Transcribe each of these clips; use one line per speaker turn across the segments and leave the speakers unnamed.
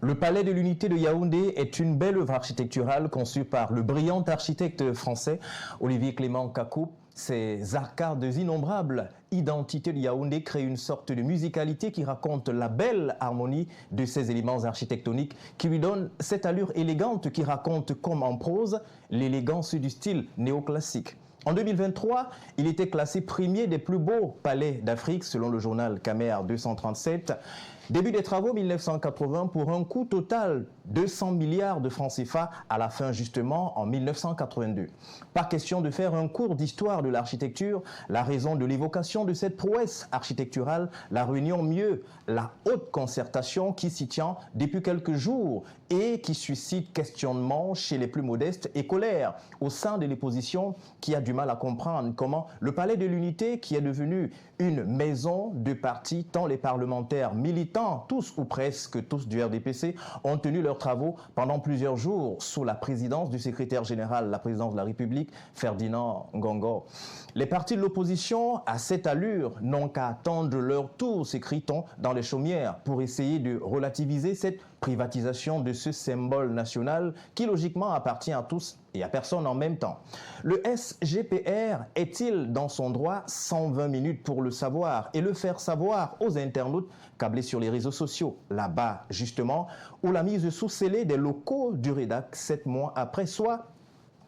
Le Palais de l'Unité de Yaoundé est une belle œuvre architecturale conçue par le brillant architecte français Olivier Clément Kakou. Ces arcades innombrables, identités de Yaoundé, créent une sorte de musicalité qui raconte la belle harmonie de ces éléments architectoniques qui lui donnent cette allure élégante qui raconte comme en prose l'élégance du style néoclassique. En 2023, il était classé premier des plus beaux palais d'Afrique selon le journal Camer 237. Début des travaux 1980 pour un coût total 200 milliards de francs CFA à la fin justement en 1982. Pas question de faire un cours d'histoire de l'architecture. La raison de l'évocation de cette prouesse architecturale, la réunion mieux, la haute concertation qui s'y tient depuis quelques jours et qui suscite questionnement chez les plus modestes et colère au sein de l'opposition qui a du mal à comprendre comment le Palais de l'Unité, qui est devenu une maison de parti, tant les parlementaires militants, tous ou presque tous du RDPC, ont tenu leurs travaux pendant plusieurs jours sous la présidence du secrétaire général de la présidence de la République, Ferdinand Ngongo. Les partis de l'opposition, à cette allure, n'ont qu'à attendre leur tour, s'écrit-on, dans les chaumières, pour essayer de relativiser cette privatisation de ce symbole national qui logiquement appartient à tous et à personne en même temps. Le SGPR est-il dans son droit? 120 minutes pour le savoir et le faire savoir aux internautes câblés sur les réseaux sociaux. Là-bas, justement, où la mise sous scellé des locaux du REDAC 7 mois après, soit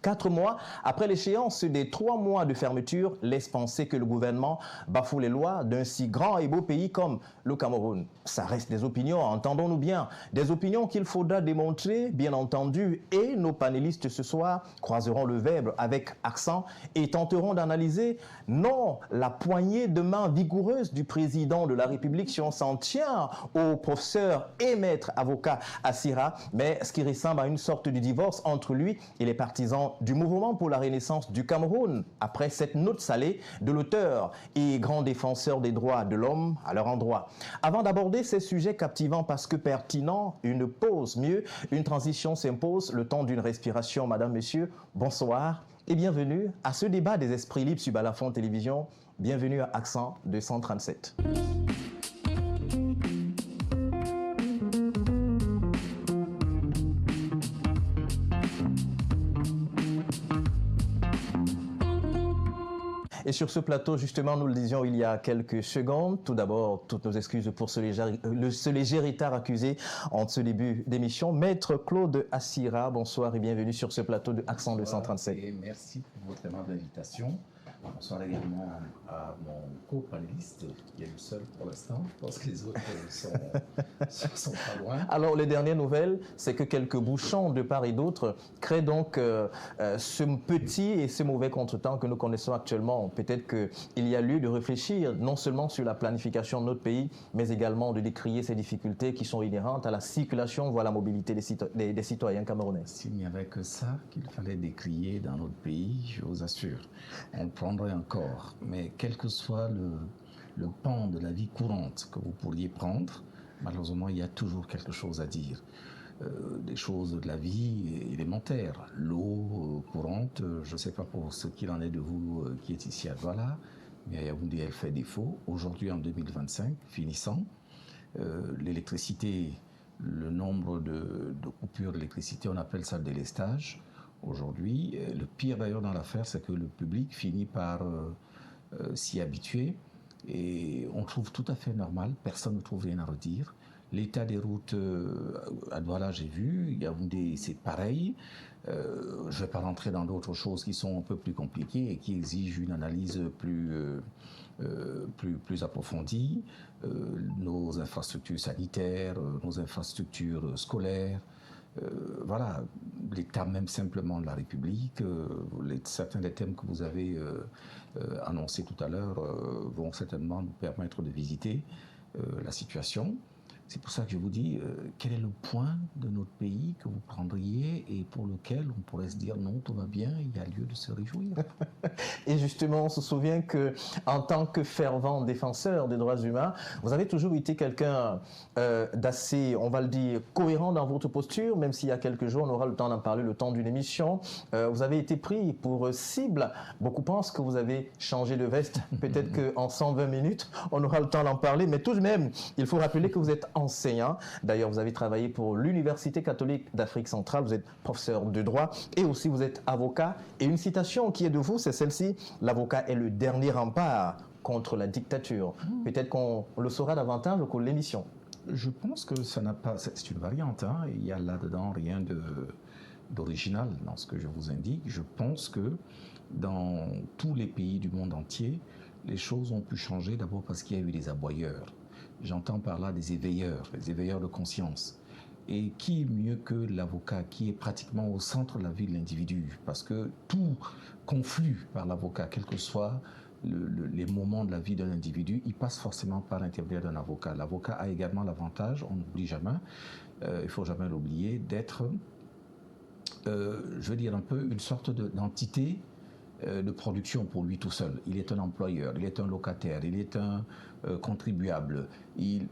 4 mois après l'échéance des 3 mois de fermeture, laisse penser que le gouvernement bafoue les lois d'un si grand et beau pays comme le Cameroun. Ça reste des opinions, entendons-nous bien. Des opinions qu'il faudra démontrer, bien entendu, et nos panélistes ce soir croiseront le verbe avec accent et tenteront d'analyser, non la poignée de main vigoureuse du président de la République si on s'en tient au professeur et maître avocat Assira, mais ce qui ressemble à une sorte de divorce entre lui et les partisans du mouvement pour la renaissance du Cameroun, après cette note salée de l'auteur et grand défenseur des droits de l'homme à leur endroit. Avant d'aborder ces sujets captivants parce que pertinents, une pause mieux, une transition s'impose, le temps d'une respiration. Madame, Monsieur, bonsoir et bienvenue à ce débat des esprits libres sur Balafon Télévision. Bienvenue à Accent 237. Et sur ce plateau, justement, nous le disions il y a quelques secondes. Tout d'abord, toutes nos excuses pour ce léger retard accusé en ce début d'émission. Maître Claude Assira, bonsoir et bienvenue sur ce plateau de Accent 237.
Et merci pour votre aimable invitation. Bonsoir également à mon co-panéliste, qui est le seul pour l'instant, parce que les autres sont pas loin.
Alors, les dernières nouvelles, c'est que quelques bouchons de part et d'autre créent donc ce petit et ce mauvais contretemps que nous connaissons actuellement. Peut-être qu'il y a lieu de réfléchir non seulement sur la planification de notre pays, mais également de décrier ces difficultés qui sont inhérentes à la circulation, voire la mobilité des citoyens camerounais.
S'il n'y avait que ça qu'il fallait décrier dans notre pays, je vous assure, on prendrait encore. Mais quel que soit le pan de la vie courante que vous pourriez prendre, malheureusement, il y a toujours quelque chose à dire. Des choses de la vie élémentaires. L'eau courante, je ne sais pas pour ce qu'il en est de vous qui êtes ici à Douala, mais à Yaoundé, elle fait défaut. Aujourd'hui, en 2025, finissant, l'électricité, le nombre de coupures d'électricité, on appelle ça le délestage. Aujourd'hui, le pire d'ailleurs dans l'affaire, c'est que le public finit par s'y habituer et on trouve tout à fait normal, personne ne trouve rien à redire. L'état des routes à Douala, j'ai vu, Yaoundé, c'est pareil. Je ne vais pas rentrer dans d'autres choses qui sont un peu plus compliquées et qui exigent une analyse plus approfondie. Nos infrastructures sanitaires, nos infrastructures scolaires, voilà, l'état même simplement de la République, certains des thèmes que vous avez annoncés tout à l'heure vont certainement nous permettre de visiter la situation. C'est pour ça que je vous dis, quel est le point de notre pays que vous prendriez et pour lequel on pourrait se dire non, tout va bien, il y a lieu de se réjouir.
Et justement, on se souvient que, en tant que fervent défenseur des droits humains, vous avez toujours été quelqu'un d'assez, on va le dire, cohérent dans votre posture, même s'il y a quelques jours, on aura le temps d'en parler, le temps d'une émission. Vous avez été pris pour cible. Beaucoup pensent que vous avez changé de veste. Peut-être qu'en 120 minutes, on aura le temps d'en parler. Mais tout de même, il faut rappeler que vous êtes enseignant. D'ailleurs, vous avez travaillé pour l'Université catholique d'Afrique centrale. Vous êtes professeur de droit et aussi vous êtes avocat. Et une citation qui est de vous, c'est celle-ci. L'avocat est le dernier rempart contre la dictature. Peut-être qu'on le saura davantage au cours de l'émission.
Je pense que ça n'a pas... C'est une variante, hein. Il y a là-dedans rien d'original dans ce que je vous indique. Je pense que dans tous les pays du monde entier, les choses ont pu changer d'abord parce qu'il y a eu des aboyeurs. J'entends par là des éveilleurs, les éveilleurs de conscience. Et qui est mieux que l'avocat qui est pratiquement au centre de la vie de l'individu? Parce que tout conflue par l'avocat, quel que soit les moments de la vie de l'individu, il passe forcément par l'intermédiaire d'un avocat. L'avocat a également l'avantage, on n'oublie jamais, il ne faut jamais l'oublier, d'être, je veux dire un peu, une sorte d'entité de production pour lui tout seul. Il est un employeur, il est un locataire, il est un contribuable.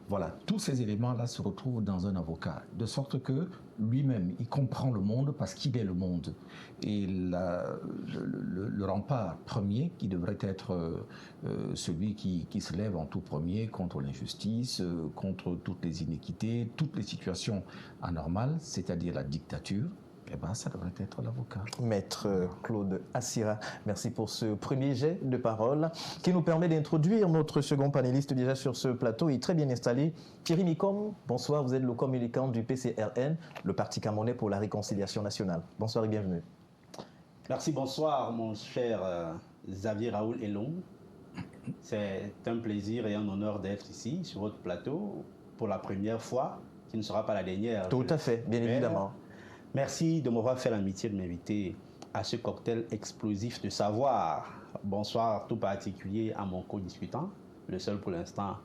Voilà, tous ces éléments-là se retrouvent dans un avocat, de sorte que lui-même, il comprend le monde parce qu'il est le monde. Et le rempart premier, qui devrait être celui qui se lève en tout premier contre l'injustice, contre toutes les inéquités, toutes les situations anormales, c'est-à-dire la dictature, eh ben, ça devrait être l'avocat.
Maître Claude Assira, merci pour ce premier jet de parole qui nous permet d'introduire notre second panéliste déjà sur ce plateau et très bien installé. Thierry Mikom, bonsoir, vous êtes le communicant du PCRN, le Parti camerounais pour la réconciliation nationale. Bonsoir et bienvenue.
Merci, bonsoir mon cher Xavier Raoul Elon. C'est un plaisir et un honneur d'être ici sur votre plateau pour la première fois, qui ne sera pas la dernière.
Tout à fait, bien évidemment.
Merci de m'avoir fait l'amitié de m'inviter à ce cocktail explosif de savoir. Bonsoir tout particulier à mon co-discutant, le seul pour l'instant,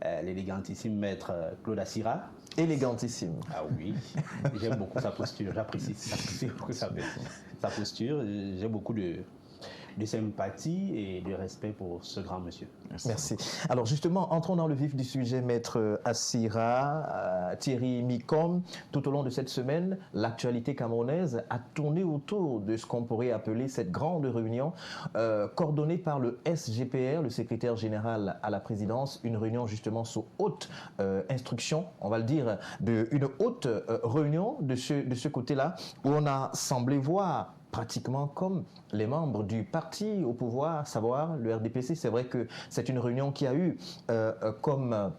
l'élégantissime maître Claude Assira.
Élégantissime.
Ah oui, j'aime beaucoup sa posture, j'apprécie beaucoup sa posture, j'ai beaucoup de sympathie et de respect pour ce grand monsieur.
Merci. Alors justement, entrons dans le vif du sujet, maître Assira, Thierry Mikom. Tout au long de cette semaine, l'actualité camerounaise a tourné autour de ce qu'on pourrait appeler cette grande réunion coordonnée par le SGPR, le secrétaire général à la présidence, une réunion justement sous haute instruction, on va le dire, une haute réunion de ce côté-là, où on a semblé voir pratiquement comme les membres du parti au pouvoir, à savoir le RDPC. C'est vrai que c'est une réunion qui a eu comme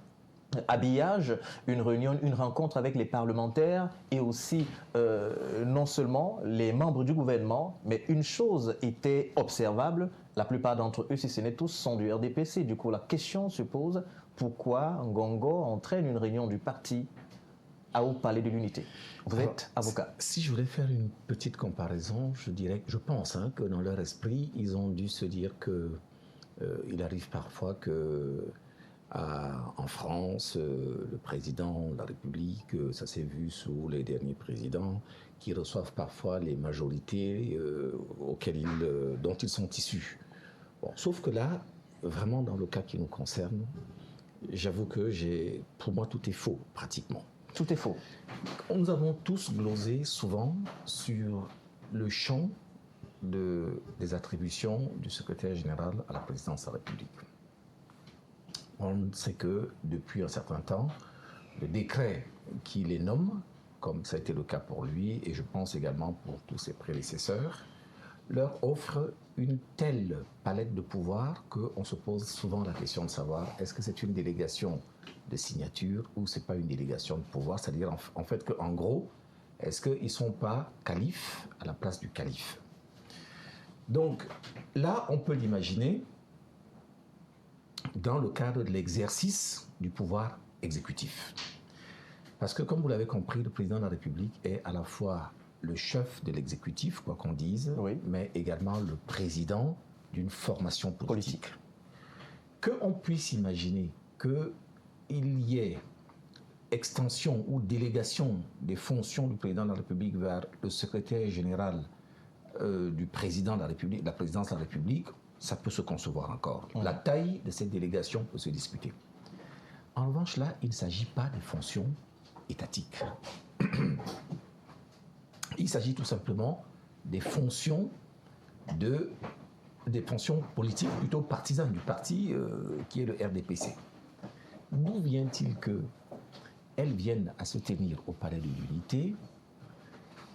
habillage une réunion, une rencontre avec les parlementaires et aussi non seulement les membres du gouvernement, mais une chose était observable, la plupart d'entre eux, si ce n'est tous, sont du RDPC. Du coup, la question se pose, pourquoi Ngongo entraîne une réunion du parti au Palais de l'Unité? Vous êtes avocat.
Si je voulais faire une petite comparaison, je pense que dans leur esprit, ils ont dû se dire que il arrive parfois que en France, le président de la République, ça s'est vu sous les derniers présidents, qui reçoivent parfois les majorités dont ils sont issus. Bon, sauf que là, vraiment dans le cas qui nous concerne, j'avoue que pour moi tout est faux pratiquement.
Tout est faux.
Nous avons tous glosé souvent sur le champ des attributions du secrétaire général à la présidence de la République. On sait que depuis un certain temps, le décret qui les nomme, comme ça a été le cas pour lui, et je pense également pour tous ses prédécesseurs, leur offre une telle palette de pouvoir qu'on se pose souvent la question de savoir est-ce que c'est une délégation de signature ou c'est pas une délégation de pouvoir, c'est-à-dire en fait qu'en gros, est-ce qu'ils ne sont pas califes à la place du calife? Donc là, on peut l'imaginer dans le cadre de l'exercice du pouvoir exécutif. Parce que comme vous l'avez compris, le président de la République est à la fois le chef de l'exécutif, quoi qu'on dise, oui, mais également le président d'une formation politique. Qu'on puisse imaginer qu'il y ait extension ou délégation des fonctions du président de la République vers le secrétaire général du président de la République, de la présidence de la République, ça peut se concevoir encore. La taille de cette délégation peut se discuter. En revanche, là, il ne s'agit pas des fonctions étatiques. Il s'agit tout simplement des fonctions politiques plutôt partisanes du parti qui est le RDPC. D'où vient-il que elles viennent à se tenir au Palais de l'Unité,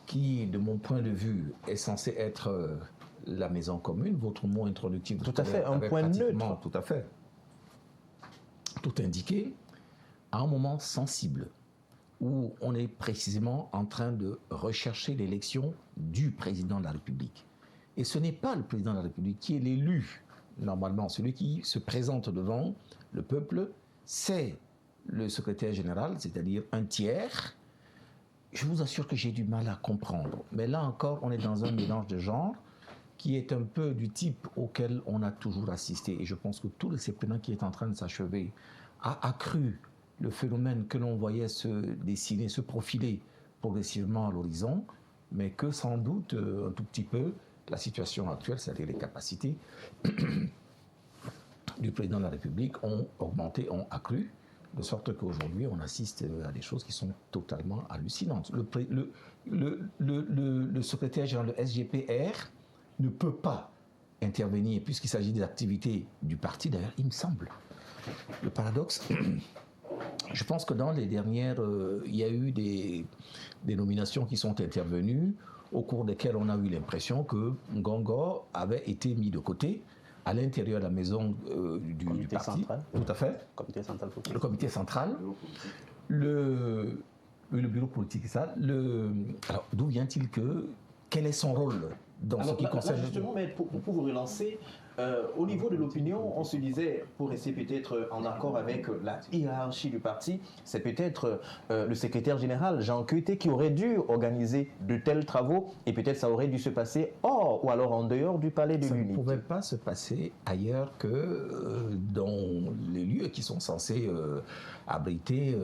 qui, de mon point de vue, est censé être la maison commune. Votre mot introductif...
Tout à fait, un point neutre.
Tout à fait. Tout indiqué, à un moment sensible, où on est précisément en train de rechercher l'élection du président de la République. Et ce n'est pas le président de la République qui est l'élu, normalement. Celui qui se présente devant le peuple, c'est le secrétaire général, c'est-à-dire un tiers. Je vous assure que j'ai du mal à comprendre. Mais là encore, on est dans un mélange de genres qui est un peu du type auquel on a toujours assisté. Et je pense que tout le septennat qui est en train de s'achever a accru le phénomène que l'on voyait se dessiner, se profiler progressivement à l'horizon, mais que sans doute, un tout petit peu, la situation actuelle, c'est-à-dire les capacités du président de la République ont augmenté, ont accru, de sorte qu'aujourd'hui, on assiste à des choses qui sont totalement hallucinantes. Le secrétaire général de SGPR ne peut pas intervenir, puisqu'il s'agit des activités du parti, d'ailleurs, il me semble. Le paradoxe, je pense que dans les dernières, il y a eu des nominations qui sont intervenues, au cours desquelles on a eu l'impression que Ngongo avait été mis de côté à l'intérieur de la maison du parti.
Central.
Tout à fait.
Comité central politique.
Le comité central. Le bureau politique, ça. Alors, d'où vient-il quel est son rôle dans ce qui concerne...
Là, justement, mais pour vous relancer, au niveau de l'opinion, on se disait, pour rester peut-être en accord avec la hiérarchie du parti, c'est peut-être le secrétaire général, Jean Kuité, qui aurait dû organiser de tels travaux, et peut-être ça aurait dû se passer hors ou alors en dehors du Palais de l'Unité.
Ça ne pouvait pas se passer ailleurs que dans les lieux qui sont censés abriter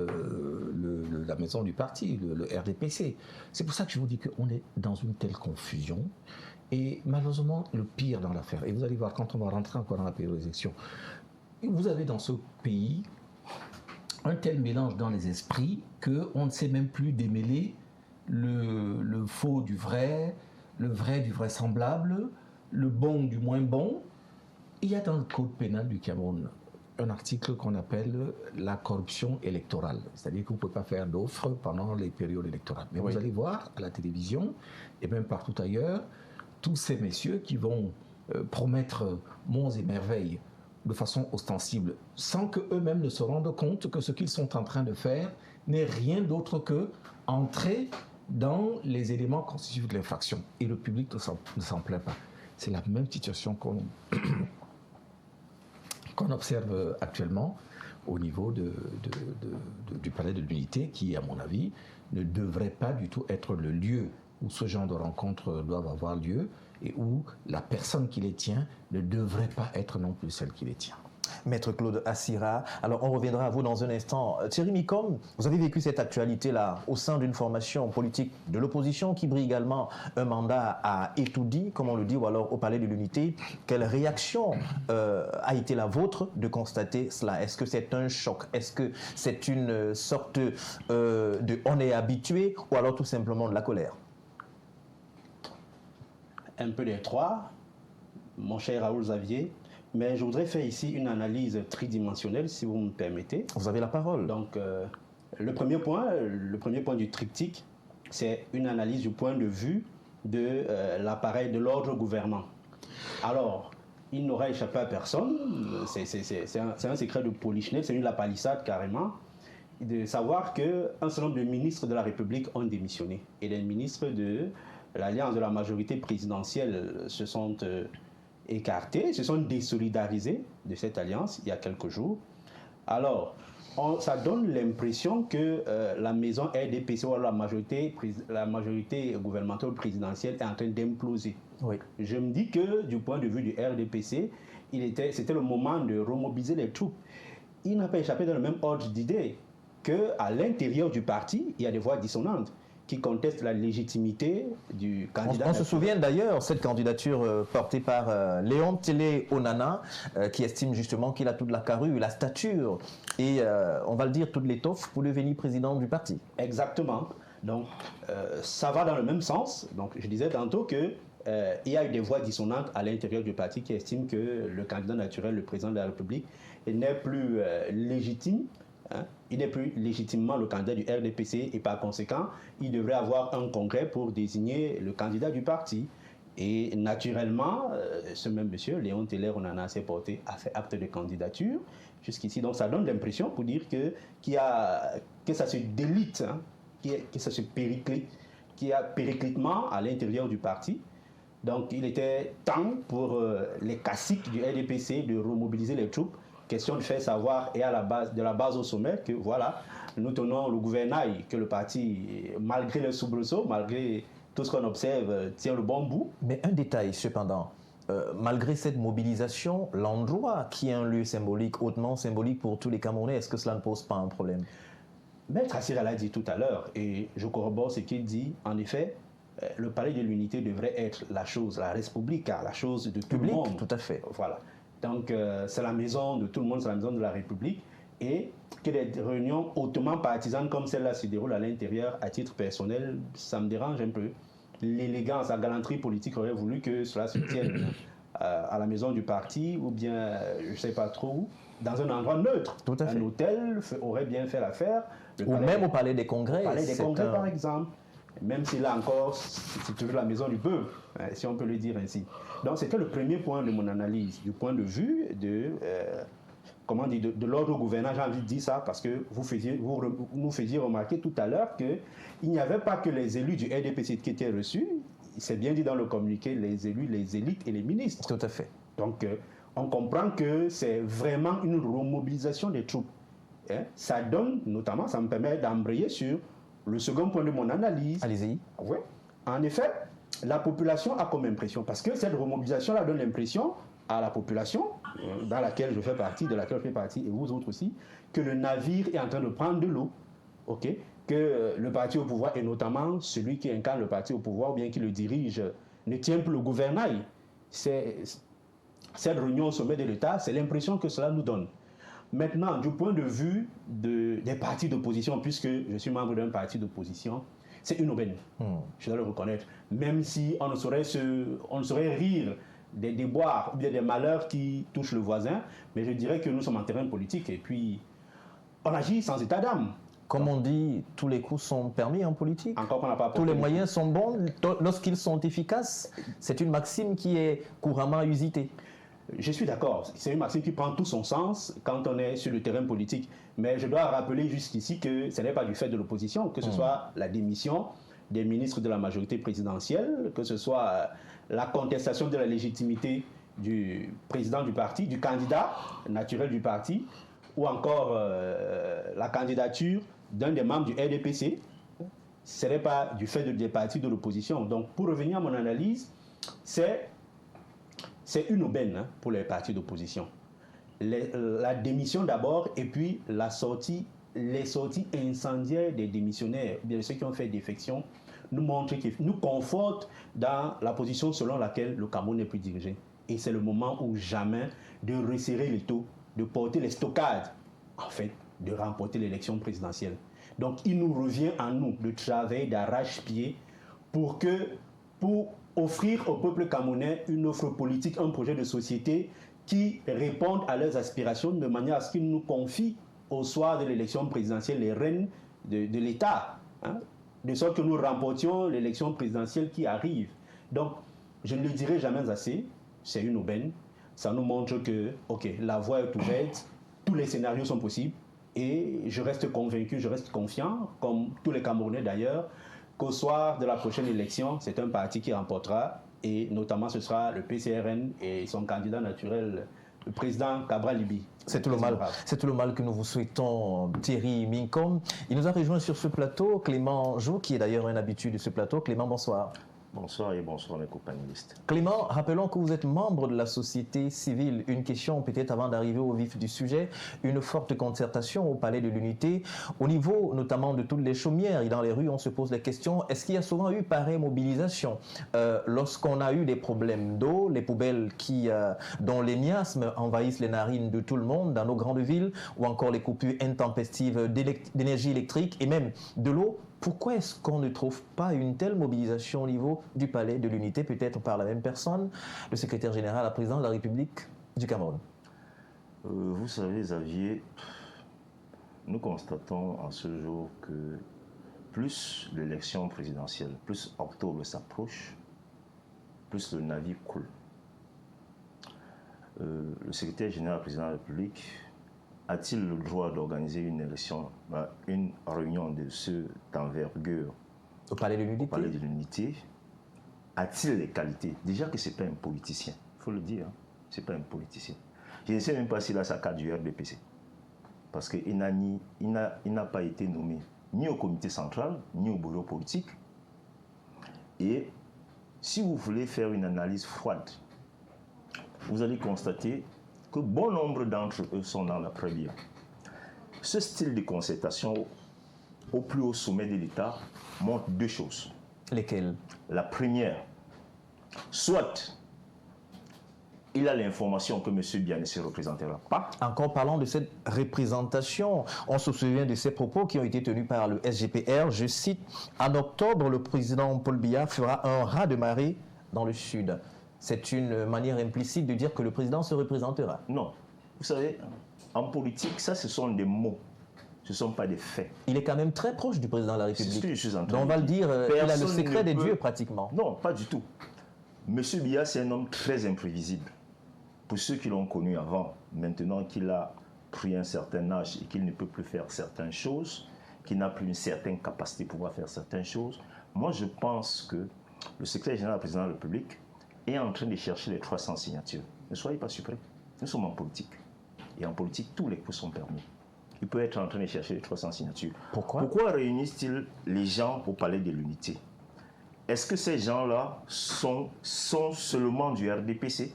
la maison du parti, le RDPC. C'est pour ça que je vous dis qu'on est dans une telle confusion. Et malheureusement, le pire dans l'affaire, et vous allez voir quand on va rentrer encore dans la période des élections, vous avez dans ce pays un tel mélange dans les esprits qu'on ne sait même plus démêler le faux du vrai, le vrai du vraisemblable, le bon du moins bon. Il y a dans le code pénal du Cameroun un article qu'on appelle la corruption électorale. C'est-à-dire que vous ne pouvez pas faire d'offres pendant les périodes électorales. Mais vous allez voir à la télévision et même partout ailleurs, tous ces messieurs qui vont promettre monts et merveilles de façon ostensible, sans qu'eux-mêmes ne se rendent compte que ce qu'ils sont en train de faire n'est rien d'autre que entrer dans les éléments constitutifs de l'infraction. Et le public ne s'en plaint pas. C'est la même situation qu'on observe actuellement au niveau du Palais de l'Unité, qui, à mon avis, ne devrait pas du tout être le lieu où ce genre de rencontres doivent avoir lieu et où la personne qui les tient ne devrait pas être non plus celle qui les tient.
Maître Claude Assira, alors on reviendra à vous dans un instant. Thierry Micom, vous avez vécu cette actualité-là au sein d'une formation politique de l'opposition qui brille également un mandat à Etoudi, comme on le dit, ou alors au Palais de l'Unité. Quelle réaction a été la vôtre de constater cela? Est-ce que c'est un choc? Est-ce que c'est une sorte de on est habitué ou alors tout simplement de la colère?
Un peu des trois, mon cher Raoul Xavier. Mais je voudrais faire ici une analyse tridimensionnelle, si vous me permettez.
Vous avez la parole.
Donc, le premier point du triptyque, c'est une analyse du point de vue de l'appareil de l'ordre gouvernant. Alors, il n'aura échappé à personne, c'est un secret de Polichinelle, c'est une la palissade carrément, de savoir qu'un certain nombre de ministres de la République ont démissionné. Et les ministres de l'alliance de la majorité présidentielle se sont écartés, se sont désolidarisés de cette alliance il y a quelques jours. Alors, ça donne l'impression que la maison RDPC ou la majorité gouvernementale présidentielle est en train d'imploser.
Oui.
Je me dis que du point de vue du RDPC, c'était le moment de remobiliser les troupes. Il n'a pas échappé dans le même ordre d'idée qu'à l'intérieur du parti, il y a des voix dissonantes qui contestent la légitimité du candidat.
On se souvient d'ailleurs cette candidature portée par Léon Télé Onana, qui estime justement qu'il a toute la carrure, la stature et, on va le dire, toute l'étoffe pour devenir président du parti.
Exactement. Donc, ça va dans le même sens. Donc, je disais tantôt que il y a eu des voix dissonantes à l'intérieur du parti qui estiment que le candidat naturel, le président de la République, n'est plus légitime hein, il n'est plus légitimement le candidat du RDPC et par conséquent, il devrait avoir un congrès pour désigner le candidat du parti. Et naturellement, ce même monsieur, Léon Teller, on en a assez porté, a fait acte de candidature jusqu'ici. Donc ça donne l'impression pour dire que ça se délite, hein, que ça se périclite, qu'il y a périclitement à l'intérieur du parti. Donc il était temps pour les caciques du RDPC de remobiliser les troupes. Question de faire savoir, et de la base au sommet, que voilà, nous tenons le gouvernail, que le parti, malgré les soubresauts, malgré tout ce qu'on observe, tient le bon bout.
Mais un détail cependant, malgré cette mobilisation, l'endroit qui est un lieu symbolique, hautement symbolique pour tous les Camerounais, est-ce que cela ne pose pas un problème?
Maître Assir l'a dit tout à l'heure, et je corrobore ce qu'il dit, en effet, le palais de l'unité devrait être la chose, la Respublica, la chose de tout le monde.
Tout à fait.
Voilà. Donc, c'est la maison de tout le monde, c'est la maison de la République. Et que des réunions hautement partisanes comme celle-là se déroulent à l'intérieur, à titre personnel, ça me dérange un peu. L'élégance, la galanterie politique aurait voulu que cela se tienne à la maison du parti ou bien, je ne sais pas trop où, dans un endroit neutre.
Tout à fait.
Un hôtel aurait bien fait l'affaire.
Ou même au Palais des Congrès.
Au Palais des Congrès, par exemple. Même si là encore, c'est toujours la maison du peuple, si on peut le dire ainsi. Donc c'était le premier point de mon analyse, du point de vue de, de l'ordre gouvernant, j'ai envie de dire ça, parce que vous nous faisiez remarquer tout à l'heure qu'il n'y avait pas que les élus du RDPC qui étaient reçus, c'est bien dit dans le communiqué, les élus, les élites et les ministres.
Tout à fait.
Donc on comprend que c'est vraiment une remobilisation des troupes. Hein? Ça donne, notamment, ça me permet d'embrayer sur le second point de mon analyse.
Allez-y.
Oui. En effet, la population a comme impression, parce que cette remobilisation-là donne l'impression à la population, dans laquelle je fais partie, de laquelle je fais partie, et vous autres aussi, que le navire est en train de prendre de l'eau. OK? Que le parti au pouvoir, et notamment celui qui incarne le parti au pouvoir, ou bien qui le dirige, ne tient plus le gouvernail. Cette réunion au sommet de l'État, c'est l'impression que cela nous donne. Maintenant, du point de vue des partis d'opposition, puisque je suis membre d'un parti d'opposition, c'est une aubaine, je dois le reconnaître. Même si on ne saurait rire des déboires ou bien des malheurs qui touchent le voisin, mais je dirais que nous sommes en terrain politique et puis on agit sans état d'âme.
Comme on dit, tous les coups sont permis en politique.
Encore qu'on n'a pas
tous les moyens sont bons lorsqu'ils sont efficaces. C'est une maxime qui est couramment usitée.
Je suis d'accord, c'est une maxime qui prend tout son sens quand on est sur le terrain politique. Mais je dois rappeler jusqu'ici que ce n'est pas du fait de l'opposition, que ce soit la démission des ministres de la majorité présidentielle, que ce soit la contestation de la légitimité du président du parti, du candidat naturel du parti, ou encore la candidature d'un des membres du RDPC. Ce n'est pas du fait des partis de l'opposition. Donc pour revenir à mon analyse, c'est une aubaine pour les partis d'opposition. La démission d'abord et puis les sorties incendiaires des démissionnaires, bien ceux qui ont fait défection, nous montrent, nous confortent dans la position selon laquelle le Cameroun n'est plus dirigé. Et c'est le moment ou jamais de resserrer les taux, de porter les stockades, en fait, de remporter l'élection présidentielle. Donc il nous revient à nous de travailler d'arrache-pied pour offrir au peuple camerounais une offre politique, un projet de société qui réponde à leurs aspirations de manière à ce qu'ils nous confient au soir de l'élection présidentielle les rênes de l'État, hein, de sorte que nous remportions l'élection présidentielle qui arrive. Donc, je ne le dirai jamais assez, c'est une aubaine. Ça nous montre que, ok, la voie est ouverte, tous les scénarios sont possibles, et je reste convaincu, je reste confiant, comme tous les Camerounais d'ailleurs, qu'au soir de la prochaine élection, c'est un parti qui remportera, et notamment ce sera le PCRN et son candidat naturel, le président Cabral Libi.
C'est tout le mal que nous vous souhaitons, Thierry Minkom. Il nous a rejoint sur ce plateau Clément Jou, qui est d'ailleurs un habitué de ce plateau. Clément, bonsoir.
Bonsoir et bonsoir mes compagnonnistes.
Clément, rappelons que vous êtes membre de la société civile. Une question peut-être avant d'arriver au vif du sujet. Une forte concertation au Palais de l'Unité. Au niveau notamment de toutes les chaumières et dans les rues, on se pose la question, est-ce qu'il y a souvent eu pareille mobilisation lorsqu'on a eu des problèmes d'eau, les poubelles dont les miasmes envahissent les narines de tout le monde dans nos grandes villes, ou encore les coupures intempestives d'énergie électrique et même de l'eau? Pourquoi est-ce qu'on ne trouve pas une telle mobilisation au niveau du Palais de l'Unité, peut-être par la même personne, le secrétaire général, la présidente de la République du Cameroun?
Vous savez, Xavier, nous constatons en ce jour que plus l'élection présidentielle, plus octobre s'approche, plus le navire coule. Le secrétaire général président de la République a-t-il le droit d'organiser une élection, une réunion de cette envergure
Au Palais de
l'Unité? A-t-il les qualités? Déjà que ce n'est pas un politicien, il faut le dire, hein, ce n'est pas un politicien. Je ne sais même pas s'il a sa carte du RDPC, parce qu'il n'a pas été nommé ni au comité central, ni au bureau politique. Et si vous voulez faire une analyse froide, vous allez constater que bon nombre d'entre eux sont dans la première. Ce style de concertation au plus haut sommet de l'État montre deux choses.
Lesquelles?
La première, soit il a l'information que M. Biya ne se représentera pas.
Encore parlant de cette représentation, on se souvient de ces propos qui ont été tenus par le SGPR. Je cite, « En octobre, le président Paul Biya fera un raz-de-marée dans le Sud ». C'est une manière implicite de dire que le président se représentera.
Non. Vous savez, en politique, ça, ce sont des mots. Ce ne sont pas des faits.
Il est quand même très proche du président de la République.
C'est ce que je suis en train
Donc on va le dire, il a le secret des dieux pratiquement.
Non, pas du tout. M. Biya, c'est un homme très imprévisible. Pour ceux qui l'ont connu avant, maintenant qu'il a pris un certain âge et qu'il ne peut plus faire certaines choses, qu'il n'a plus une certaine capacité de pouvoir faire certaines choses, moi je pense que le secrétaire général du président de la République est en train de chercher les 300 signatures. Ne soyez pas surpris. Nous sommes en politique. Et en politique, tous les coups sont permis. Il peut être en train de chercher les 300 signatures.
Pourquoi
réunissent-ils les gens au Palais de l'Unité? Est-ce que ces gens-là sont seulement du RDPC?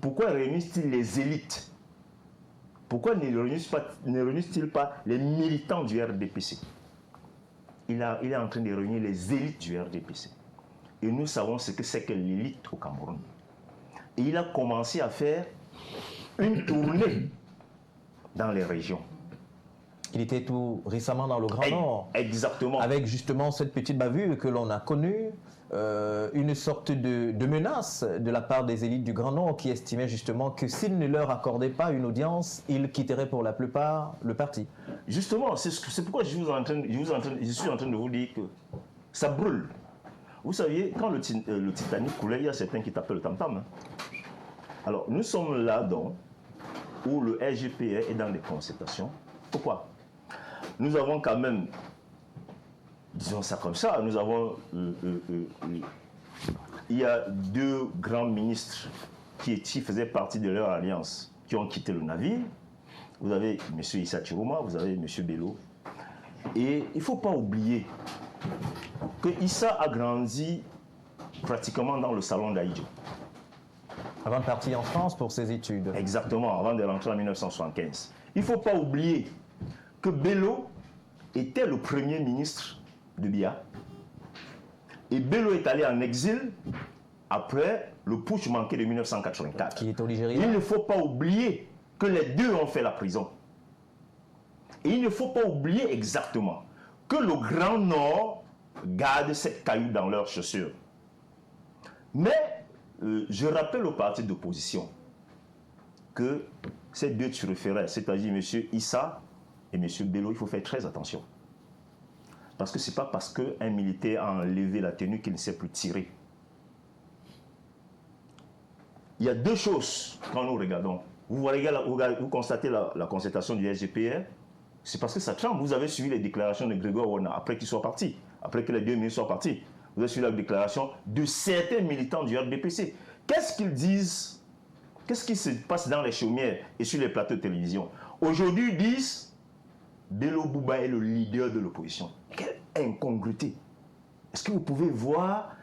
Pourquoi réunissent-ils les élites? Pourquoi ne réunissent-ils pas les militants du RDPC? Il est en train de réunir les élites du RDPC. Et nous savons ce que c'est que l'élite au Cameroun. Et il a commencé à faire une tournée dans les régions.
Il était tout récemment dans le Grand Nord.
Exactement.
Avec justement cette petite bavure que l'on a connue, une sorte de menace de la part des élites du Grand Nord qui estimaient justement que s'ils ne leur accordaient pas une audience, ils quitteraient pour la plupart le parti.
Justement, c'est pourquoi je suis en train de vous dire que ça brûle. Vous saviez, quand le Titanic coulait, il y a certains qui tapaient le tam-tam. Hein. Alors, nous sommes là donc, où le SGPR est dans des concertations. Pourquoi? Nous avons quand même, disons ça comme ça, nous avons, il y a deux grands ministres qui faisaient partie de leur alliance, qui ont quitté le navire. Vous avez M. Issa Chiroma, vous avez M. Bello. Et il ne faut pas oublier que Issa a grandi pratiquement dans le salon d'Aïdjo.
Avant de partir en France pour ses études.
Exactement, avant de rentrer en 1975. Il ne faut pas oublier que Bello était le premier ministre de Biya. Et Bello est allé en exil après le putsch manqué de 1984.
Qui est au Nigeria.
Il ne faut pas oublier que les deux ont fait la prison. Et il ne faut pas oublier exactement que le Grand Nord garde cette caillou dans leurs chaussures. Mais je rappelle aux partis d'opposition que ces deux turiféraires, c'est-à-dire M. Issa et M. Bello, il faut faire très attention. Parce que ce n'est pas parce qu'un militaire a enlevé la tenue qu'il ne sait plus tirer. Il y a deux choses quand nous regardons. Vous constatez la concertation du SGPR, c'est parce que ça tremble. Vous avez suivi les déclarations de Grégoire Wana après qu'il soit parti, après que les deux ministres soient partis. Vous avez suivi la déclaration de certains militants du RDPC. Qu'est-ce qu'ils disent? Qu'est-ce qui se passe dans les chaumières et sur les plateaux de télévision? Aujourd'hui, ils disent Bello Bouba est le leader de l'opposition. Quelle incongruité! Est-ce que vous pouvez voir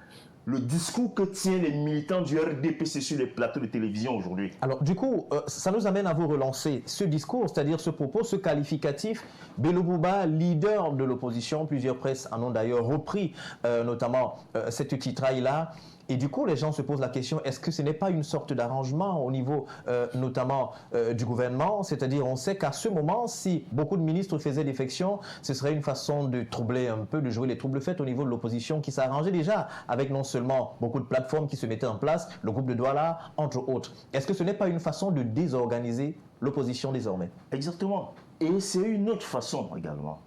le discours que tiennent les militants du RDPC sur les plateaux de télévision aujourd'hui?
Alors du coup, ça nous amène à vous relancer ce discours, c'est-à-dire ce propos, ce qualificatif. Bello Bouba, leader de l'opposition, plusieurs presses en ont d'ailleurs repris notamment cette titraille-là. Et du coup, les gens se posent la question, est-ce que ce n'est pas une sorte d'arrangement au niveau notamment du gouvernement? C'est-à-dire, on sait qu'à ce moment, si beaucoup de ministres faisaient défection, ce serait une façon de troubler un peu, de jouer les troubles faits au niveau de l'opposition qui s'arrangeait déjà avec non seulement beaucoup de plateformes qui se mettaient en place, le groupe de Douala, entre autres. Est-ce que ce n'est pas une façon de désorganiser l'opposition désormais?
Exactement. Et c'est une autre façon également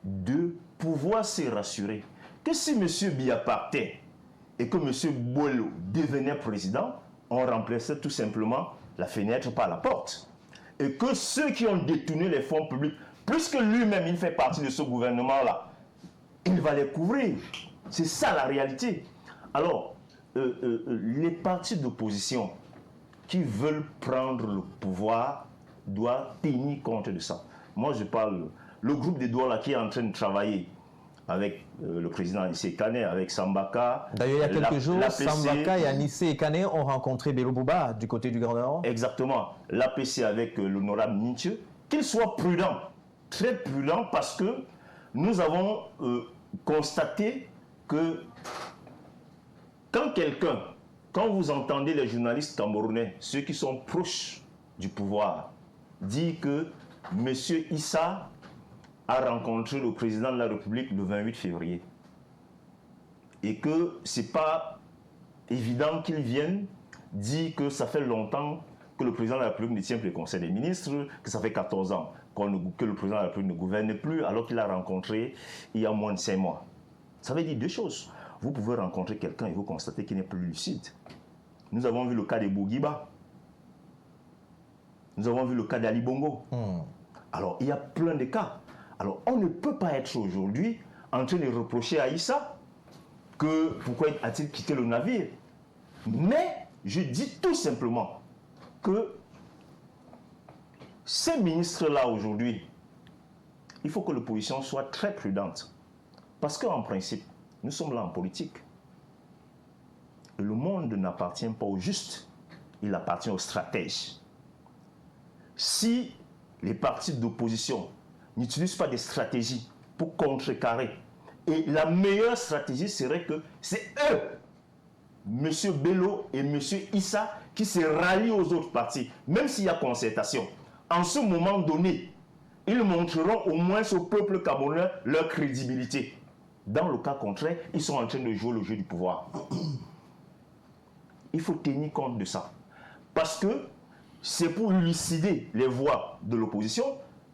de pouvoir se rassurer que si M. Biya partait et que M. Bolo devenait président, on remplaçait tout simplement la fenêtre par la porte. Et que ceux qui ont détourné les fonds publics, puisque lui-même il fait partie de ce gouvernement-là, il va les couvrir. C'est ça la réalité. Alors, les partis d'opposition qui veulent prendre le pouvoir doivent tenir compte de ça. Moi, je parle, le groupe des Douala qui est en train de travailler avec le président Anissé Kane, avec Sambaka.
D'ailleurs, il y a quelques jours, Sambaka et Anissé Kane ont rencontré Bello Bouba du côté du Grand Nord.
Exactement. L'APC avec l'honorable Nietzsche, qu'il soit prudent, très prudent, parce que nous avons constaté que quand vous entendez les journalistes camerounais, ceux qui sont proches du pouvoir, dire que M. Issa a rencontré le président de la République le 28 février et que ce n'est pas évident qu'ils viennent dire que ça fait longtemps que le président de la République ne tient plus le Conseil des ministres, que ça fait 14 ans que le président de la République ne gouverne plus, alors qu'il a rencontré il y a moins de 5 mois. Ça veut dire deux choses. Vous pouvez rencontrer quelqu'un et vous constatez qu'il n'est plus lucide. Nous avons vu le cas de Bourguiba. Nous avons vu le cas d'Ali Bongo. Alors, il y a plein de cas. Alors, on ne peut pas être aujourd'hui en train de reprocher à Issa que pourquoi a-t-il quitté le navire. Mais je dis tout simplement que ces ministres-là aujourd'hui, il faut que l'opposition soit très prudente. Parce qu'en principe, nous sommes là en politique. Et le monde n'appartient pas aux justes, il appartient aux stratèges. Si les partis d'opposition n'utilisent pas des stratégies pour contrecarrer, et la meilleure stratégie serait que c'est eux, M. Bello et M. Issa, qui se rallient aux autres partis, même s'il y a concertation. En ce moment donné, ils montreront au moins au peuple camerounais leur crédibilité. Dans le cas contraire, ils sont en train de jouer le jeu du pouvoir. Il faut tenir compte de ça. Parce que c'est pour lucider les voix de l'opposition,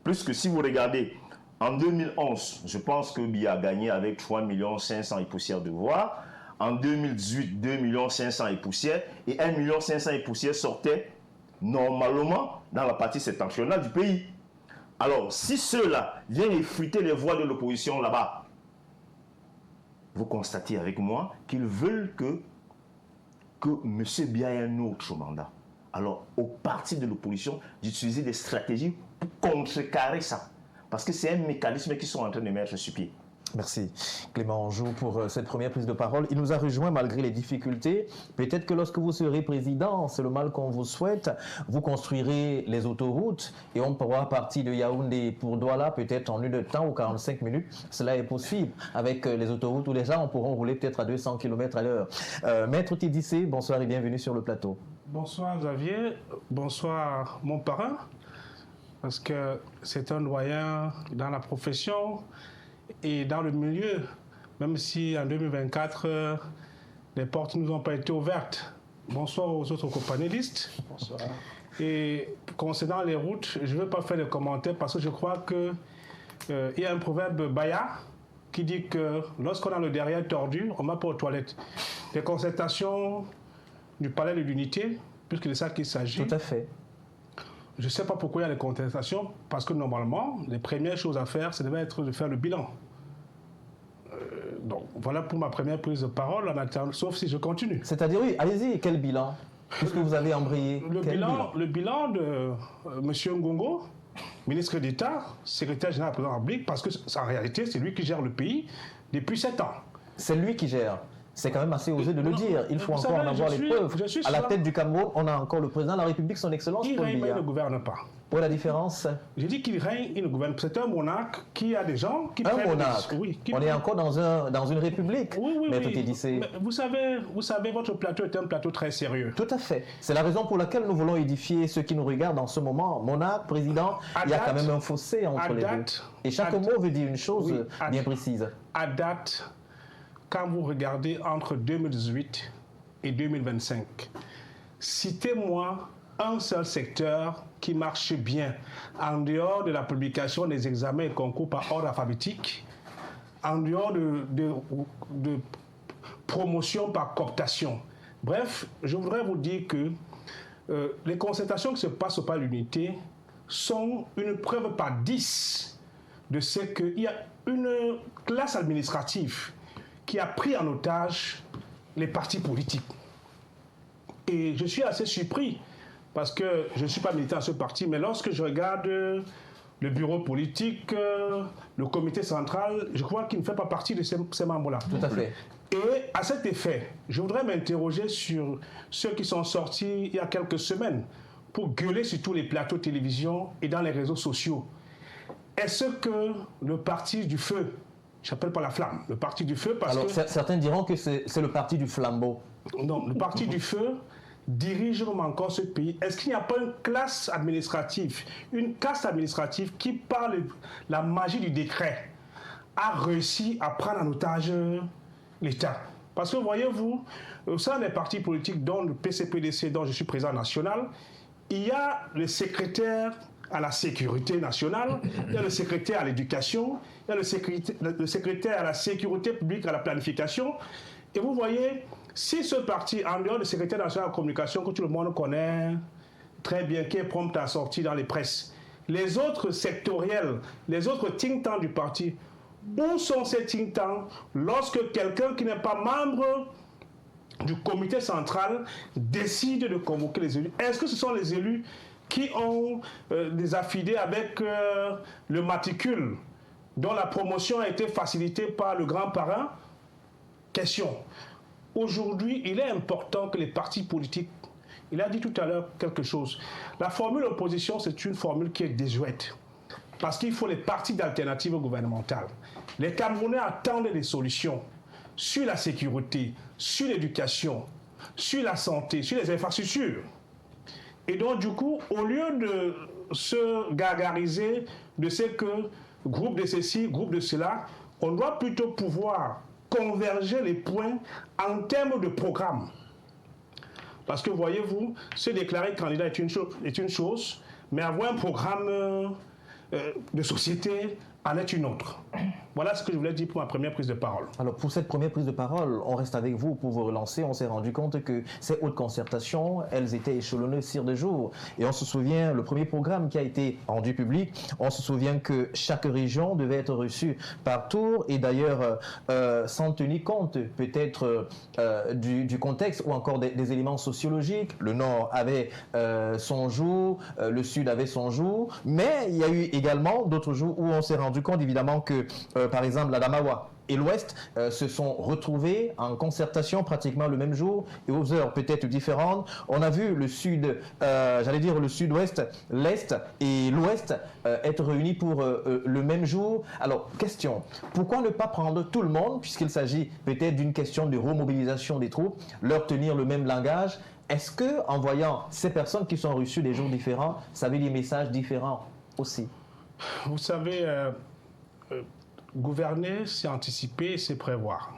puisque si vous regardez, en 2011, je pense que Biya a gagné avec 3 500 000 et poussières de voix. En 2018, 2 500 000 et poussières. Et 1 500 000 et poussières sortaient normalement dans la partie septentrionale du pays. Alors, si ceux-là viennent effriter les voix de l'opposition là-bas, vous constatez avec moi qu'ils veulent que M. Biya ait un autre mandat. Alors, au parti de l'opposition, d'utiliser des stratégies pour contrecarrer ça. Parce que c'est un mécanisme qu'ils sont en train de mettre sur pied.
Merci Clément Anjou pour cette première prise de parole. Il nous a rejoint malgré les difficultés. Peut-être que lorsque vous serez président, c'est le mal qu'on vous souhaite, vous construirez les autoroutes et on pourra partir de Yaoundé pour Douala peut-être en 1 heure de temps ou 45 minutes. Cela est possible. Avec les autoroutes où les gens pourront rouler peut-être à 200 km à l'heure. Maître Tidissé, bonsoir et bienvenue sur le plateau.
Bonsoir Xavier, bonsoir mon parrain, parce que c'est un doyen dans la profession et dans le milieu, même si en 2024, les portes ne nous ont pas été ouvertes. Bonsoir aux autres copanélistes. Bonsoir. Et concernant les routes, je ne veux pas faire de commentaires parce que je crois qu'il y a un proverbe baya qui dit que lorsqu'on a le derrière tordu, on ne va pas aux toilettes. Les concertations du palais de l'unité, puisque c'est ça qu'il s'agit.
Tout à fait.
Je ne sais pas pourquoi il y a des contestations, parce que normalement, les premières choses à faire, ça devait être de faire le bilan. Donc, voilà pour ma première prise de parole, en attendant, sauf si je continue.
C'est-à-dire, oui, allez-y, quel bilan? Puisque vous avez embrayé.
Le bilan de M. Ngongo, ministre d'État, secrétaire général de la République, parce que en réalité, c'est lui qui gère le pays depuis 7 ans.
C'est lui qui gère. C'est quand même assez osé de le dire. Il faut encore en avoir les preuves. À la tête du Cameroun, on a encore le président de la République, son Excellence Paul Biya.
Il ne gouverne pas.
Pour la différence?
J'ai dit qu'il règne, il ne gouverne pas. C'est un monarque qui a des gens qui prennent...
Un monarque. Oui, on est encore dans une république.
Oui.
Mais
vous savez, votre plateau est un plateau très sérieux.
Tout à fait. C'est la raison pour laquelle nous voulons édifier ceux qui nous regardent en ce moment. Monarque, président, il y a quand même un fossé entre les deux. Et chaque mot veut dire une chose bien précise.
À date, quand vous regardez entre 2018 et 2025, citez-moi un seul secteur qui marche bien, en dehors de la publication des examens et concours par ordre alphabétique, en dehors de promotion par cooptation. Bref, je voudrais vous dire que les concertations qui se passent au Palais de l'Unité sont une preuve par 10 de ce qu'il y a une classe administrative qui a pris en otage les partis politiques. Et je suis assez surpris parce que je ne suis pas militant à ce parti, mais lorsque je regarde le bureau politique, le comité central, je crois qu'il ne fait pas partie de ces membres-là.
Tout à fait.
Et à cet effet, je voudrais m'interroger sur ceux qui sont sortis il y a quelques semaines pour gueuler sur tous les plateaux de télévision et dans les réseaux sociaux. Est-ce que le parti du feu, je n'appelle pas la flamme, le parti du feu parce
Alors,
que...
certains diront que c'est le parti du flambeau.
Non, le parti du feu dirige encore ce pays. Est-ce qu'il n'y a pas une classe administrative, une caste administrative qui, par la magie du décret, a réussi à prendre en otage l'État? Parce que voyez-vous, au sein des partis politiques, dont le PCPDC, dont je suis président national, il y a le secrétaire à la sécurité nationale, il y a le secrétaire à l'éducation, il y a le secrétaire à la sécurité publique, à la planification. Et vous voyez, si ce parti, en dehors du secrétaire national de la communication, que tout le monde connaît très bien, qui est prompt à sortir dans les presses, les autres sectoriels, les autres think tanks du parti, où sont ces think tanks lorsque quelqu'un qui n'est pas membre du comité central décide de convoquer les élus? Est-ce que ce sont les élus qui ont des affidés avec le matricule dont la promotion a été facilitée par le grand parrain? Question. Aujourd'hui, il est important que les partis politiques, il a dit tout à l'heure quelque chose, la formule opposition, c'est une formule qui est désuète. Parce qu'il faut les partis d'alternatives gouvernementales. Les Camerounais attendent des solutions sur la sécurité, sur l'éducation, sur la santé, sur les infrastructures. Et donc, du coup, au lieu de se gargariser de ce que groupe de ceci, groupe de cela, on doit plutôt pouvoir converger les points en termes de programme. Parce que, voyez-vous, se déclarer candidat est une chose, mais avoir un programme de société en est une autre. Voilà ce que je voulais dire pour ma première prise de parole.
Alors, pour cette première prise de parole, on reste avec vous pour vous relancer. On s'est rendu compte que ces hautes concertations, elles étaient échelonnées sur 2 jours. Et on se souvient, le premier programme qui a été rendu public, on se souvient que chaque région devait être reçue par tour. Et d'ailleurs, sans tenir compte peut-être du contexte ou encore des éléments sociologiques, le Nord avait son jour, le Sud avait son jour. Mais il y a eu également d'autres jours où on s'est rendu compte évidemment que par exemple, l'Adamawa et l'Ouest se sont retrouvés en concertation pratiquement le même jour et aux heures peut-être différentes. On a vu le Sud, j'allais dire le Sud-Ouest, l'Est et l'Ouest être réunis pour le même jour. Alors, question, pourquoi ne pas prendre tout le monde, puisqu'il s'agit peut-être d'une question de remobilisation des troupes, leur tenir le même langage? Est-ce que, en voyant ces personnes qui sont reçues des jours différents, ça veut des messages différents aussi?
Vous savez... gouverner, c'est anticiper, c'est prévoir.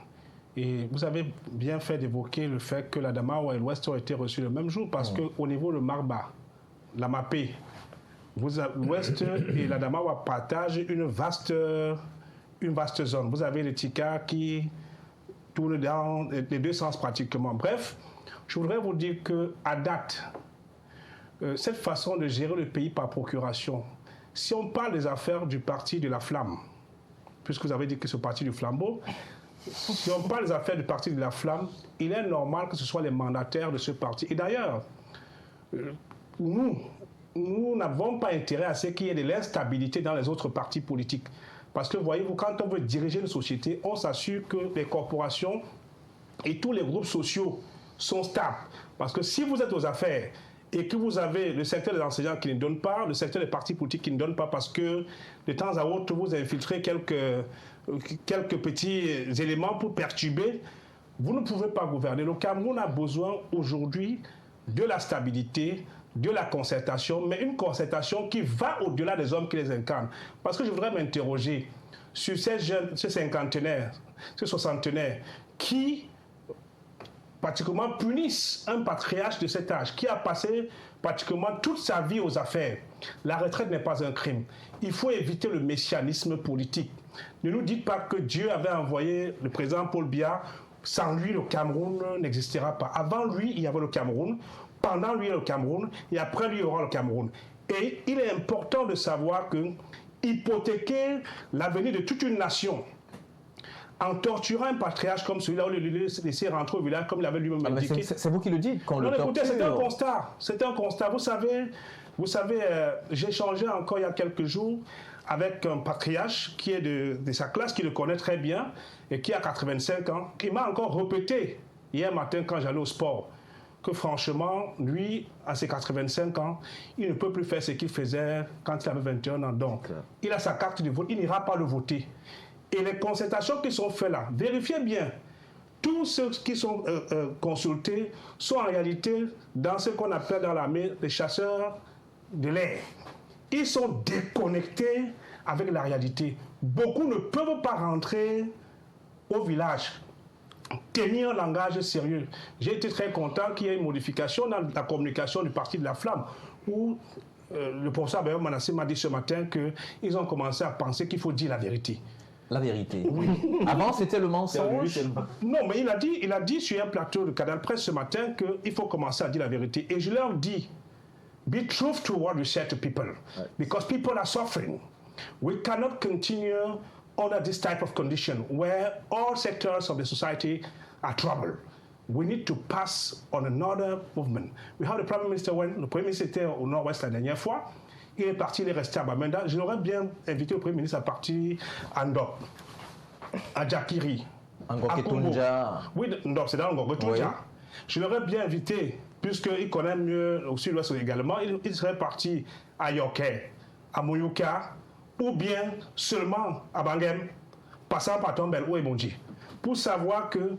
Et vous avez bien fait d'évoquer le fait que l'Adamawa et l'Ouest ont été reçus le même jour parce qu'au niveau de Marba, la Mapé, l'Ouest et l'Adamawa partagent une vaste zone. Vous avez les Tika qui tournent dans les 2 sens pratiquement. Bref, je voudrais vous dire qu'à date, cette façon de gérer le pays par procuration, si on parle des affaires du parti de la Flamme, puisque vous avez dit que c'est le parti du flambeau, si on parle des affaires du parti de la Flamme, il est normal que ce soit les mandataires de ce parti. Et d'ailleurs, nous n'avons pas intérêt à ce qu'il y ait de l'instabilité dans les autres partis politiques. Parce que, voyez-vous, quand on veut diriger une société, on s'assure que les corporations et tous les groupes sociaux sont stables. Parce que si vous êtes aux affaires et que vous avez le secteur des enseignants qui ne donne pas, le secteur des partis politiques qui ne donne pas parce que de temps à autre vous infiltrez quelques petits éléments pour perturber, vous ne pouvez pas gouverner. Le Cameroun a besoin aujourd'hui de la stabilité, de la concertation, mais une concertation qui va au-delà des hommes qui les incarnent. Parce que je voudrais m'interroger sur ces jeunes, ces cinquantenaires, ces soixantenaires qui pratiquement punissent un patriarche de cet âge qui a passé pratiquement toute sa vie aux affaires. La retraite n'est pas un crime. Il faut éviter le messianisme politique. Ne nous dites pas que Dieu avait envoyé le président Paul Biya. Sans lui, le Cameroun n'existera pas. Avant lui, il y avait le Cameroun. Pendant lui, il y a le Cameroun. Et après lui, il y aura le Cameroun. Et il est important de savoir que hypothéquer l'avenir de toute une nation en torturant un patriarche comme celui-là, ou le laisser rentrer au village comme il avait lui-même indiqué.
C'est vous qui le dites qu'on le torture.
Écoutez, c'est un constat. C'est un constat. Vous savez, j'ai échangé encore il y a quelques jours avec un patriarche qui est de sa classe, qui le connaît très bien et qui a 85 ans, qui m'a encore répété hier matin quand j'allais au sport que franchement, lui, à ses 85 ans, il ne peut plus faire ce qu'il faisait quand il avait 21 ans. Donc, il a sa carte de vote, il n'ira pas le voter. Et les concertations qui sont faites là, vérifiez bien, tous ceux qui sont consultés sont en réalité dans ce qu'on appelle dans l'armée les chasseurs de l'air. Ils sont déconnectés avec la réalité. Beaucoup ne peuvent pas rentrer au village, tenir un langage sérieux. J'ai été très content qu'il y ait une modification dans la communication du Parti de la Flamme, où le professeur Bayo Manassé m'a dit ce matin qu'ils ont commencé à penser qu'il faut dire la vérité.
La vérité. Oui. Avant, c'était le mensonge.
Non, mais il a dit sur un plateau de Canal Presse ce matin qu'il faut commencer à dire la vérité. Et je leur dis, be truthful to what you say to people, because people are suffering. We cannot continue under this type of condition where all sectors of the society are troubled. We need to pass on another movement. We have the Prime Minister, le Premier ministre était au Nord-Ouest la dernière fois. Il est parti, il est resté à Bamenda. Je l'aurais bien invité le Premier ministre à partir à Ndop, à Djakiri,
à Ngoketunja.
Oui, Ndop, c'est dans Ngoketunja. Oui. Je l'aurais bien invité, puisqu'il connaît mieux au sud-ouest également. Il serait parti à Yoké, à Mouyouka, ou bien seulement à Bangem, passant par Tombel ou Ebonji, pour savoir que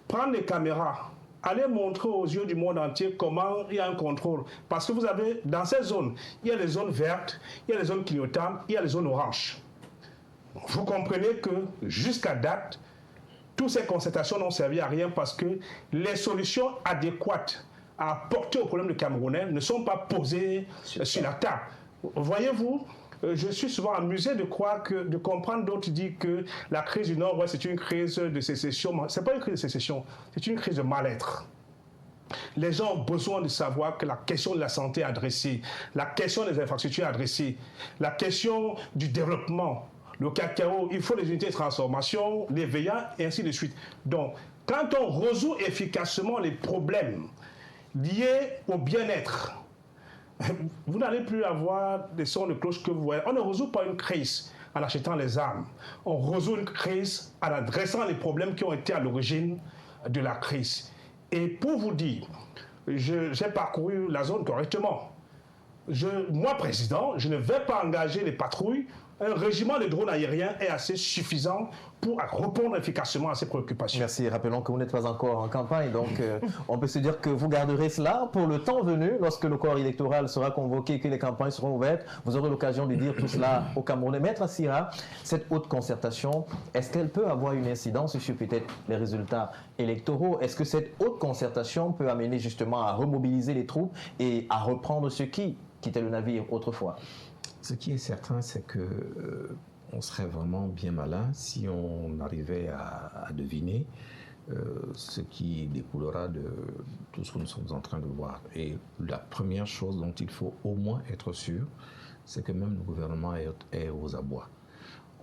prendre les caméras, aller montrer aux yeux du monde entier comment il y a un contrôle. Parce que vous avez, dans ces zones, il y a les zones vertes, il y a les zones clignotantes, il y a les zones oranges. Vous comprenez que, jusqu'à date, toutes ces concertations n'ont servi à rien parce que les solutions adéquates à apporter au problème du Camerounais ne sont pas posées sur la table. Voyez-vous, je suis souvent amusé de comprendre d'autres disent que la crise du Nord-Ouest c'est une crise de sécession. Ce n'est pas une crise de sécession, c'est une crise de mal-être. Les gens ont besoin de savoir que la question de la santé est adressée, la question des infrastructures est adressée, la question du développement, le cacao, il faut des unités de transformation, les VIA et ainsi de suite. Donc, quand on résout efficacement les problèmes liés au bien-être, vous n'allez plus avoir des sons de cloche que vous voyez. On ne résout pas une crise en achetant les armes. On résout une crise en adressant les problèmes qui ont été à l'origine de la crise. Et pour vous dire, j'ai parcouru la zone correctement. Moi, président, je ne vais pas engager les patrouilles. Un régiment de drones aériens est assez suffisant pour répondre efficacement à ces préoccupations.
Merci. Rappelons que vous n'êtes pas encore en campagne, donc on peut se dire que vous garderez cela pour le temps venu, lorsque le corps électoral sera convoqué et que les campagnes seront ouvertes. Vous aurez l'occasion de dire tout cela aux Camerounais. Maître Assira, cette haute concertation, est-ce qu'elle peut avoir une incidence sur peut-être les résultats électoraux? Est-ce que cette haute concertation peut amener justement à remobiliser les troupes et à reprendre ceux qui quittaient le navire autrefois?
Ce qui est certain, c'est que on serait vraiment bien malin si on arrivait à deviner ce qui découlera de tout ce que nous sommes en train de voir. Et la première chose dont il faut au moins être sûr, c'est que même le gouvernement est aux abois.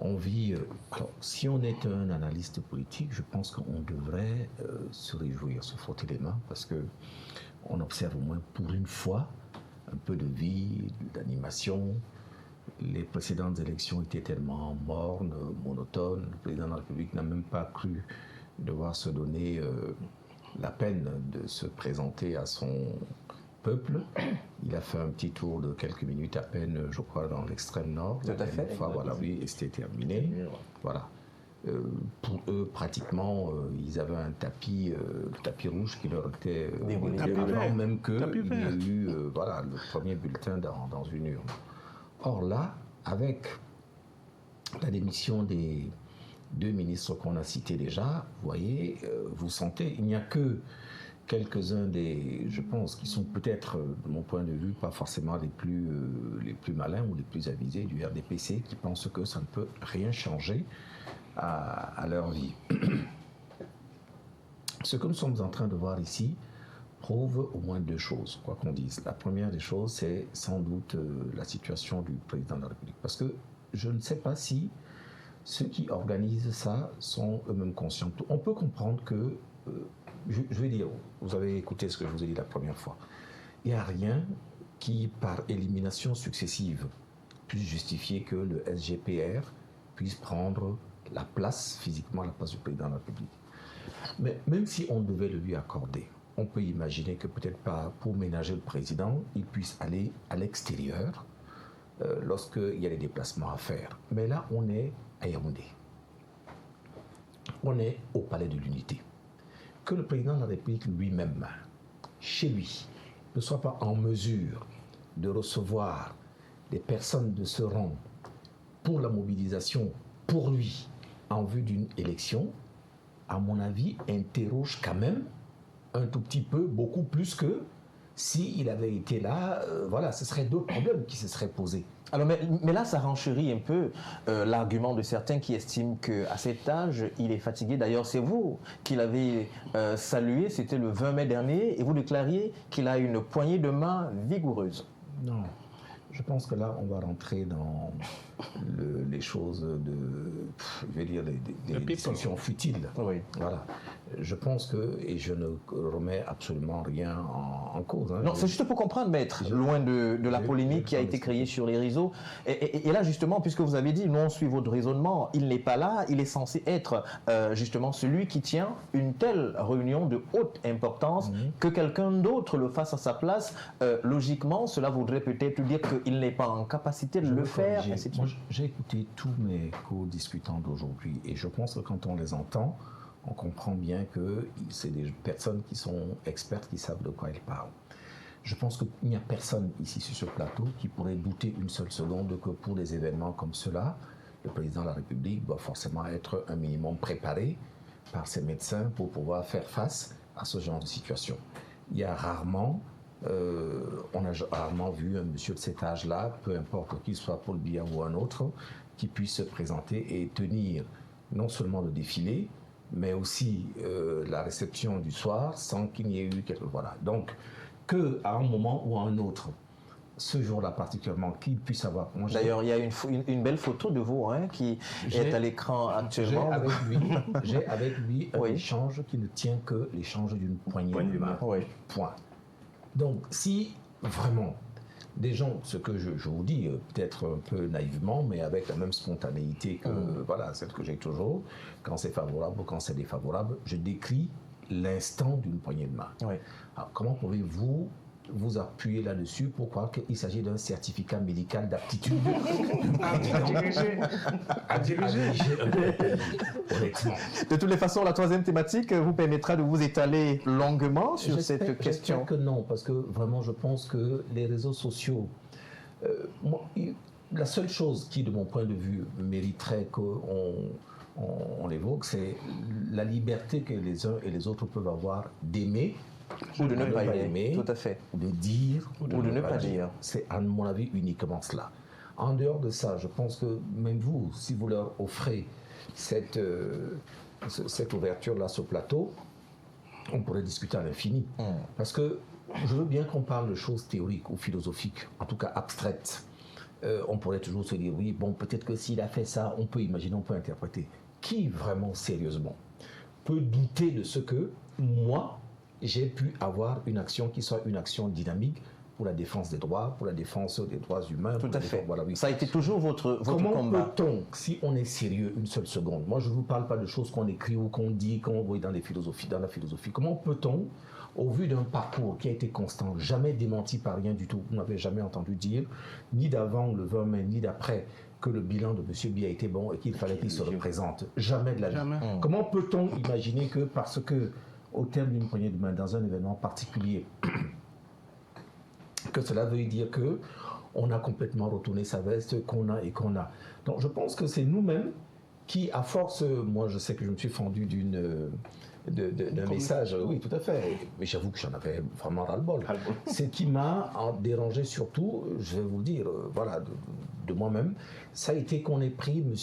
On vit... alors, si on est un analyste politique, je pense qu'on devrait se réjouir, se frotter les mains, parce qu'on observe au moins pour une fois un peu de vie, d'animation. Les précédentes élections étaient tellement mornes, monotones. Le président de la République n'a même pas cru devoir se donner la peine de se présenter à son peuple. Il a fait un petit tour de quelques minutes à peine, je crois, dans l'extrême nord.
Tout à fait.
Fois, voilà, oui, et c'était terminé. Voilà. Pour eux, pratiquement, ils avaient un tapis, le tapis rouge qui leur était avant même qu'il y ait eu voilà, le premier bulletin dans une urne. Or là, avec la démission des 2 ministres qu'on a cités déjà, vous voyez, vous sentez, il n'y a que quelques-uns des, je pense, qui sont peut-être, de mon point de vue, pas forcément les plus malins ou les plus avisés du RDPC, qui pensent que ça ne peut rien changer à leur vie. Ce que nous sommes en train de voir ici prouve au moins 2 choses, quoi qu'on dise. La première des choses, c'est sans doute la situation du président de la République. Parce que je ne sais pas si ceux qui organisent ça sont eux-mêmes conscients. On peut comprendre que, je vais dire, vous avez écouté ce que je vous ai dit la première fois, il n'y a rien qui, par élimination successive, puisse justifier que le SGPR puisse prendre la place, physiquement, la place du président de la République. Mais même si on devait le lui accorder, on peut imaginer que peut-être pas pour ménager le président, il puisse aller à l'extérieur lorsqu'il y a des déplacements à faire. Mais là, on est à Yaoundé. On est au Palais de l'Unité. Que le président de la République lui-même, chez lui, ne soit pas en mesure de recevoir des personnes de ce rang pour la mobilisation, pour lui, en vue d'une élection, à mon avis, interroge quand même un tout petit peu, beaucoup plus que s'il avait été là, voilà, ce seraient d'autres problèmes qui se seraient posés.
Alors, mais là, ça renchérit un peu l'argument de certains qui estiment qu'à cet âge, il est fatigué. D'ailleurs, c'est vous qui l'avez salué, c'était le 20 mai dernier, et vous déclariez qu'il a une poignée de main vigoureuse.
Non, je pense que là, on va rentrer dans les choses je vais dire, des discussions futiles.
Oui.
Voilà. Je pense que, et je ne remets absolument rien en cause. Hein.
Non, c'est juste pour comprendre, maître, loin de la polémique qui a été créée sur les réseaux. Et là, justement, puisque vous avez dit, nous, on suit votre raisonnement, il n'est pas là, il est censé être justement celui qui tient une telle réunion de haute importance, que quelqu'un d'autre le fasse à sa place. Logiquement, cela voudrait peut-être dire qu'il n'est pas en capacité de le faire.
Moi, j'ai écouté tous mes co-discutants d'aujourd'hui et je pense que quand on les entend, on comprend bien que c'est des personnes qui sont expertes, qui savent de quoi elles parlent. Je pense qu'il n'y a personne ici sur ce plateau qui pourrait douter une seule seconde que pour des événements comme cela, le président de la République doit forcément être un minimum préparé par ses médecins pour pouvoir faire face à ce genre de situation. Il y a rarement, on a rarement vu un monsieur de cet âge-là, peu importe qu'il soit Paul Biya ou un autre, qui puisse se présenter et tenir non seulement le défilé, mais aussi la réception du soir sans qu'il n'y ait eu quelque... Voilà. Donc, qu'à un moment ou à un autre, ce jour-là particulièrement, qu'il puisse avoir...
D'ailleurs, il y a une belle photo de vous qui est à l'écran actuellement.
J'ai avec lui un échange qui ne tient que l'échange d'une poignée de main.
Oui.
Point. Donc, si vraiment... Des gens, ce que je vous dis, peut-être un peu naïvement, mais avec la même spontanéité que voilà, celle que j'ai toujours, quand c'est favorable ou quand c'est défavorable, je décris l'instant d'une poignée de main.
Oui.
Alors, comment pouvez-vous vous appuyer là-dessus pour croire qu'il s'agit d'un certificat médical d'aptitude à diriger honnêtement.
De toutes les façons, la troisième thématique vous permettra de vous étaler longuement sur cette question.
J'espère que non, parce que vraiment, je pense que les réseaux sociaux, la seule chose qui, de mon point de vue, mériterait qu'on l'évoque, c'est la liberté que les uns et les autres peuvent avoir d'aimer,
ou de ne pas aimer, tout à fait.
Ou de dire,
ou de ne pas dire.
C'est à mon avis uniquement cela. En dehors de ça, je pense que même vous, si vous leur offrez cette ouverture-là sur plateau, on pourrait discuter à l'infini. Parce que je veux bien qu'on parle de choses théoriques ou philosophiques, en tout cas abstraites. On pourrait toujours se dire, oui, bon, peut-être que s'il a fait ça, on peut imaginer, on peut interpréter. Qui vraiment, sérieusement, peut douter de ce que moi, j'ai pu avoir une action qui soit une action dynamique pour la défense des droits, pour la défense des droits humains.
Tout à fait.
Voilà, oui.
Ça a été toujours votre
Comment
combat.
Peut-on, si on est sérieux une seule seconde, moi je ne vous parle pas de choses qu'on écrit ou qu'on dit, qu'on voit dans la philosophie, comment peut-on, au vu d'un parcours qui a été constant, jamais démenti par rien du tout, vous n'avez jamais entendu dire, ni d'avant le 20 mai, ni d'après, que le bilan de M. Biya était bon et qu'il fallait qu'il se représente. Jamais de la vie. Comment peut-on imaginer que parce que au terme d'une poignée de main dans un événement particulier, que cela veut dire que on a complètement retourné sa veste, qu'on a. Donc je pense que c'est nous-mêmes qui, à force, moi je sais que je me suis fendu d'un message, oui, tout à fait, mais j'avoue que j'en avais vraiment ras-le-bol. Ce qui m'a dérangé surtout, je vais vous le dire, voilà, de moi-même, ça a été qu'on ait pris M.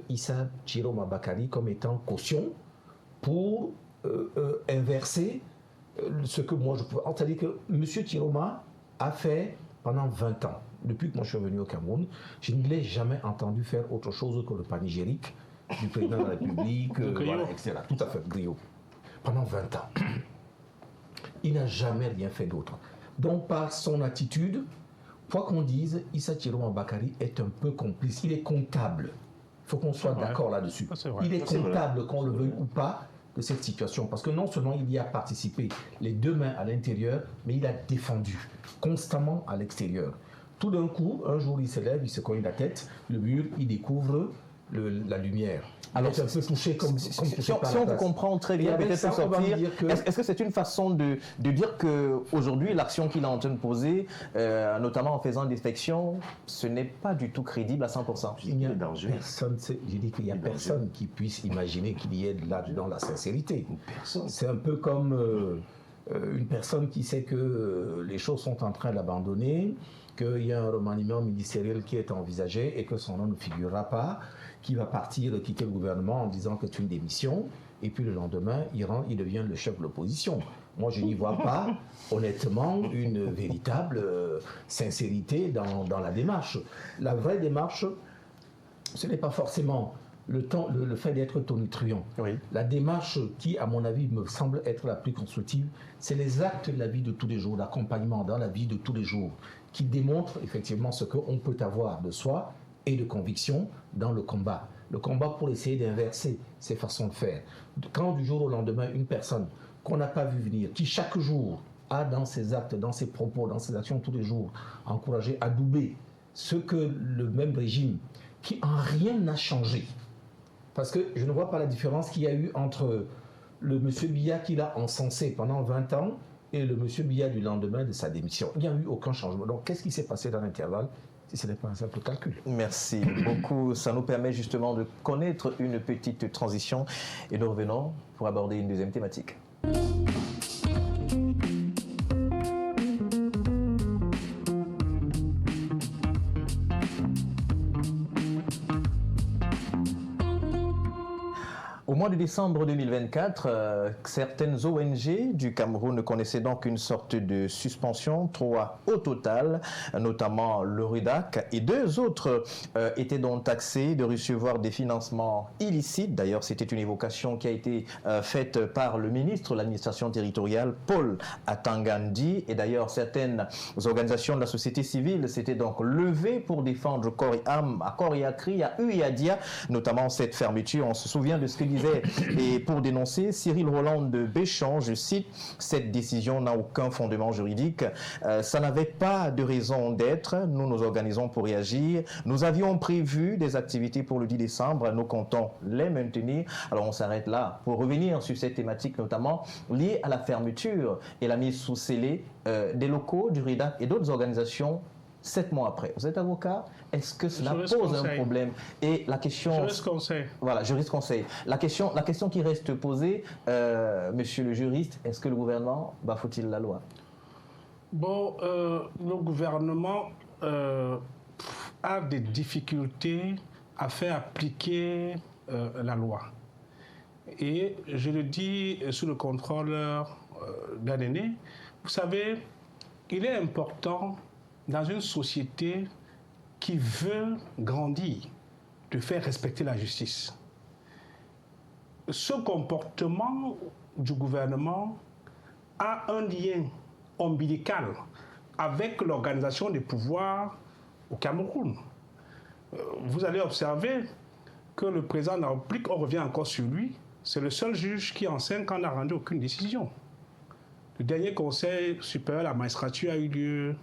Issa Chiroma Bakari comme étant caution pour inverser ce que moi je pouvais. C'est-à-dire que M. Chiroma a fait pendant 20 ans, depuis que moi je suis venu au Cameroun, je ne l'ai jamais entendu faire autre chose que le panégyrique du président de la République, voilà, etc. Tout à fait, griot. Pendant 20 ans. Il n'a jamais rien fait d'autre. Donc, par son attitude, quoi qu'on dise, Issa Chiroma Bakari est un peu complice. Il est comptable. Il faut qu'on soit d'accord là-dessus. Il est comptable, qu'on le veuille ou pas, de cette situation. Parce que non seulement il y a participé les deux mains à l'intérieur, mais il a défendu constamment à l'extérieur. Tout d'un coup, un jour, il se lève, il se cogne la tête, le mur, il découvre la lumière. Alors, c'est un peu touché comme touché par
si on vous comprend très bien, peut-être pour sortir, est-ce que c'est une façon de dire qu'aujourd'hui, l'action qu'il est en train de poser, notamment en faisant des inspections, ce n'est pas du tout crédible à 100%?
Il n'y a personne, j'ai dit qu'il n'y a personne qui puisse imaginer qu'il y ait là-dedans la sincérité. C'est un peu comme une personne qui sait que les choses sont en train d'abandonner, qu'il y a un remaniement ministériel qui est envisagé et que son nom ne figurera pas, qui va partir, quitter le gouvernement en disant que c'est une démission, et puis le lendemain, il devient le chef de l'opposition. Moi, je n'y vois pas, honnêtement, une véritable sincérité dans la démarche. La vraie démarche, ce n'est pas forcément le fait d'être tonitruant. Oui. La démarche qui, à mon avis, me semble être la plus constructive, c'est les actes de la vie de tous les jours, l'accompagnement dans la vie de tous les jours, qui démontrent effectivement ce qu'on peut avoir de soi et de conviction dans le combat. Le combat pour essayer d'inverser ces façons de faire. Quand du jour au lendemain, une personne qu'on n'a pas vu venir, qui chaque jour a dans ses actes, dans ses propos, dans ses actions tous les jours, encouragé à doubler ce que le même régime, qui en rien n'a changé. Parce que je ne vois pas la différence qu'il y a eu entre le M. Biya qu'il a encensé pendant 20 ans et le M. Biya du lendemain de sa démission. Il n'y a eu aucun changement. Donc qu'est-ce qui s'est passé dans l'intervalle si ce n'est pas un simple calcul?
Merci beaucoup. Ça nous permet justement de connaître une petite transition et nous revenons pour aborder une deuxième thématique. Au mois de décembre 2024, certaines ONG du Cameroun connaissaient donc une sorte de suspension, 3 au total, notamment le RUDAC, et 2 autres étaient donc taxés de recevoir des financements illicites. D'ailleurs, c'était une évocation qui a été faite par le ministre de l'administration territoriale, Paul Atangandi, et d'ailleurs certaines organisations de la société civile s'étaient donc levées pour défendre corps et âme, à corps et à cri, à eux et à dia, notamment cette fermeture. On se souvient de ce que disait et pour dénoncer Cyril Roland de Béchamp, je cite, cette décision n'a aucun fondement juridique, ça n'avait pas de raison d'être, nous nous organisons pour réagir, nous avions prévu des activités pour le 10 décembre, nous comptons les maintenir. Alors on s'arrête là pour revenir sur cette thématique notamment liée à la fermeture et la mise sous scellé des locaux du RIDAC et d'autres organisations 7 mois après. Vous êtes avocat, est-ce que cela pose un problème? Et la question...
Juriste conseil.
Voilà, juriste conseil. La question qui reste posée, monsieur le juriste, est-ce que le gouvernement bafoue-t-il la loi?
Bon, le gouvernement a des difficultés à faire appliquer la loi. Et je le dis sous le contrôle d'un aîné. Vous savez, il est important dans une société qui veut grandir, de faire respecter la justice. Ce comportement du gouvernement a un lien ombilical avec l'organisation des pouvoirs au Cameroun. Vous allez observer que le président de la République, on revient encore sur lui, c'est le seul juge qui en 5 ans n'a rendu aucune décision. Le dernier conseil supérieur à la magistrature a eu lieu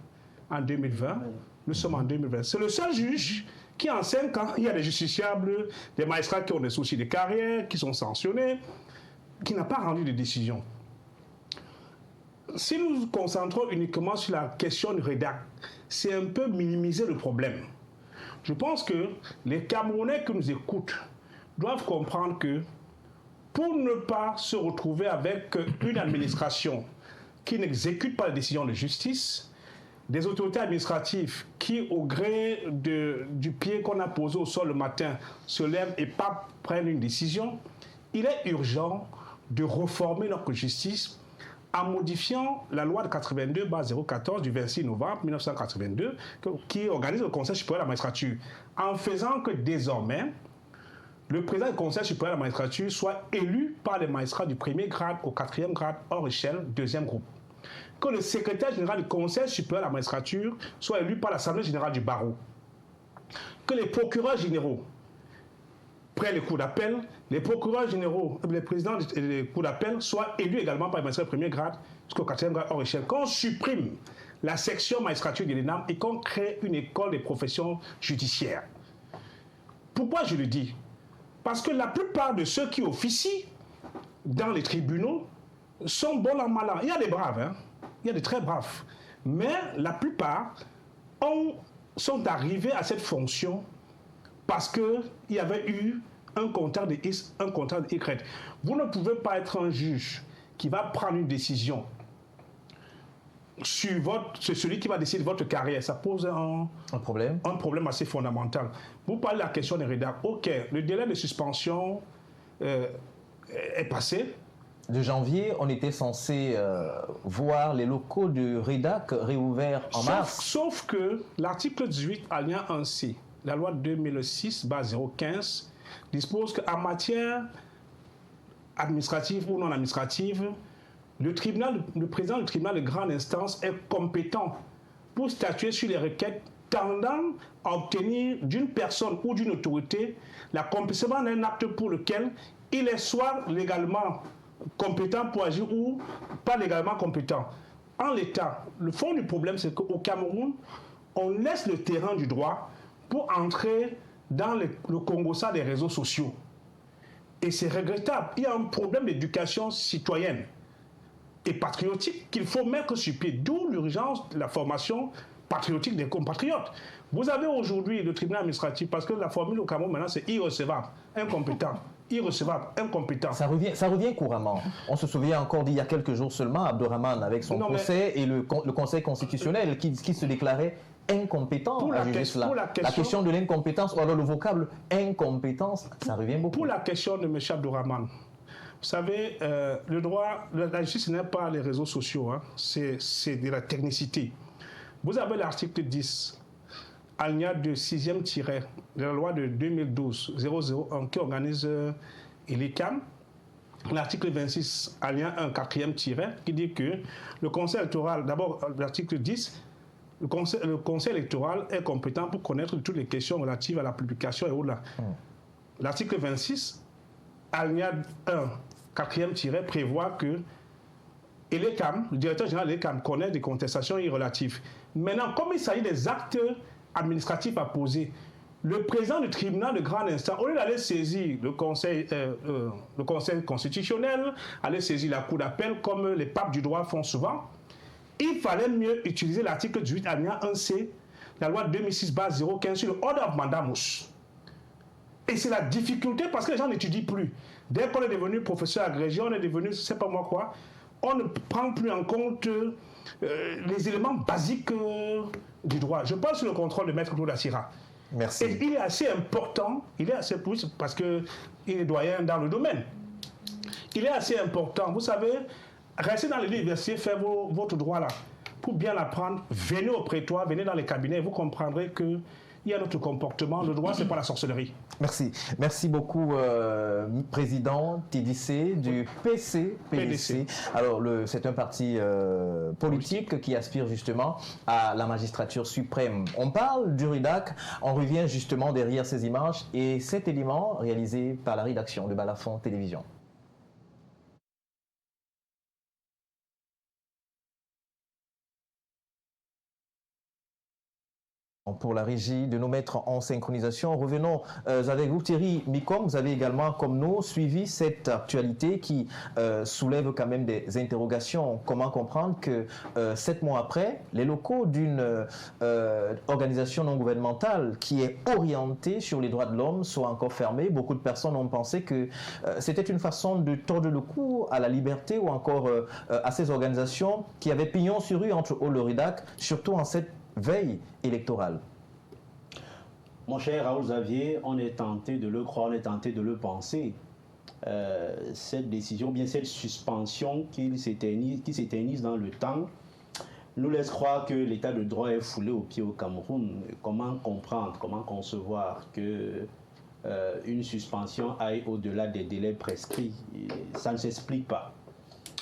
en 2020, nous sommes en 2020. C'est le seul juge qui, en 5 ans, il y a des justiciables, des magistrats qui ont des soucis de carrière, qui sont sanctionnés, qui n'a pas rendu de décision. Si nous nous concentrons uniquement sur la question du RIDAC, c'est un peu minimiser le problème. Je pense que les Camerounais qui nous écoutent doivent comprendre que pour ne pas se retrouver avec une administration qui n'exécute pas les décisions de justice, des autorités administratives qui, au gré du pied qu'on a posé au sol le matin, se lèvent et pas prennent une décision, il est urgent de reformer notre justice en modifiant la loi de 82/014 du 26 novembre 1982 qui organise le Conseil supérieur de la magistrature, en faisant que désormais, le président du Conseil supérieur de la magistrature soit élu par les magistrats du premier grade au quatrième grade hors échelle, deuxième groupe. Que le secrétaire général du Conseil supérieur de la magistrature soit élu par l'Assemblée générale du barreau. Que les procureurs généraux, près les cours d'appel, les procureurs généraux, les présidents des cours d'appel soient élus également par les magistrats du premier grade jusqu'au quatrième grade hors échelle. Qu'on supprime la section magistrature de l'ENAM et qu'on crée une école des professions judiciaires. Pourquoi je le dis ? Parce que la plupart de ceux qui officient dans les tribunaux sont bons en malin. Il y a des braves, hein? Il y a des très braves. Mais la plupart sont arrivés à cette fonction parce qu'il y avait eu un compteur de X, un compteur de Y. Vous ne pouvez pas être un juge qui va prendre une décision sur c'est celui qui va décider de votre carrière. Ça pose un problème assez fondamental. Vous parlez de la question des rédacs. OK, le délai de suspension est passé.
De janvier, on était censé voir les locaux du REDAC réouverts en mars.
Sauf que l'article 18, alinéa 1C, la loi 2006/015, dispose qu'en matière administrative ou non administrative, le président du tribunal de grande instance est compétent pour statuer sur les requêtes tendant à obtenir d'une personne ou d'une autorité l'accomplissement d'un acte pour lequel il est soit légalement compétent pour agir ou pas légalement compétent. En l'état, le fond du problème, c'est qu'au Cameroun, on laisse le terrain du droit pour entrer dans le Congo-Ça des réseaux sociaux. Et c'est regrettable. Il y a un problème d'éducation citoyenne et patriotique qu'il faut mettre sur pied, d'où l'urgence de la formation patriotique des compatriotes. Vous avez aujourd'hui le tribunal administratif, parce que la formule au Cameroun maintenant c'est irrecevable, incompétent, irrecevable, incompétent.
Ça revient couramment. On se souvient encore d'il y a quelques jours seulement, Abdourahmane avec son procès et le Conseil constitutionnel qui se déclarait incompétent à juger cela. La question de l'incompétence, ou alors le vocable incompétence, ça revient beaucoup.
Pour la question de M. Abdourahmane, vous savez, le droit, la justice n'est pas les réseaux sociaux, hein, c'est de la technicité. Vous avez l'article 10, alinéa de 6e tiret de la loi de 2012-001 qui organise l'ICAM. L'article 26, alinéa 1, 4e tiret, qui dit que le conseil électoral, d'abord l'article 10, le conseil électoral est compétent pour connaître toutes les questions relatives à la publication et au-delà. L'article 26, alinéa 1, 4e tiret, prévoit que l'ECAM, le directeur général de l'ECAM, connaît des contestations irrelatives. Maintenant, comme il s'agit des actes administratifs à poser, le président du tribunal de grande instance, au lieu d'aller saisir le conseil constitutionnel, aller saisir la cour d'appel, comme les papes du droit font souvent, il fallait mieux utiliser l'article 18 alinéa 1C, la loi 2006/015 sur le Order of Mandamus. Et c'est la difficulté parce que les gens n'étudient plus. Dès qu'on est devenu professeur agrégé, on est devenu, je ne sais pas moi quoi, on ne prend plus en compte les éléments basiques du droit. Je parle sur le contrôle de Maître Claude Assira.
Merci.
Et il est assez important, parce qu'il est doyen dans le domaine. Il est assez important. Vous savez, restez dans l'université, faites votre droit là. Pour bien l'apprendre, venez au prétoire, venez dans les cabinets, vous comprendrez que il y a notre comportement. Le droit, ce n'est pas la sorcellerie.
Merci. Merci beaucoup, Président TDC du PDC. Alors, c'est un parti politique qui aspire justement à la magistrature suprême. On parle du REDAC, on revient justement derrière ces images et cet élément réalisé par la rédaction de Balafon Télévision. Pour la régie, de nous mettre en synchronisation. Revenons avec vous, Thierry Micom. Vous avez également, comme nous, suivi cette actualité qui soulève quand même des interrogations. Comment comprendre que 7 mois après, les locaux d'une organisation non gouvernementale qui est orientée sur les droits de l'homme soient encore fermés? Beaucoup de personnes ont pensé que c'était une façon de tordre le cou à la liberté ou encore à ces organisations qui avaient pignon sur rue entre le RUDAC, surtout en cette veille électorale.
Mon cher Raoul Xavier, on est tenté de le croire, on est tenté de le penser. Cette décision, bien cette suspension qui s'éternise dans le temps, nous laisse croire que l'état de droit est foulé aux pieds au Cameroun. Comment comprendre, comment concevoir que une suspension aille au-delà des délais prescrits? Ça ne s'explique pas.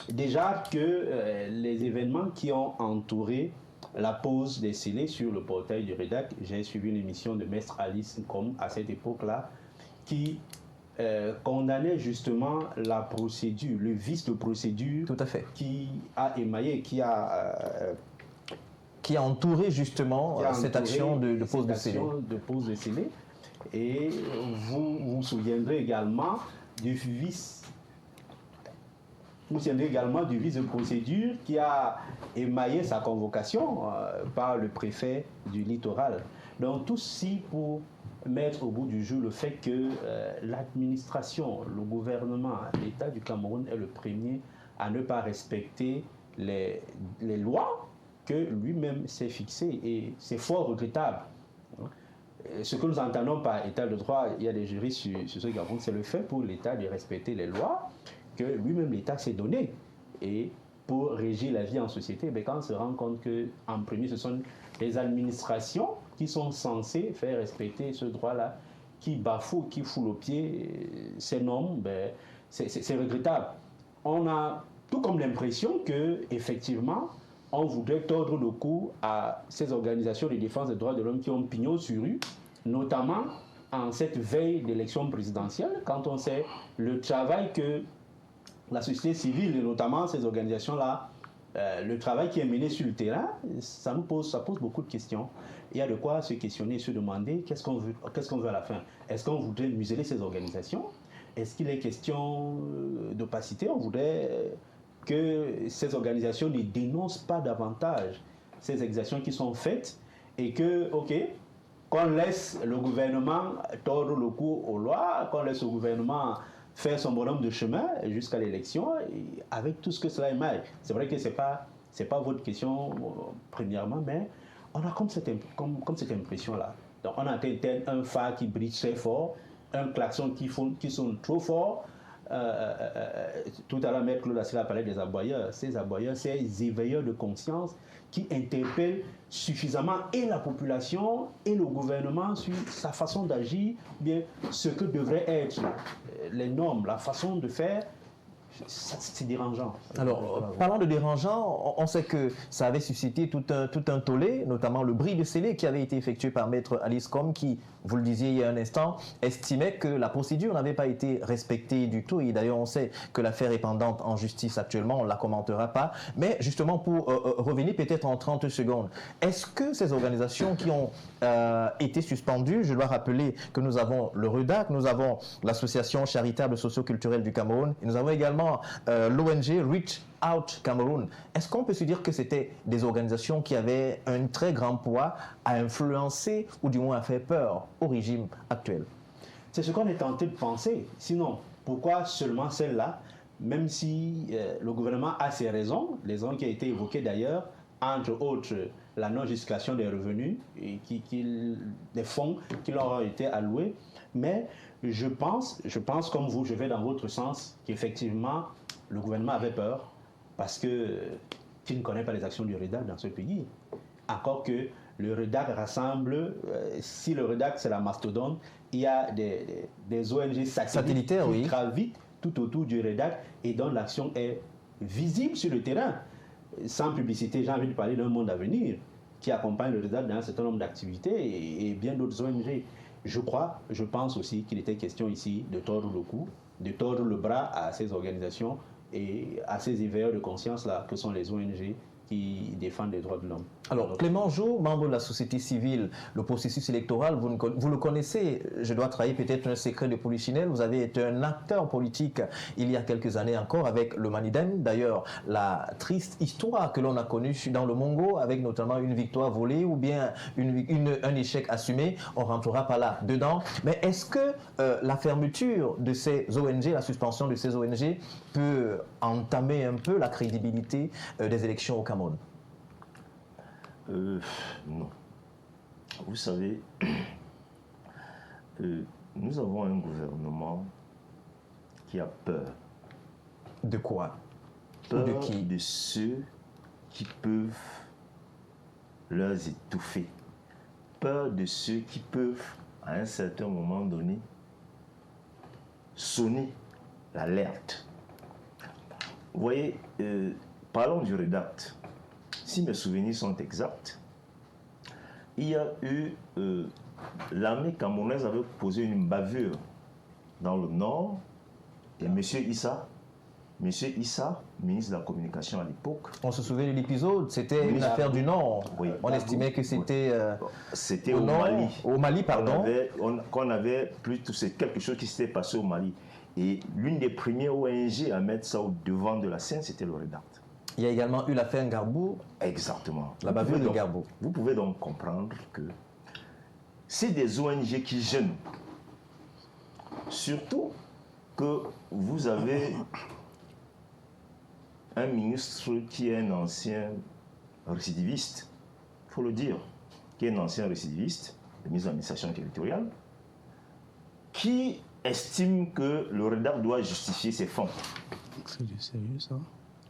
Déjà que les événements qui ont entouré la pose des scellés sur le portail du RUDAC, j'ai suivi une émission de Maître Alice Nkom à cette époque-là, qui condamnait justement la procédure, le vice de procédure.
Tout à fait.
Qui a émaillé, qui a
entouré justement cette action de pose de scellés.
Et vous vous souviendrez également du vice. Vous tiendrez également du vice de procédure qui a émaillé sa convocation par le préfet du littoral. Donc tout ceci pour mettre au bout du jour le fait que l'administration, le gouvernement, l'État du Cameroun est le premier à ne pas respecter les lois que lui-même s'est fixées. Et c'est fort regrettable. Ce que nous entendons par état de droit, il y a des juristes sur ce Cameroun, c'est le fait pour l'État de respecter les lois que lui-même l'État s'est donné et pour régir la vie en société. Mais quand on se rend compte qu'en premier, ce sont les administrations qui sont censées faire respecter ce droit-là, qui bafouent, qui foulent aux pieds ces normes, c'est regrettable. On a tout comme l'impression qu'effectivement, on voudrait tordre le cou à ces organisations de défense des droits de l'homme qui ont pignon sur rue, notamment en cette veille d'élection présidentielle, quand on sait le travail que la société civile, et notamment ces organisations-là, le travail qui est mené sur le terrain, ça pose beaucoup de questions. Il y a de quoi se questionner, se demander qu'est-ce qu'on veut à la fin. Est-ce qu'on voudrait museler ces organisations? Est-ce qu'il est question d'opacité? On voudrait que ces organisations ne dénoncent pas davantage ces exactions qui sont faites et que, qu'on laisse le gouvernement tordre le cou aux lois, qu'on laisse le gouvernement faire son bonhomme de chemin jusqu'à l'élection, avec tout ce que cela émaille. C'est vrai que c'est pas votre question premièrement, mais on a comme cette impression-là. Donc on a un phare qui brille très fort, un klaxon qui sonne trop fort. Tout à l'heure, Maître Claude Assila parlait des aboyeurs. Ces aboyeurs, ces éveilleurs de conscience qui interpellent suffisamment et la population et le gouvernement sur sa façon d'agir, bien ce que devraient être les normes, la façon de faire. C'est dérangeant.
Alors, parlant de dérangeant, on sait que ça avait suscité tout un tollé, notamment le bris de scellé qui avait été effectué par Maître Alice Nkom, qui, vous le disiez il y a un instant, estimait que la procédure n'avait pas été respectée du tout. Et d'ailleurs, on sait que l'affaire est pendante en justice actuellement, on ne la commentera pas. Mais justement, pour revenir peut-être en 30 secondes, est-ce que ces organisations qui ont été suspendues, je dois rappeler que nous avons le RUDAC, nous avons l'Association charitable socio-culturelle du Cameroun, et nous avons également l'ONG Reach Out Cameroun. Est-ce qu'on peut se dire que c'était des organisations qui avaient un très grand poids à influencer ou du moins à faire peur au régime actuel?
C'est ce qu'on est tenté de penser. Sinon, pourquoi seulement celle-là, même si le gouvernement a ses raisons, les raisons qui ont été évoquées d'ailleurs, entre autres la non-justification des revenus, et des fonds qui leur ont été alloués, mais je pense comme vous, je vais dans votre sens, qu'effectivement, le gouvernement avait peur parce qu'il ne connaît pas les actions du RUDAC dans ce pays. Encore que le RUDAC rassemble, si le RUDAC c'est la mastodonte, il y a des ONG satellitaires qui gravitent tout autour du RUDAC et dont l'action est visible sur le terrain. Sans publicité, j'ai envie de parler d'un monde à venir qui accompagne le RUDAC dans un certain nombre d'activités et bien d'autres ONG. Je pense aussi qu'il était question ici de tordre le cou, de tordre le bras à ces organisations et à ces éveilleurs de conscience-là que sont les ONG qui défendent les droits de l'homme.
Alors, Clément Jo, membre de la société civile, le processus électoral, vous le connaissez, je dois trahir peut-être un secret de Polichinelle, vous avez été un acteur politique il y a quelques années encore avec le Manidem, d'ailleurs la triste histoire que l'on a connue dans le Mongo, avec notamment une victoire volée ou bien un échec assumé, on rentrera pas là dedans, mais est-ce que la fermeture de ces ONG, la suspension de ces ONG peut entamer un peu la crédibilité des élections au Cameroun?
Non. Vous savez, nous avons un gouvernement qui a peur.
De quoi?
Peur
de qui?
De ceux qui peuvent leur étouffer. Peur de ceux qui peuvent, à un certain moment donné, sonner l'alerte. Vous voyez, parlons du Redact. Si mes souvenirs sont exacts, il y a eu l'armée camerounaise avait posé une bavure dans le nord et M. Issa, ministre de la Communication à l'époque.
On se souvient de l'épisode, c'était une affaire du Nord.
Oui.
On estimait que c'était
c'était au Mali.
Au Mali, pardon.
Qu'on avait plutôt, c'est quelque chose qui s'était passé au Mali. Et l'une des premières ONG à mettre ça au devant de la scène, c'était le Redact.
Il y a également eu l'affaire Ngarbou.
Exactement.
La bavure de Ngarbou.
Vous pouvez donc comprendre que c'est des ONG qui gênent. Surtout que vous avez un ministre qui est un ancien récidiviste, il faut le dire, qui est un ancien récidiviste, le ministre de l'administration territoriale, qui estime que le Redact doit justifier ses fonds.
C'est du sérieux, ça?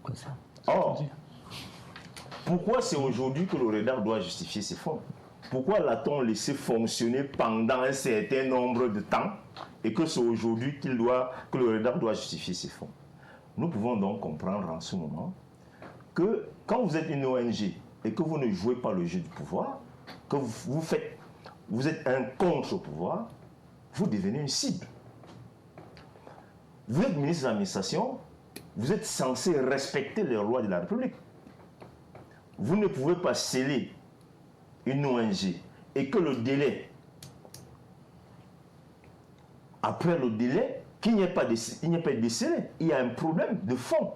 Quoi ça?
Or, pourquoi c'est aujourd'hui que le Redact doit justifier ses fonds? Pourquoi l'a-t-on laissé fonctionner pendant un certain nombre de temps et que c'est aujourd'hui que le Redact doit justifier ses fonds? Nous pouvons donc comprendre en ce moment que quand vous êtes une ONG et que vous ne jouez pas le jeu du pouvoir, que vous êtes un contre-pouvoir, vous devenez une cible. Vous êtes ministre de l'administration, vous êtes censé respecter les lois de la République. Vous ne pouvez pas sceller une ONG et que le délai, après le délai, qu'il n'y ait pas de décelé, il y a un problème de fond.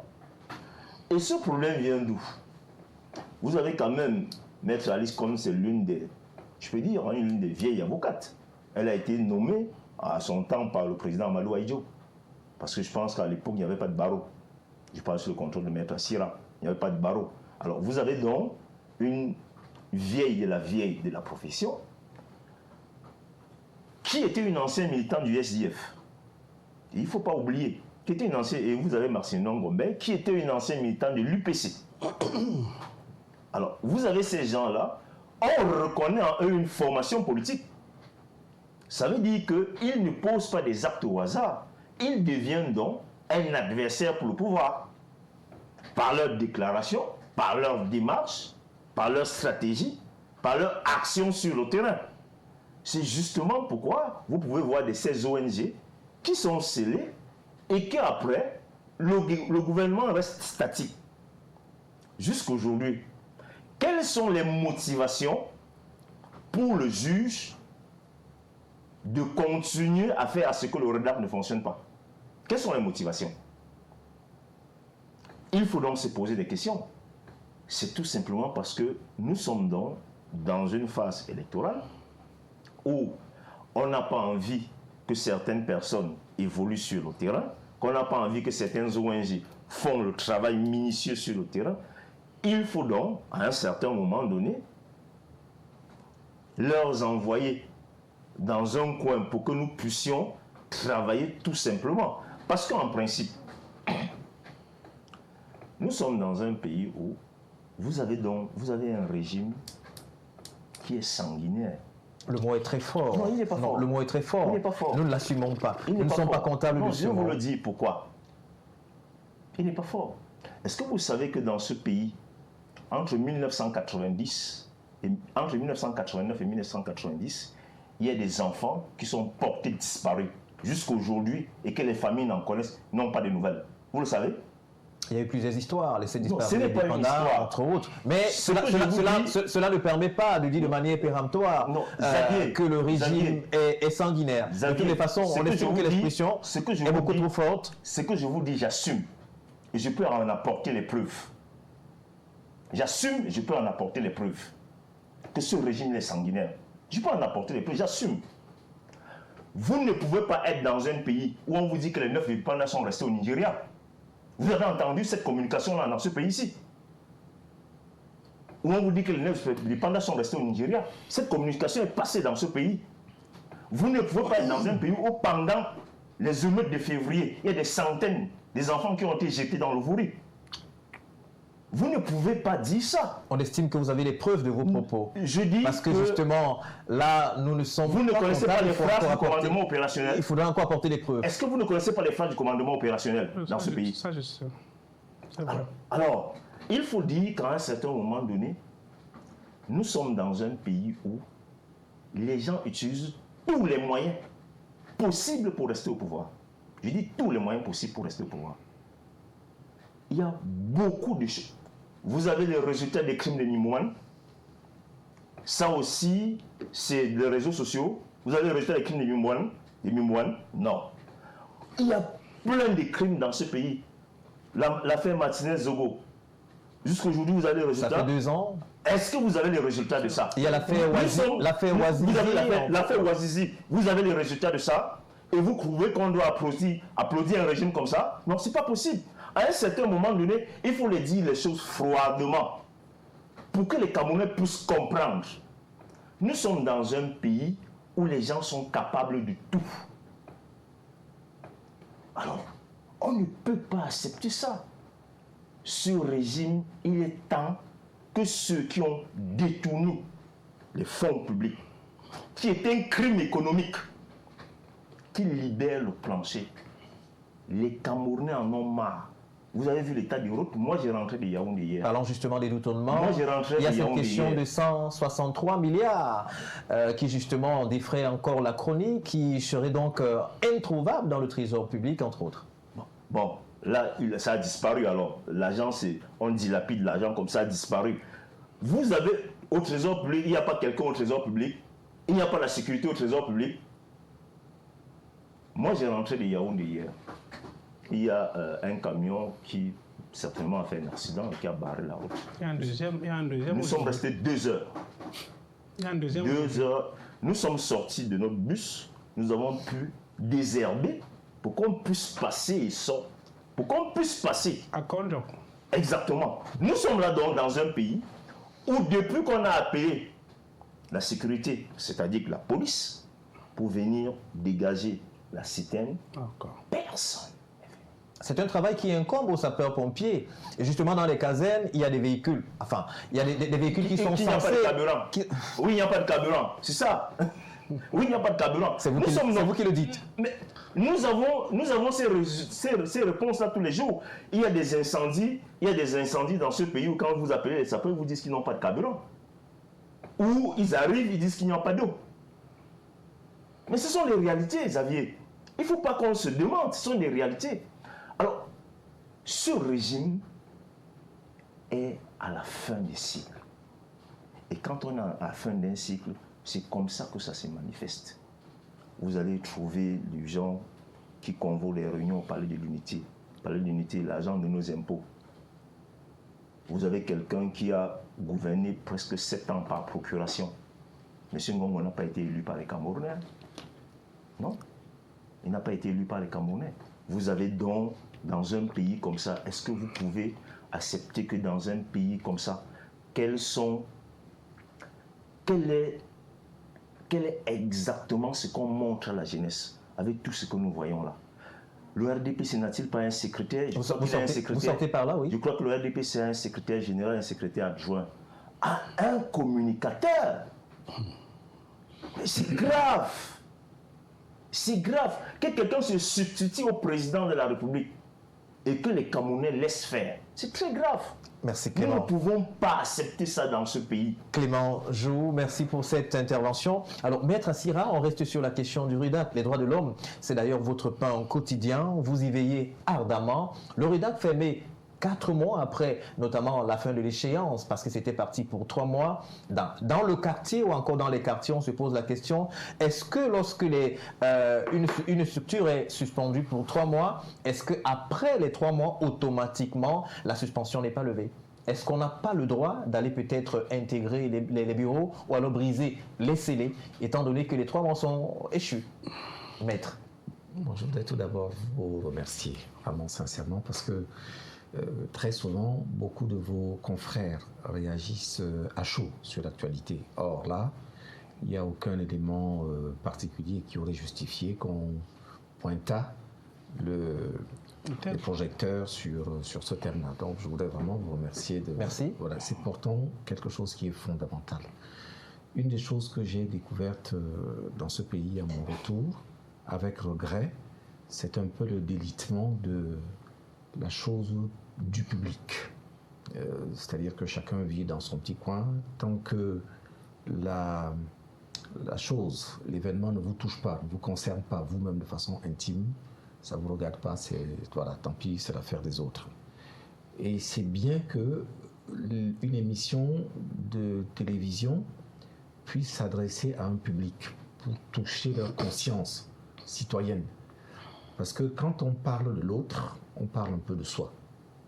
Et ce problème vient d'où? Vous avez quand même, Maître Alice Combes, c'est l'une des, je peux dire, l'une des vieilles avocates. Elle a été nommée à son temps par le président Amadou Ahidjo. Parce que je pense qu'à l'époque, il n'y avait pas de barreau. Je parle sous le contrôle de Maître Sira. Il n'y avait pas de barreau. Alors, vous avez donc une vieille de la profession qui était une ancienne militante du SDF. Il ne faut pas oublier, qui était une ancienne, et vous avez Marcel Ngombé, qui était une ancienne militante de l'UPC. Alors, vous avez ces gens-là, on reconnaît en eux une formation politique. Ça veut dire qu'ils ne posent pas des actes au hasard. Ils deviennent donc un adversaire pour le pouvoir. Par leur déclaration, par leur démarche, par leur stratégie, par leur action sur le terrain. C'est justement pourquoi vous pouvez voir ces ONG qui sont scellées et qu'après, le gouvernement reste statique. Jusqu'aujourd'hui, quelles sont les motivations pour le juge de continuer à faire à ce que le Redact ne fonctionne pas? Quelles sont les motivations? Il faut donc se poser des questions. C'est tout simplement parce que nous sommes donc dans une phase électorale où on n'a pas envie que certaines personnes évoluent sur le terrain, qu'on n'a pas envie que certaines ONG font le travail minutieux sur le terrain. Il faut donc, à un certain moment donné, leur envoyer dans un coin pour que nous puissions travailler tout simplement. Parce qu'en principe, nous sommes dans un pays où vous avez un régime qui est sanguinaire.
Le mot est très fort.
Non, il n'est pas fort.
Le mot est très fort.
Il n'est pas fort.
Nous ne l'assumons pas. Nous ne sommes pas comptables de ce mot.
Je vous le dis pourquoi. Il n'est pas fort. Est-ce que vous savez que dans ce pays, entre 1990 et entre 1989 et 1990, il y a des enfants qui sont portés disparus jusqu'à aujourd'hui et que les familles n'en connaissent, n'ont pas de nouvelles. Vous le savez?
Il y a eu plusieurs histoires, laissez disparaître
ce n'est
les
pas une
indépendants,
histoire.
entre autres. Mais
Ce que je vous dis-
cela ne permet pas de dire de manière péremptoire
Non, Xavier,
que le régime est sanguinaire.
Xavier,
de toutes les façons,
ce
on
que je
estime
vous
que
dis-
l'expression
ce que je
est
vous
beaucoup
dis-
trop forte.
Ce que je vous dis, j'assume. Et je peux en apporter les preuves. J'assume et je peux en apporter les preuves. Que ce régime est sanguinaire. Je peux en apporter les preuves, j'assume. Vous ne pouvez pas être dans un pays où on vous dit que les 9 indépendants sont restés au Nigeria. Vous avez entendu cette communication-là dans ce pays-ci. Où on vous dit que les 9 indépendants sont restés au Nigeria. Cette communication est passée dans ce pays. Vous ne pouvez pas être dans un pays où pendant les émeutes de février, il y a des centaines des enfants qui ont été jetés dans le Vouri. Vous ne pouvez pas dire ça.
On estime que vous avez les preuves de vos propos.
Je dis
Parce que justement, là, nous ne sommes
vous ne
pas
connaissez pas
comptables,
les
il faut
phrases
encore
du
apporter-
commandement opérationnel.
Il faudra encore apporter des preuves.
Est-ce que vous ne connaissez pas les phrases du commandement opérationnel dans ce pays?
Ça, je sais. C'est vrai.
Alors, il faut dire qu'à un certain moment donné, nous sommes dans un pays où les gens utilisent tous les moyens possibles pour rester au pouvoir. Je dis tous les moyens possibles pour rester au pouvoir. Il y a beaucoup de choses. Vous avez les résultats des crimes de Nimouane. Ça aussi, c'est les réseaux sociaux. Vous avez les résultats des crimes de Nimouane. Non. Il y a plein de crimes dans ce pays. L'affaire Martinez-Zogo. Jusqu'aujourd'hui, vous avez les
Ça
résultats.
fait 2 ans.
Est-ce que vous avez les résultats de ça?
Il y a l'affaire Ouazizi.
Vous avez l'affaire Ouazizi. Vous avez les résultats de ça. Et vous trouvez qu'on doit applaudir un régime comme ça? Non, c'est pas possible. À un certain moment donné, il faut les dire les choses froidement pour que les Camerounais puissent comprendre. Nous sommes dans un pays où les gens sont capables de tout. Alors, on ne peut pas accepter ça. Ce régime, il est temps que ceux qui ont détourné les fonds publics, qui est un crime économique, qu'ils libèrent le plancher. Les Camerounais en ont marre. Vous avez vu l'état des routes. Moi, j'ai rentré de Yaoundé hier.
Parlons justement des détournements.
Moi, j'ai rentré
Il y a
de
cette
Yaoundé
question
hier.
de 163 milliards qui justement défraie encore la chronique, qui serait donc introuvable dans le trésor public, entre autres.
Bon, là, ça a disparu alors. L'argent, on dilapide l'argent comme ça a disparu. Vous avez au trésor public, il n'y a pas quelqu'un au trésor public, il n'y a pas la sécurité au trésor public. Moi, j'ai rentré de Yaoundé hier. Il y a un camion qui certainement a fait un accident et qui a barré la route.
Il y a un deuxième.
Nous sommes restés 2 heures.
Il y a un deuxième.
2 heures. Nous sommes sortis de notre bus. Nous avons pu désherber pour qu'on puisse passer et sortir. Pour qu'on puisse passer.
À Kondjok.
Exactement. Nous sommes là donc dans un pays où depuis qu'on a appelé la sécurité, c'est-à-dire que la police, pour venir dégager la citerne,
Encore.
personne.
C'est un travail qui incombe aux sapeurs-pompiers. Et justement, dans les casernes, il y a des véhicules. Enfin, il y a des véhicules qui sont
Il n'y a pas
censés...
de carburant. Oui, il n'y a pas de carburant. C'est ça. Oui, il n'y a pas de carburant.
C'est vous qui le dites.
Mais nous avons ces réponses-là tous les jours. Il y a des incendies dans ce pays où quand vous appelez les sapeurs, ils vous disent qu'ils n'ont pas de carburant. Ou ils arrivent, ils disent qu'il n'y a pas d'eau. Mais ce sont les réalités, Xavier. Il ne faut pas qu'on se demande, ce sont des réalités. Alors, ce régime est à la fin des cycles. Et quand on est à la fin d'un cycle, c'est comme ça que ça se manifeste. Vous allez trouver des gens qui convoquent les réunions au Palais de l'Unité. Le Palais de l'Unité, l'agent de nos impôts. Vous avez quelqu'un qui a gouverné presque 7 ans par procuration. M. Ngongo n'a pas été élu par les Camerounais. Non, il n'a pas été élu par les Camerounais. Vous avez donc, dans un pays comme ça, est-ce que vous pouvez accepter que dans un pays comme ça, quel est exactement ce qu'on montre à la jeunesse avec tout ce que nous voyons là? Le RDP, ce n'est-il pas un secrétaire?
Vous sortez par là, oui.
Je crois que le RDP, c'est un secrétaire général, un secrétaire adjoint. Ah, un communicateur! Mais c'est grave! C'est grave que quelqu'un se substitue au président de la République et que les Camerounais laissent faire. C'est très grave.
Merci
Nous ne
Clément.
pouvons pas accepter ça dans ce pays.
Clément Jou, merci pour cette intervention. Alors, Maître Assira, on reste sur la question du RUDAC, les droits de l'homme. C'est d'ailleurs votre pain quotidien. Vous y veillez ardemment. Le RUDAC fermé 4 mois après, notamment la fin de l'échéance, parce que c'était parti pour 3 mois, dans le quartier ou encore dans les quartiers, on se pose la question, est-ce que lorsque une structure est suspendue pour 3 mois, est-ce qu'après les 3 mois, automatiquement, la suspension n'est pas levée? Est-ce qu'on n'a pas le droit d'aller peut-être intégrer les bureaux ou alors briser les scellés, étant donné que les 3 mois sont échus? Maître.
Bon, je voudrais tout d'abord vous remercier, vraiment sincèrement, parce que très souvent, beaucoup de vos confrères réagissent à chaud sur l'actualité. Or là, il n'y a aucun élément particulier qui aurait justifié qu'on pointât les projecteurs sur ce thème-là. Donc je voudrais vraiment vous remercier.
Merci.
Voilà, c'est pourtant quelque chose qui est fondamental. Une des choses que j'ai découvertes dans ce pays à mon retour, avec regret, c'est un peu le délitement de la chose du public. C'est-à-dire que chacun vit dans son petit coin. Tant que la chose, l'événement ne vous touche pas, ne vous concerne pas vous-même de façon intime, ça ne vous regarde pas, voilà, tant pis, c'est l'affaire des autres. Et c'est bien que une émission de télévision puisse s'adresser à un public pour toucher leur conscience citoyenne. Parce que quand on parle de l'autre, on parle un peu de soi.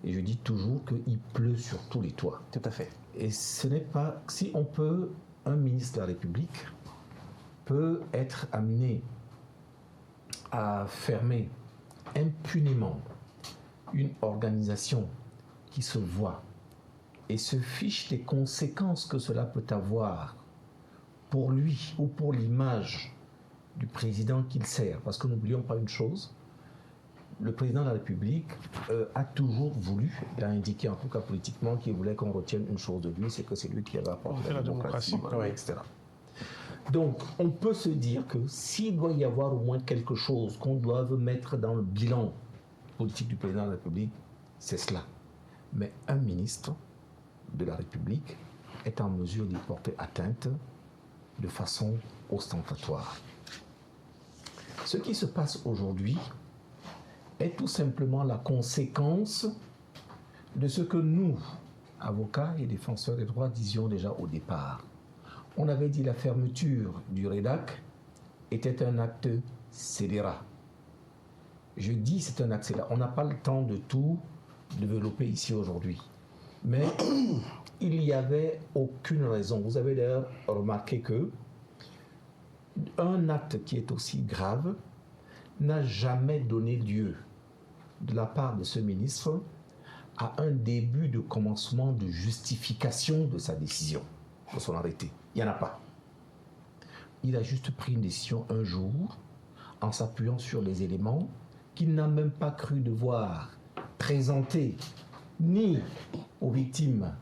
Et je dis toujours qu'il pleut sur tous les toits.
Tout à fait.
Et ce n'est pas... Si on peut, un ministre de la République peut être amené à fermer impunément une organisation qui se voit et se fiche des conséquences que cela peut avoir pour lui ou pour l'image du président qu'il sert. Parce que n'oublions pas une chose, le président de la République a toujours voulu, il a indiqué en tout cas politiquement qu'il voulait qu'on retienne une chose de lui, c'est que c'est lui qui avait apporté la démocratie, voilà, etc. Donc on peut se dire que s'il doit y avoir au moins quelque chose qu'on doit mettre dans le bilan politique du président de la République, c'est cela. Mais un ministre de la République est en mesure d'y porter atteinte de façon ostentatoire. Ce qui se passe aujourd'hui est tout simplement la conséquence de ce que nous, avocats et défenseurs des droits, disions déjà au départ. On avait dit la fermeture du REDAC était un acte scélérat. Je dis c'est un acte scélérat. On n'a pas le temps de tout développer ici aujourd'hui. Mais il n'y avait aucune raison. Vous avez d'ailleurs remarqué que un acte qui est aussi grave n'a jamais donné lieu de la part de ce ministre à un début de commencement de justification de sa décision, de son arrêté. Il n'y en a pas. Il a juste pris une décision un jour en s'appuyant sur les éléments qu'il n'a même pas cru devoir présenter ni aux victimes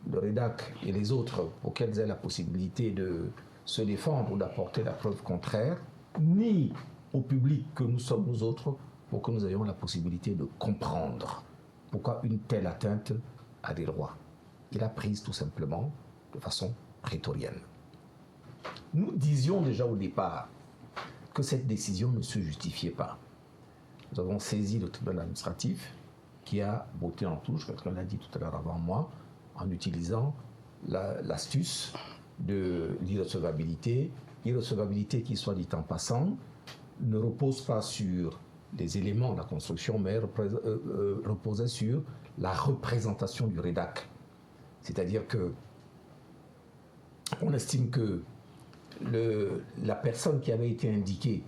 de REDAC et les autres pour qu'elles aient la possibilité de se défendre ou d'apporter la preuve contraire, ni au public que nous sommes nous autres pour que nous ayons la possibilité de comprendre pourquoi une telle atteinte à des droits. Il a prise tout simplement de façon prétorienne. Nous disions déjà au départ que cette décision ne se justifiait pas. Nous avons saisi le tribunal administratif qui a botté en touche, quelqu'un l'a dit tout à l'heure avant moi, en utilisant l'astuce de l'irrecevabilité. Irrecevabilité qui, soit dit en passant, ne repose pas sur les éléments de la construction, mais reposait sur la représentation du REDAC. C'est-à-dire que on estime que la personne qui avait été indiquée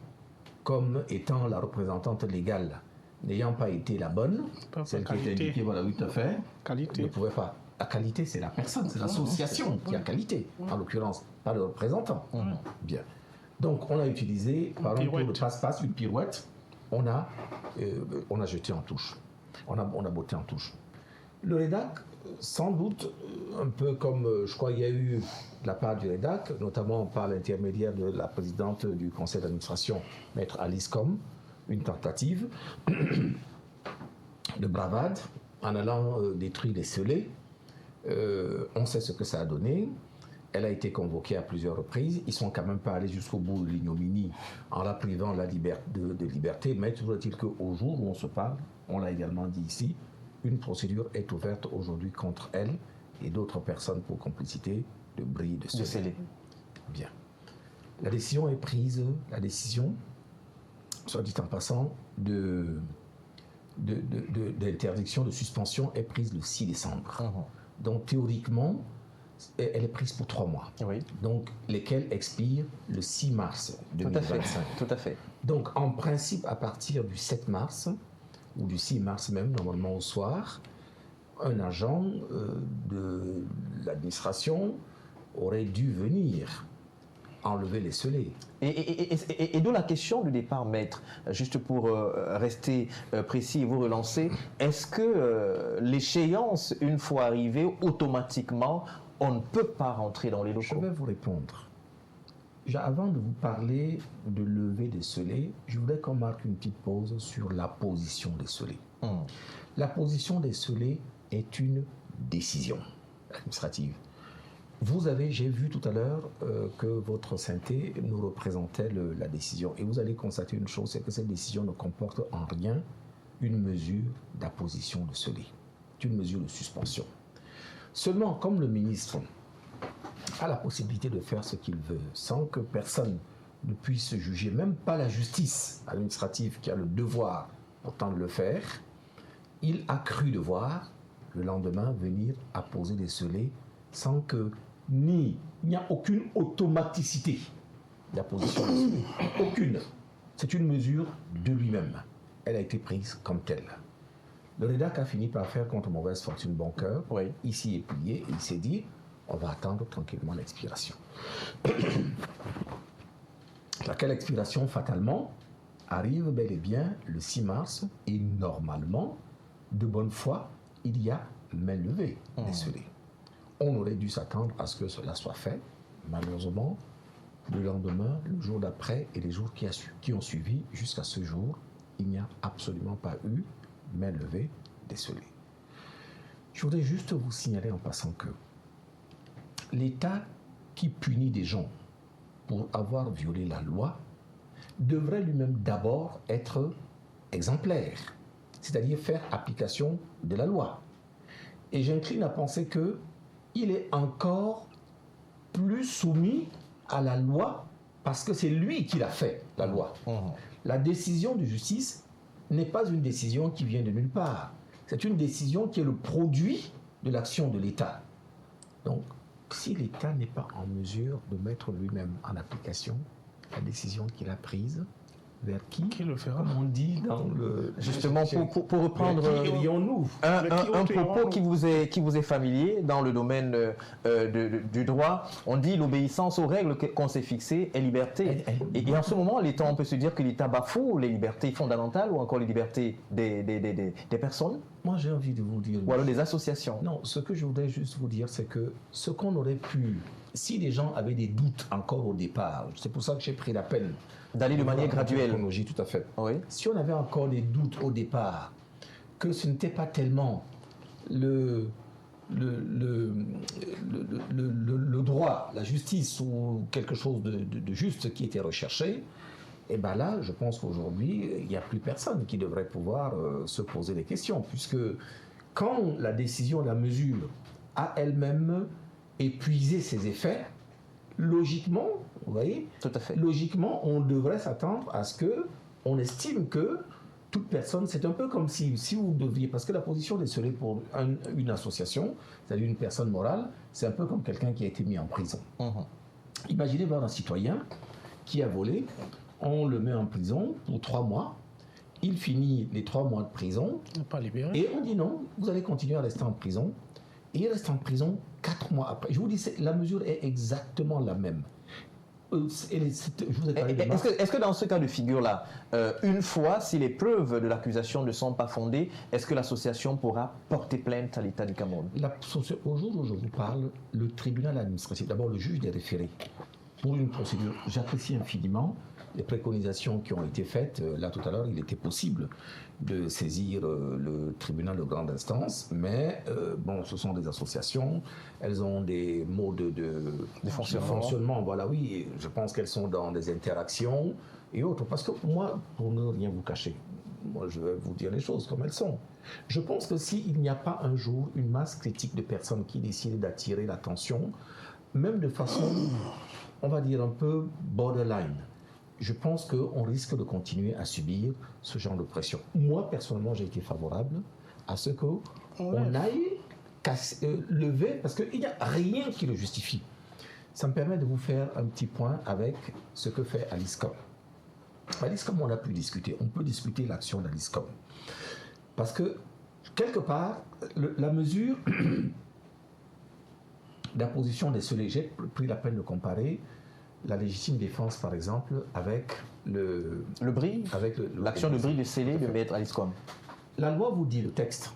comme étant la représentante légale, n'ayant pas été la bonne, celle qui était indiquée, voilà, oui, tout à fait,
Qualité.
ne pouvait pas. La qualité, c'est la personne, c'est l'association qui a qualité, en l'occurrence, pas le représentant. Bien. Donc, on a utilisé, par exemple, pour le passe-passe, une pirouette, on a jeté en touche. On a botté en touche. Le REDAC, sans doute, un peu comme je crois il y a eu de la part du REDAC, notamment par l'intermédiaire de la présidente du conseil d'administration, maître Alice Com, une tentative de bravade en allant détruire les scellés. On sait ce que ça a donné. Elle a été convoquée à plusieurs reprises. Ils ne sont quand même pas allés jusqu'au bout de l'ignominie en la privant de liberté. Mais toujours est-il qu'au jour où on se parle, on l'a également dit ici, une procédure est ouverte aujourd'hui contre elle et d'autres personnes pour complicité de bris de scellé. Bien. La décision est prise, soit dit en passant, d'interdiction, de suspension est prise le 6 décembre. Donc théoriquement, elle est prise pour 3 mois.
Oui.
Donc lesquels expirent le 6 mars 2025.
Tout à fait.
Donc en principe, à partir du 7 mars, ou du 6 mars même, normalement au soir, un agent de l'administration aurait dû venir enlever les scellés.
Et d'où la question du départ, maître, juste pour rester précis et vous relancer, est-ce que l'échéance, une fois arrivée, automatiquement, on ne peut pas rentrer dans les locaux?
Je vais vous répondre. Avant de vous parler de lever des scellés, je voudrais qu'on marque une petite pause sur la position des scellés. La position des scellés est une décision administrative. J'ai vu tout à l'heure que votre sainteté nous représentait la décision. Et vous allez constater une chose, c'est que cette décision ne comporte en rien une mesure d'apposition de scellé. C'est une mesure de suspension. Seulement, comme le ministre a la possibilité de faire ce qu'il veut, sans que personne ne puisse juger, même pas la justice administrative qui a le devoir pourtant de le faire, il a cru devoir, le lendemain, venir apposer des scellés sans que il n'y a aucune automaticité d'apposition des scellés. Aucune. C'est une mesure de lui-même. Elle a été prise comme telle. Le rédac a fini par faire contre mauvaise fortune bon cœur.
Oui.
Ici est plié et il s'est dit, on va attendre tranquillement l'expiration. Laquelle expiration, fatalement, arrive bel et bien le 6 mars et normalement, de bonne foi, il y a main levée des scellés. On aurait dû s'attendre à ce que cela soit fait. Malheureusement, le lendemain, le jour d'après et les jours qui ont suivi, jusqu'à ce jour, il n'y a absolument pas eu main levée des scellés. Je voudrais juste vous signaler en passant que l'État qui punit des gens pour avoir violé la loi devrait lui-même d'abord être exemplaire, c'est-à-dire faire application de la loi. Et j'incline à penser qu'il est encore plus soumis à la loi parce que c'est lui qui l'a fait, la loi. La décision de justice n'est pas une décision qui vient de nulle part. C'est une décision qui est le produit de l'action de l'État. Donc, si l'État n'est pas en mesure de mettre lui-même en application la décision qu'il a prise, vers qui
le fera?
Comme on dit dans le...
Justement, pour reprendre
irions-nous
un propos qui vous est familier dans le domaine du droit, on dit l'obéissance aux règles qu'on s'est fixées est liberté. Et en ce moment, l'État, on peut se dire que l'État bafoue les libertés fondamentales ou encore les libertés des personnes?
Moi, j'ai envie de vous dire...
Ou alors des associations?
Non, ce que je voudrais juste vous dire, c'est que ce qu'on aurait pu... Si les gens avaient des doutes encore au départ, c'est pour ça que j'ai pris la peine
d'aller de manière graduelle.
Tout à fait.
Oui.
Si on avait encore des doutes au départ, que ce n'était pas tellement le droit, la justice ou quelque chose de juste qui était recherché, et bien là, je pense qu'aujourd'hui, il n'y a plus personne qui devrait pouvoir se poser des questions, puisque quand la décision, la mesure a elle-même épuisé ses effets, logiquement, vous voyez,
tout à fait.
Logiquement, on devrait s'attendre à ce que on estime que toute personne, c'est un peu comme si vous deviez, parce que la position des scellés pour une association, c'est-à-dire une personne morale, c'est un peu comme quelqu'un qui a été mis en prison. Imaginez voir un citoyen qui a volé, on le met en prison pour 3 mois, il finit les 3 mois de prison,
pas libéré.
Et on dit non, vous allez continuer à rester en prison, et il reste en prison 4 mois après. Je vous dis, la mesure est exactement la même.
Est-ce que dans ce cas de figure-là, une fois, si les preuves de l'accusation ne sont pas fondées, est-ce que l'association pourra porter plainte à l'État du Cameroun?
Au jour où je vous parle, le tribunal administratif, d'abord le juge des référés, pour une procédure, j'apprécie infiniment les préconisations qui ont été faites. Là, tout à l'heure, il était possible de saisir le tribunal de grande instance, mais bon, ce sont des associations, elles ont des modes de fonctionnement. Voilà, oui, je pense qu'elles sont dans des interactions et autres. Parce que moi, pour ne rien vous cacher, moi je vais vous dire les choses comme elles sont. Je pense que s'il n'y a pas un jour une masse critique de personnes qui décident d'attirer l'attention, même de façon, on va dire un peu borderline, je pense qu'on risque de continuer à subir ce genre de pression. Moi, personnellement, j'ai été favorable à ce qu'on aille lever, parce qu'il n'y a rien qui le justifie. Ça me permet de vous faire un petit point avec ce que fait Aliscom. Aliscom, on a pu discuter. On peut discuter l'action d'Aliscom. Parce que, quelque part, la mesure d'imposition des scellés, j'ai pris la peine de comparer la légitime défense, par exemple, avec
le bris, l'action de bris de scellé de Maître Aliscom. La
loi vous dit, le texte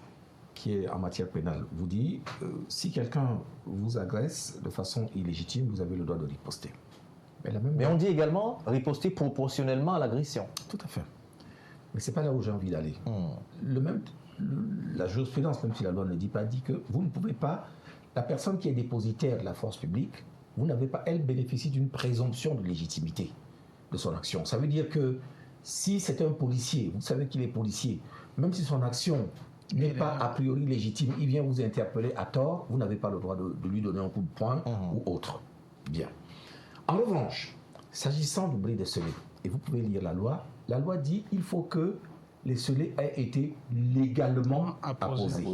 qui est en matière pénale, vous dit si quelqu'un vous agresse de façon illégitime, vous avez le droit de riposter.
Mais on dit également riposter proportionnellement à l'agression.
Tout à fait. Mais ce n'est pas là où j'ai envie d'aller. La jurisprudence, même si la loi ne dit pas, dit que vous ne pouvez pas, la personne qui est dépositaire de la force publique, vous n'avez pas, elle bénéficie d'une présomption de légitimité de son action. Ça veut dire que si c'est un policier, vous savez qu'il est policier, même si son action n'est pas a priori légitime, il vient vous interpeller à tort, vous n'avez pas le droit de lui donner un coup de poing ou autre. Bien. En revanche, s'agissant du bris des scellés, et vous pouvez lire la loi dit il faut que les scellés aient été légalement apposés.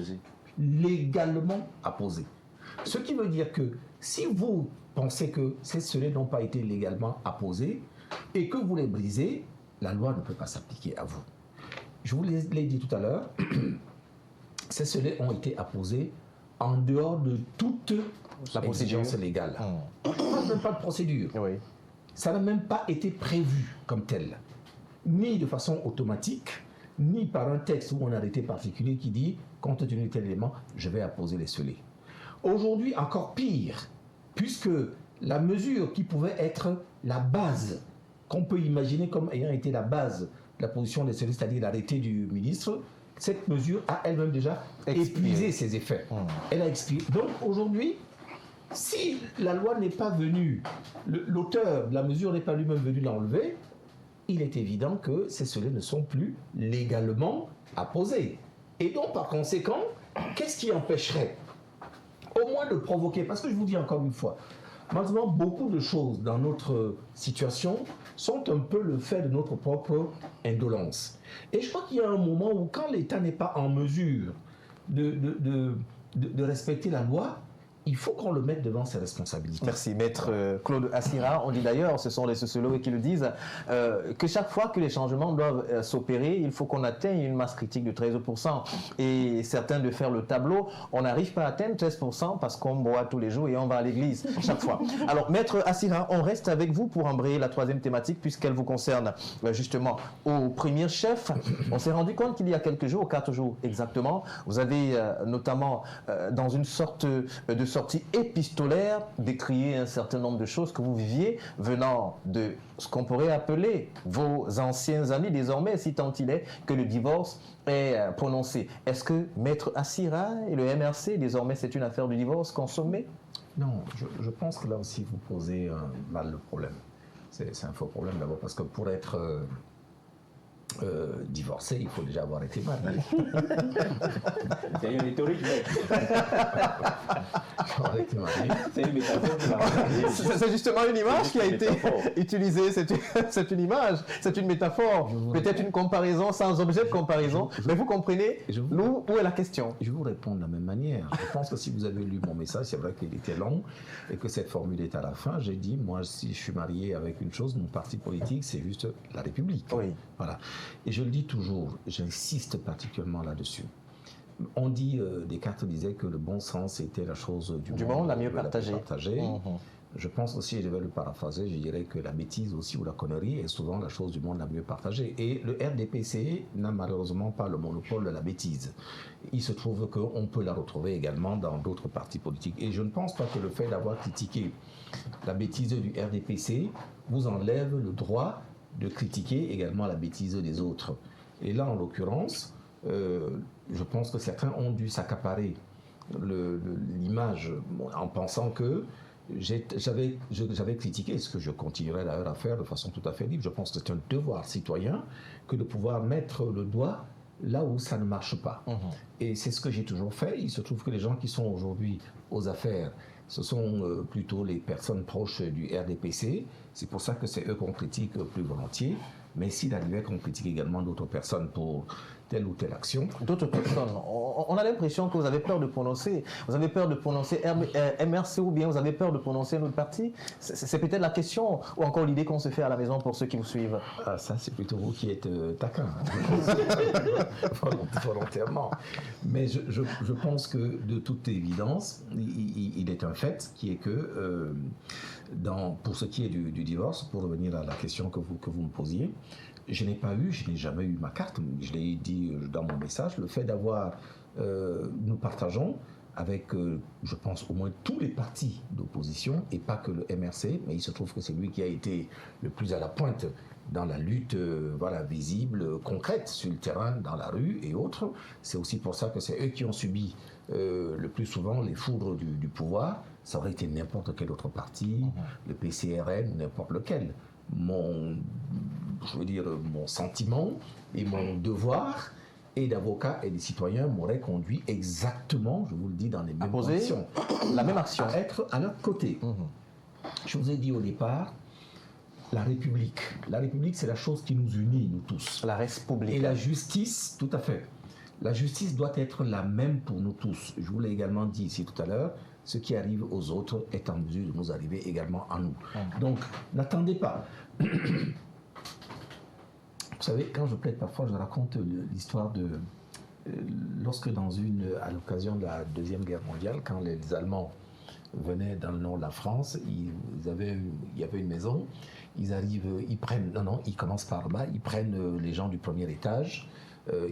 Légalement apposés. Ce qui veut dire que si vous pensez que ces scellés n'ont pas été légalement apposés et que vous les brisez, la loi ne peut pas s'appliquer à vous. Je vous l'ai dit tout à l'heure, ces scellés ont été apposés en dehors de toute la exigence légale. On ne parle même pas de procédure.
Oui.
Ça n'a même pas été prévu comme tel, ni de façon automatique, ni par un texte ou un arrêté particulier qui dit, compte tenu de tel élément, je vais apposer les scellés. Aujourd'hui, encore pire, puisque la mesure qui pouvait être la base, qu'on peut imaginer comme ayant été la base de la position des scellés, c'est-à-dire l'arrêté du ministre, cette mesure a elle-même déjà épuisé ses effets. Elle a expiré. Donc aujourd'hui, si la loi n'est pas venue, l'auteur de la mesure n'est pas lui-même venu l'enlever, il est évident que ces scellés ne sont plus légalement apposés. Et donc, par conséquent, qu'est-ce qui empêcherait au moins de provoquer, parce que je vous dis encore une fois, malheureusement, beaucoup de choses dans notre situation sont un peu le fait de notre propre indolence. Et je crois qu'il y a un moment où, quand l'État n'est pas en mesure de respecter la loi, il faut qu'on le mette devant ses responsabilités.
Merci, Maître Claude Assira. On dit d'ailleurs, ce sont les sociologues qui le disent, que chaque fois que les changements doivent s'opérer, il faut qu'on atteigne une masse critique de 13%. Et certains de faire le tableau, on n'arrive pas à atteindre 13% parce qu'on boit tous les jours et on va à l'église chaque fois. Alors, Maître Assira, on reste avec vous pour embrayer la troisième thématique puisqu'elle vous concerne justement au premier chef. On s'est rendu compte qu'il y a quelques jours, 4 jours exactement, vous avez notamment dans une sorte de sortie épistolaire décrier un certain nombre de choses que vous viviez venant de ce qu'on pourrait appeler vos anciens amis désormais, si tant il est que le divorce est prononcé. Est-ce que Maître Assira et le MRC, désormais c'est une affaire de divorce consommée?
Non, je pense que là aussi vous posez mal le problème. C'est un faux problème d'abord parce que pour être divorcé, il faut déjà avoir été marié.
C'est une rhétorique,
C'est une métaphore.
C'est justement une image qui a été utilisée. C'est une image, c'est une métaphore. Peut-être une comparaison sans objet de comparaison. Mais vous comprenez où est la question?
Je vous réponds de la même manière. Je pense que si vous avez lu mon message, c'est vrai qu'il était long et que cette formule est à la fin. J'ai dit, moi, si je suis marié avec une chose, mon parti politique, c'est juste la République.
Oui.
Voilà. Et je le dis toujours, j'insiste particulièrement là-dessus. On dit, Descartes disait que le bon sens était la chose du monde
la mieux partagée.
Je pense aussi, je vais le paraphraser, je dirais que la bêtise aussi ou la connerie est souvent la chose du monde la mieux partagée. Et le RDPC n'a malheureusement pas le monopole de la bêtise. Il se trouve qu'on peut la retrouver également dans d'autres partis politiques. Et je ne pense pas que le fait d'avoir critiqué la bêtise du RDPC vous enlève le droit de critiquer également la bêtise des autres. Et là, en l'occurrence, je pense que certains ont dû s'accaparer l'image en pensant que j'avais critiqué, ce que je continuerai d'ailleurs à faire de façon tout à fait libre. Je pense que c'est un devoir citoyen que de pouvoir mettre le doigt là où ça ne marche pas. Et c'est ce que j'ai toujours fait. Il se trouve que les gens qui sont aujourd'hui aux affaires, ce sont plutôt les personnes proches du RDPC. C'est pour ça que c'est eux qu'on critique plus volontiers. Mais s'il arrivait qu'on critique également d'autres personnes pour telle ou telle action.
D'autres personnes. On a l'impression que vous avez peur de prononcer. Vous avez peur de prononcer MRC ou bien vous avez peur de prononcer notre parti. C'est peut-être la question ou encore l'idée qu'on se fait à la maison pour ceux qui vous suivent.
Ah, ça, c'est plutôt vous qui êtes taquin. Volontairement. Mais je pense que de toute évidence, il est un fait qui est que pour ce qui est du divorce, pour revenir à la question que vous me posiez, je n'ai jamais eu ma carte, je l'ai dit dans mon message, le fait d'avoir, nous partageons avec, je pense, au moins tous les partis d'opposition, et pas que le MRC, mais il se trouve que c'est lui qui a été le plus à la pointe dans la lutte visible, concrète, sur le terrain, dans la rue et autres. C'est aussi pour ça que c'est eux qui ont subi le plus souvent les foudres du pouvoir. Ça aurait été n'importe quel autre parti, le PCRN, n'importe lequel. Mon sentiment et mon devoir et d'avocat et des citoyens m'auraient conduit exactement, je vous le dis, dans les mêmes conditions.
La même action.
À être à leur côté. Je vous ai dit au départ, la République, c'est la chose qui nous unit, nous tous.
La République.
Et la justice, tout à fait. La justice doit être la même pour nous tous. Je vous l'ai également dit ici tout à l'heure, ce qui arrive aux autres est en mesure de nous arriver également à nous. Donc, n'attendez pas. Vous savez, quand je plaide parfois, je raconte l'histoire de... lorsque à l'occasion de la Deuxième Guerre mondiale, quand les Allemands venaient dans le nord de la France, il y avait une maison, ils commencent par là, ils prennent les gens du premier étage,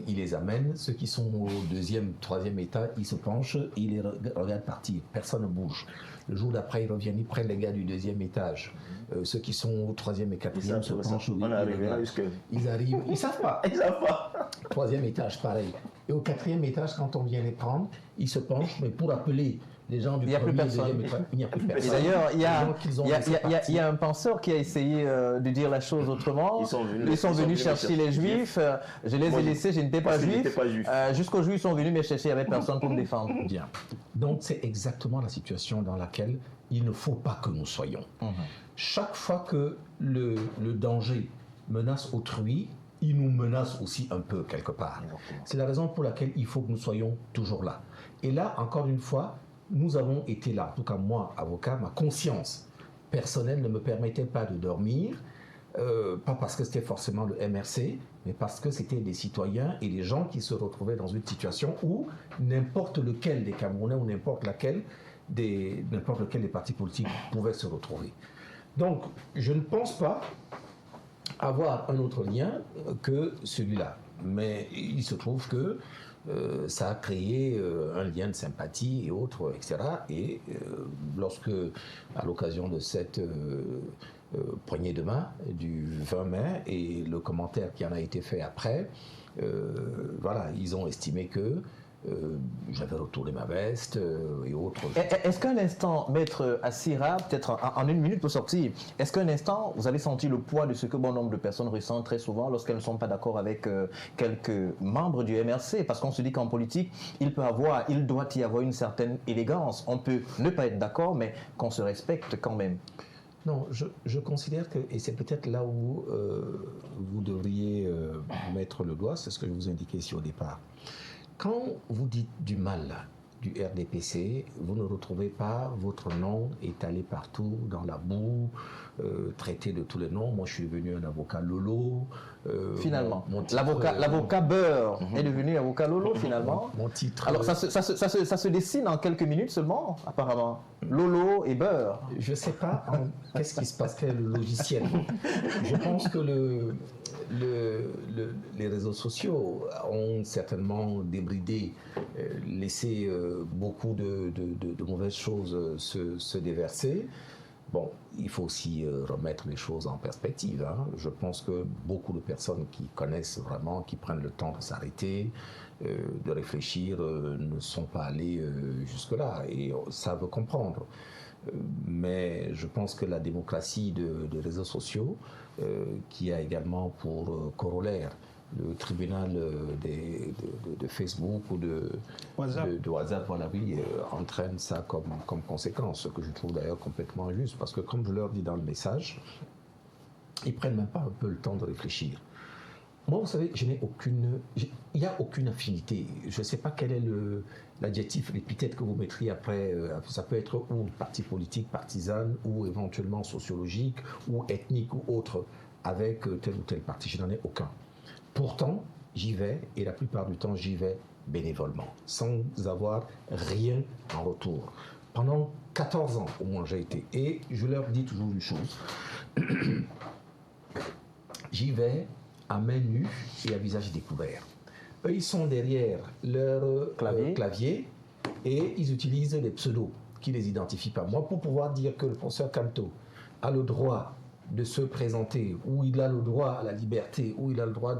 ils les amènent, ceux qui sont au deuxième, troisième étage, ils se penchent, ils les regardent partir, personne ne bouge. Le jour d'après, ils reviennent, ils prennent les gars du deuxième étage, ceux qui sont au troisième et quatrième se penchent.
On est arrivé là jusque...
Ils arrivent, ils savent pas.
Ils savent pas.
Troisième étage, pareil. Et au quatrième étage, quand on vient les prendre, ils se penchent, mais pour appeler les gens du premier et deuxième étage, il n'y a plus personne.
Et d'ailleurs, il y a un penseur qui a essayé de dire la chose autrement. Ils sont venus chercher les Juifs. Je les ai laissés, je n'étais pas juif. Jusqu'aux Juifs, ils sont venus me chercher, il n'y avait personne pour me défendre.
Bien. Donc, c'est exactement la situation dans laquelle il ne faut pas que nous soyons. Chaque fois que le danger menace autrui, il nous menace aussi un peu quelque part. C'est la raison pour laquelle il faut que nous soyons toujours là. Et là, encore une fois, nous avons été là. En tout cas, moi, avocat, ma conscience personnelle ne me permettait pas de dormir, pas parce que c'était forcément le MRC, mais parce que c'était des citoyens et des gens qui se retrouvaient dans une situation où n'importe lequel des Camerounais ou n'importe lequel des partis politiques pouvaient se retrouver. Donc, je ne pense pas avoir un autre lien que celui-là. Mais il se trouve que ça a créé un lien de sympathie et autres, etc. Et lorsque, à l'occasion de cette poignée de main du 20 mai et le commentaire qui en a été fait après, ils ont estimé que j'avais retourné ma veste et autres.
Est-ce qu'un instant, Maître Assira, peut-être en une minute pour sortir, est-ce qu'un instant, vous avez senti le poids de ce que bon nombre de personnes ressentent très souvent lorsqu'elles ne sont pas d'accord avec quelques membres du MRC? Parce qu'on se dit qu'en politique, il doit y avoir une certaine élégance. On peut ne pas être d'accord, mais qu'on se respecte quand même.
Non, je considère que, et c'est peut-être là où vous devriez mettre le doigt, c'est ce que je vous indiquais ici au départ. Quand vous dites du mal du RDPC, vous ne retrouvez pas votre nom étalé partout dans la boue, traité de tous les noms. Moi, je suis devenu un avocat Lolo.
Finalement, l'avocat Beurre est devenu avocat Lolo, finalement.
Mon titre.
Alors, ça se dessine en quelques minutes seulement, apparemment. Lolo et Beurre.
Je ne sais pas qu'est-ce qui se passe, quel est le logiciel. Je pense que les réseaux sociaux ont certainement débridé, laissé beaucoup de mauvaises choses se déverser. Bon, il faut aussi remettre les choses en perspective. Je pense que beaucoup de personnes qui connaissent vraiment, qui prennent le temps de s'arrêter, de réfléchir, ne sont pas allées jusque-là et savent comprendre. Mais je pense que la démocratie des réseaux sociaux, qui a également pour corollaire le tribunal de Facebook ou de WhatsApp, voilà, oui, entraîne ça comme conséquence, ce que je trouve d'ailleurs complètement injuste, parce que comme je leur dis dans le message, ils ne prennent même pas un peu le temps de réfléchir. Moi, vous savez, il n'y a aucune affinité. Je ne sais pas quel est l'adjectif, l'épithète que vous mettriez après. Ça peut être ou parti politique, partisane, ou éventuellement sociologique, ou ethnique, ou autre, avec tel ou tel parti. Je n'en ai aucun. Pourtant, j'y vais, et la plupart du temps, j'y vais bénévolement, sans avoir rien en retour. Pendant 14 ans, au moins, j'ai été. Et je leur dis toujours une chose. J'y vais à main nue et à visage découvert. Eux, ils sont derrière leur clavier et ils utilisent les pseudos qui ne les identifient pas. Moi, pour pouvoir dire que le professeur Kamto a le droit de se présenter, ou il a le droit à la liberté, ou il a le droit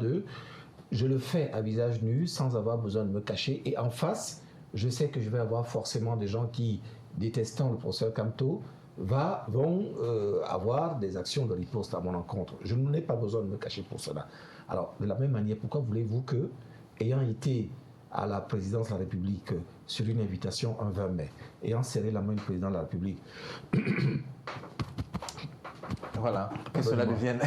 je le fais à visage nu sans avoir besoin de me cacher. Et en face, je sais que je vais avoir forcément des gens qui, détestant le professeur Kamto, vont avoir des actions de riposte à mon encontre. Je n'ai pas besoin de me cacher pour cela. Alors, de la même manière, pourquoi voulez-vous que, ayant été à la présidence de la République sur une invitation un 20 mai, ayant serré la main du président de la République,
voilà, que cela devienne.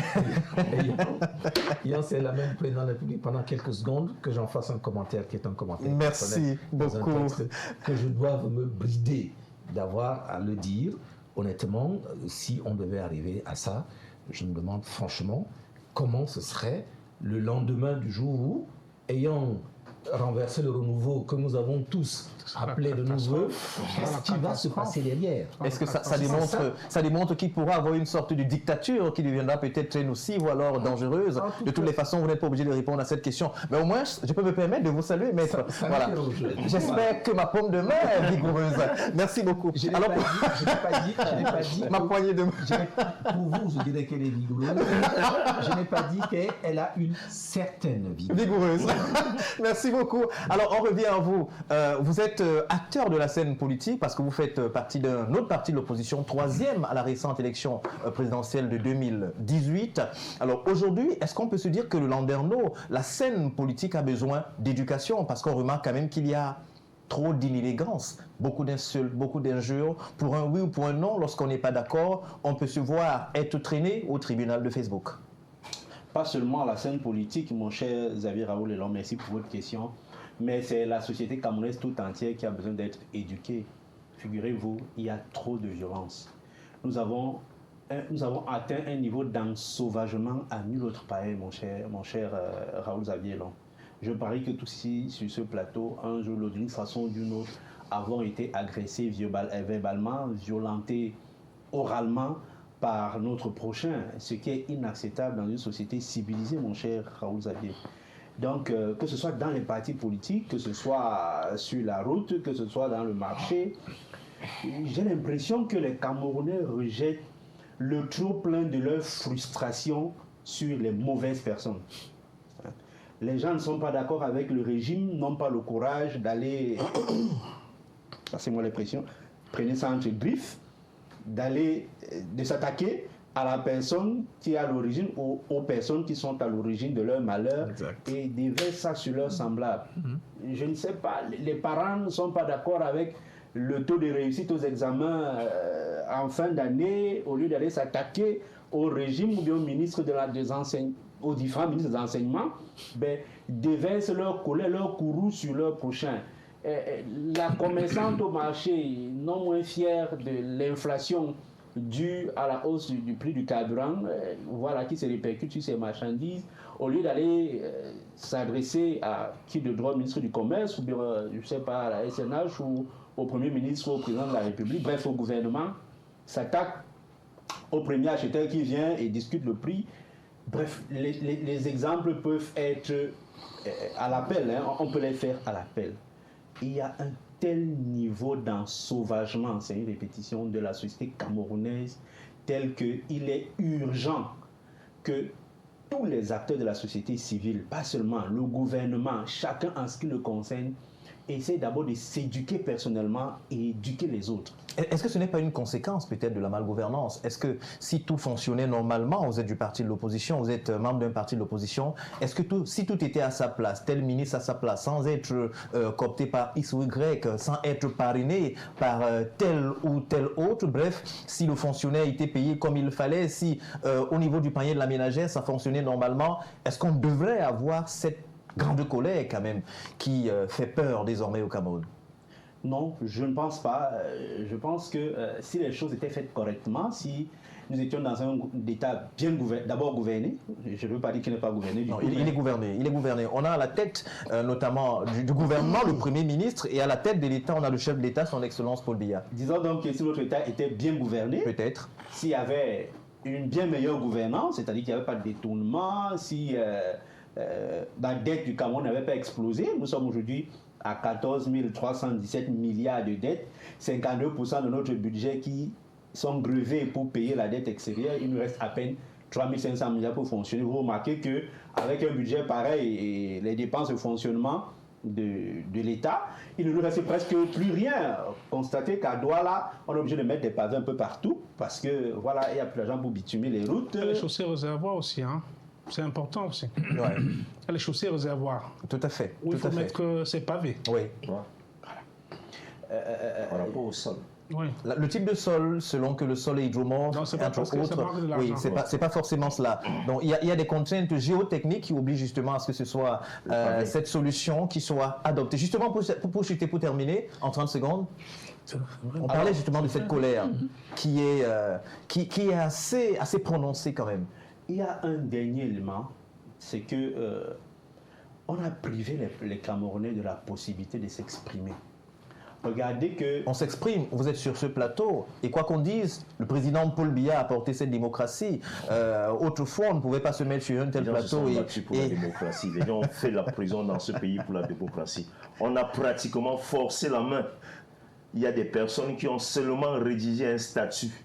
ayant serré la main du président de la République pendant quelques secondes, que j'en fasse un commentaire qui est un commentaire
merci beaucoup,
dans un texte, que je doive me brider d'avoir à le dire. Honnêtement, si on devait arriver à ça, je me demande franchement comment ce serait le lendemain du jour où, ayant renversé le renouveau que nous avons tous appelé de nos voeux, qu'est-ce qui va se passer derrière?
Est-ce que ça démontre qu'il pourra avoir une sorte de dictature qui deviendra peut-être très nocive ou alors dangereuse? De toutes les façons, vous n'êtes pas obligé de répondre à cette question. Mais au moins, je peux me permettre de vous saluer, maître. Voilà. J'espère que ma paume de main est vigoureuse. Merci beaucoup.
Je n'ai pas dit.
Ma poignée de main.
Pour vous, je dirais qu'elle est vigoureuse. Je n'ai pas dit qu'elle a une certaine
vigoureuse. Merci beaucoup. Alors, on revient à vous. Vous êtes acteur de la scène politique parce que vous faites partie d'un autre parti de l'opposition, troisième à la récente élection présidentielle de 2018. Alors aujourd'hui, est-ce qu'on peut se dire que le Landerneau, la scène politique a besoin d'éducation? Parce qu'on remarque quand même qu'il y a trop d'inélégance, beaucoup d'insultes, beaucoup d'injures. Pour un oui ou pour un non, lorsqu'on n'est pas d'accord, on peut se voir être traîné au tribunal de Facebook.
Pas seulement la scène politique, mon cher Xavier Raoul Elon, merci pour votre question. Mais c'est la société camerounaise tout entière qui a besoin d'être éduquée. Figurez-vous, il y a trop de violence. Nous avons atteint un niveau d'ensauvagement à nul autre pareil, mon cher Raoul Xavier Elon. Je parie que tous ici, sur ce plateau, un jour, d'une façon ou d'une autre, avons été agressés verbalement, violentés oralement par notre prochain, ce qui est inacceptable dans une société civilisée, mon cher Raoul Xavier. Donc, que ce soit dans les partis politiques, que ce soit sur la route, que ce soit dans le marché, j'ai l'impression que les Camerounais rejettent le trop-plein de leur frustration sur les mauvaises personnes. Les gens ne sont pas d'accord avec le régime, n'ont pas le courage d'aller, ça c'est moi l'expression, prenez ça entre griffes, de s'attaquer à la personne qui est à l'origine, aux personnes qui sont à l'origine de leur malheur, exact, et déversent ça sur leurs semblables. Je ne sais pas, les parents ne sont pas d'accord avec le taux de réussite aux examens en fin d'année, au lieu d'aller s'attaquer au régime ou bien aux différents ministres des enseignements, déversent leur colère, leur courroux sur leur prochain. La commerçante au marché, non moins fière de l'inflation due à la hausse du prix du carburant, voilà, qui se répercute sur ces marchandises, au lieu d'aller s'adresser à qui de droit, ministre du Commerce, ou bien, je ne sais pas, à la SNH, ou au Premier ministre, ou au Président de la République, bref, au gouvernement, s'attaque au premier acheteur qui vient et discute le prix. Bref, les exemples peuvent être à l'appel, hein, on peut les faire à l'appel. Il y a un tel niveau d'ensauvagement, c'est une répétition de la société camerounaise, tel qu'il est urgent que tous les acteurs de la société civile, pas seulement le gouvernement, chacun en ce qui le concerne, essaie d'abord de s'éduquer personnellement et éduquer les autres.
Est-ce que ce n'est pas une conséquence peut-être de la malgouvernance? Est-ce que si tout fonctionnait normalement, vous êtes du parti de l'opposition, vous êtes membre d'un parti de l'opposition, est-ce que si tout était à sa place, tel ministre à sa place, sans être coopté par X ou Y, sans être parrainé par tel ou tel autre, bref, si le fonctionnaire était payé comme il fallait, si au niveau du panier de la ménagère, ça fonctionnait normalement, est-ce qu'on devrait avoir cette grande colère quand même qui fait peur désormais au Cameroun?
Non, je ne pense pas. Je pense que si les choses étaient faites correctement, si nous étions dans un État bien d'abord gouverné, je ne veux pas dire qu'il n'est pas gouverné.
Non, il est gouverné. Il est gouverné. On a à la tête notamment du gouvernement le Premier ministre et à la tête de l'État, on a le chef de l'État, son Excellence Paul Biya.
Disons donc que si notre État était bien gouverné,
peut-être,
s'il y avait une bien meilleure gouvernance, c'est-à-dire qu'il n'y avait pas de détournement, si la dette du Cameroun n'avait pas explosé, nous sommes aujourd'hui à 14 317 milliards de dettes, 52% de notre budget qui sont grevés pour payer la dette extérieure, il nous reste à peine 3 500 milliards pour fonctionner. Vous remarquez qu'avec un budget pareil et les dépenses de fonctionnement de l'État, il ne nous reste presque plus rien. Constatez qu'à Douala, on est obligé de mettre des pavés un peu partout parce que voilà, il n'y a plus d'argent pour bitumer les routes.
Les chaussées réservoirs aussi, hein. C'est important aussi.
Ouais.
Les chaussées réservoirs.
Tout à fait.
Où il faut mettre ces pavés.
Oui.
Par rapport au sol.
Oui.
Le type de sol, selon que le sol est hydromorphe,
Non, c'est pas parce que ça manque de
oui,
l'argent.
c'est pas forcément cela. Donc il y a des contraintes géotechniques qui obligent justement à ce que ce soit cette solution qui soit adoptée. Justement pour terminer, en 30 secondes, on parlait justement de cette colère qui est assez prononcée quand même.
Il y a un dernier élément, c'est que on a privé les Camerounais de la possibilité de s'exprimer. Regardez que...
On s'exprime, vous êtes sur ce plateau, et quoi qu'on dise, le président Paul Biya a apporté cette démocratie. Autrefois, on ne pouvait pas se mettre sur un tel plateau.
Les gens se sont battus pour la démocratie. Les gens ont fait la prison dans ce pays pour la démocratie. On a pratiquement forcé la main. Il y a des personnes qui ont seulement rédigé un statut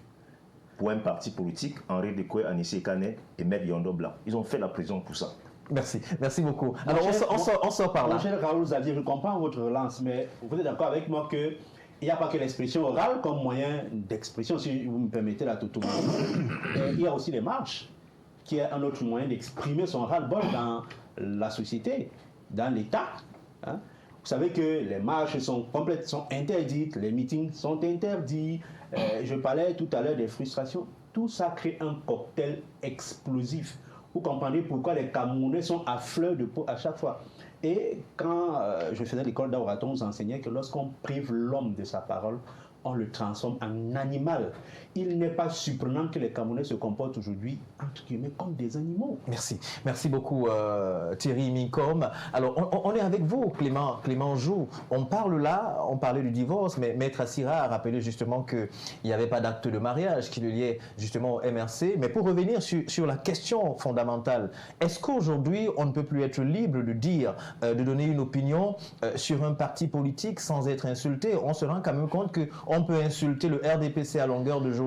pour un parti politique, Henri Dekoé, Anissé Kane et Maître Yondo Blanc. Ils ont fait la prison pour ça.
Merci beaucoup. Alors on sort par là.
Mon cher Raoul Xavier, je comprends votre relance, mais vous êtes d'accord avec moi qu'il n'y a pas que l'expression orale comme moyen d'expression, si vous me permettez la tautologie. Il y a aussi les marches, qui est un autre moyen d'exprimer son ras-le-bol dans la société, dans l'État. Hein. Vous savez que les marches sont interdites, les meetings sont interdits. Je parlais tout à l'heure des frustrations. Tout ça crée un cocktail explosif. Vous comprenez pourquoi les Camerounais sont à fleur de peau à chaque fois. Et quand je faisais l'école d'Auraton, on nous enseignait que lorsqu'on prive l'homme de sa parole, on le transforme en animal. Il n'est pas surprenant que les Camerounais se comportent aujourd'hui, entre guillemets, comme des animaux.
Merci beaucoup Thierry Minkom. Alors on est avec vous Clément Joux. On parlait du divorce, mais Maître Assira a rappelé justement qu'il n'y avait pas d'acte de mariage qui le liait justement au MRC. Mais pour revenir sur la question fondamentale, est-ce qu'aujourd'hui on ne peut plus être libre de dire, de donner une opinion sur un parti politique sans être insulté? On se rend quand même compte qu'on peut insulter le RDPC à longueur de journée,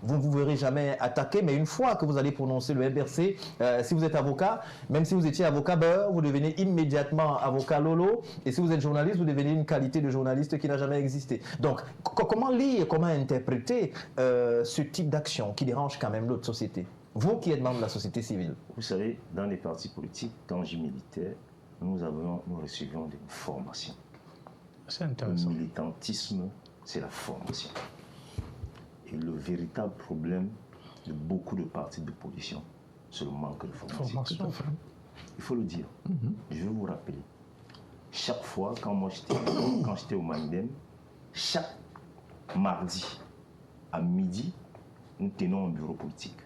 vous ne vous verrez jamais attaquer, mais une fois que vous allez prononcer le MRC, si vous êtes avocat, même si vous étiez avocat beurre, vous devenez immédiatement avocat lolo, et si vous êtes journaliste, vous devenez une qualité de journaliste qui n'a jamais existé. Donc, comment lire, comment interpréter ce type d'action qui dérange quand même notre société? Vous qui êtes membre de la société civile.
Vous savez, dans les partis politiques, quand j'y militais, nous recevions des formations.
C'est intéressant.
Le militantisme, c'est la formation. Et le véritable problème de beaucoup de partis d'opposition, c'est le manque de formation. Il faut le dire. Je vais vous rappeler. Chaque fois, quand j'étais au Mandem, chaque mardi à midi, nous tenions un bureau politique.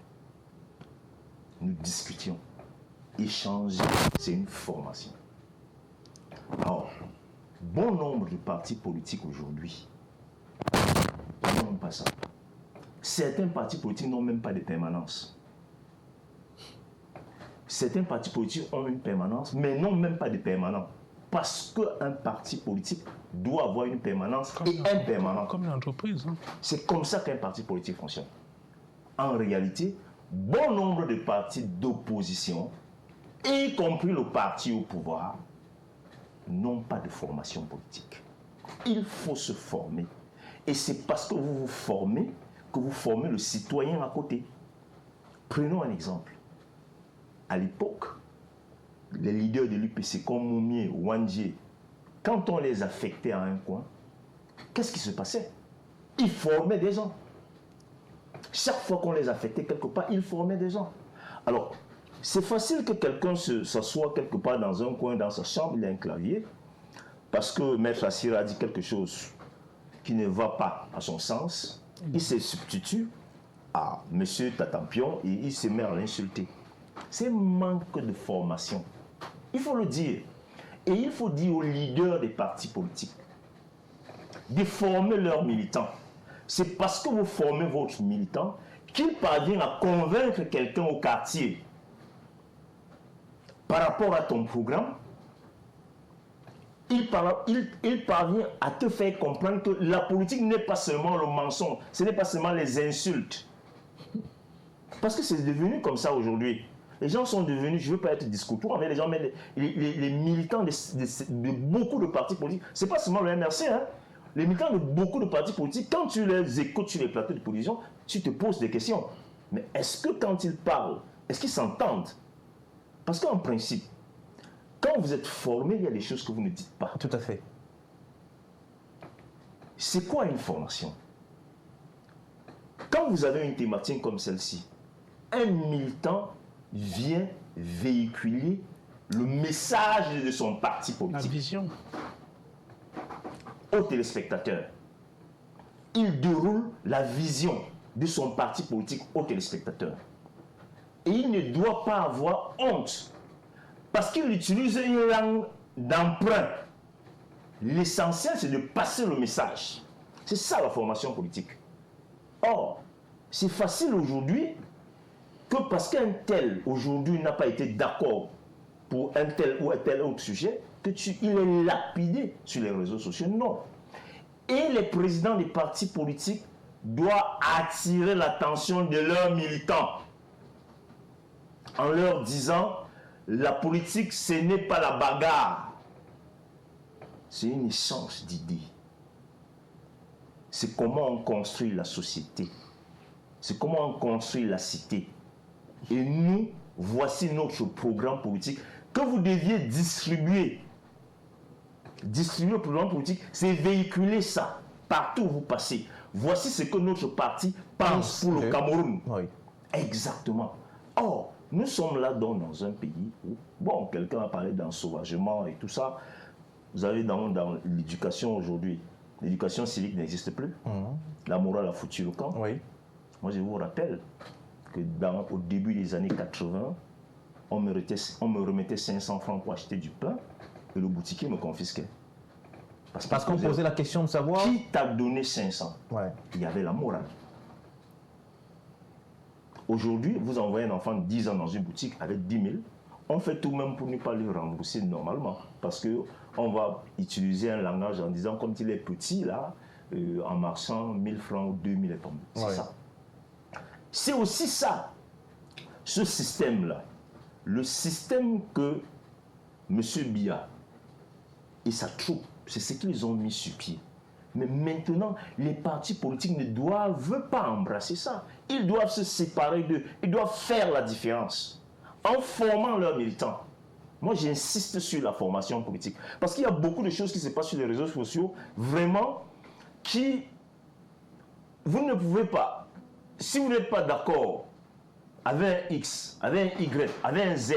Nous discutions. Échanger, c'est une formation. Alors, bon nombre de partis politiques aujourd'hui n'ont pas ça. Certains partis politiques n'ont même pas de permanence. Certains partis politiques ont une permanence, mais n'ont même pas de permanent. Parce qu'un parti politique doit avoir une permanence et un permanent.
Comme une entreprise. Hein.
C'est comme ça qu'un parti politique fonctionne. En réalité, bon nombre de partis d'opposition, y compris le parti au pouvoir, n'ont pas de formation politique. Il faut se former. Et c'est parce que vous vous formez que vous formez le citoyen à côté. Prenons un exemple. À l'époque, les leaders de l'UPC comme Moumié, Wandje, quand on les affectait à un coin, qu'est-ce qui se passait? Ils formaient des gens. Chaque fois qu'on les affectait quelque part, ils formaient des gens. Alors, c'est facile que quelqu'un s'assoie quelque part dans un coin, dans sa chambre, il a un clavier, parce que Maître Assir a dit quelque chose qui ne va pas à son sens, il se substitue à M. Tatampion et il se met à l'insulter. C'est un manque de formation. Il faut le dire. Et il faut dire aux leaders des partis politiques de former leurs militants. C'est parce que vous formez votre militant qu'il parvient à convaincre quelqu'un au quartier par rapport à ton programme. Il parvient à te faire comprendre que la politique n'est pas seulement le mensonge, ce n'est pas seulement les insultes. Parce que c'est devenu comme ça aujourd'hui. Les gens sont devenus, je ne veux pas être discours, mais les gens, les militants de beaucoup de partis politiques, ce n'est pas seulement le MRC, hein. Les militants de beaucoup de partis politiques, quand tu les écoutes sur les plateaux de télévision, tu te poses des questions. Mais est-ce que quand ils parlent, est-ce qu'ils s'entendent? Parce qu'en principe, quand vous êtes formé, il y a des choses que vous ne dites pas.
Tout à fait.
C'est quoi une formation? Quand vous avez une thématique comme celle-ci, un militant vient véhiculer le message de son parti politique.
La vision.
Aux téléspectateurs. Il déroule la vision de son parti politique aux téléspectateurs. Et il ne doit pas avoir honte. Parce qu'il utilise une langue d'emprunt. L'essentiel, c'est de passer le message. C'est ça la formation politique. Or, c'est facile aujourd'hui que parce qu'un tel, aujourd'hui, n'a pas été d'accord pour un tel ou un tel autre sujet, il est lapidé sur les réseaux sociaux. Non. Et les présidents des partis politiques doivent attirer l'attention de leurs militants en leur disant la politique, ce n'est pas la bagarre. C'est une échange d'idées. C'est comment on construit la société. C'est comment on construit la cité. Et nous, voici notre programme politique que vous deviez distribuer. Distribuer le programme politique, c'est véhiculer ça partout où vous passez. Voici ce que notre parti pense pour le Cameroun.
Oui.
Exactement. Or, nous sommes là dans un pays où, bon, quelqu'un a parlé d'ensauvagement et tout ça. Vous avez dans l'éducation aujourd'hui, l'éducation civique n'existe plus. La morale a foutu le camp.
Oui.
Moi, je vous rappelle que au début des années 80, on me remettait 500 francs pour acheter du pain et le boutiquier me confisquait.
Parce qu'on posait la question de savoir...
Qui t'a donné 500?
Ouais.
Il y avait la morale. Aujourd'hui, vous envoyez un enfant de 10 ans dans une boutique avec 10 000, on fait tout même pour ne pas lui rembourser normalement. Parce qu'on va utiliser un langage en disant, comme il est petit, là, en marchant 1000 francs ou 2000 est tombé. C'est ça. C'est aussi ça, ce système-là. Le système que M. Biya et sa troupe, c'est ce qu'ils ont mis sur pied. Mais maintenant, les partis politiques ne doivent pas embrasser ça. Ils doivent se séparer d'eux. Ils doivent faire la différence en formant leurs militants. Moi, j'insiste sur la formation politique. Parce qu'il y a beaucoup de choses qui se passent sur les réseaux sociaux, vraiment, qui... Vous ne pouvez pas, si vous n'êtes pas d'accord avec un X, avec un Y, avec un Z,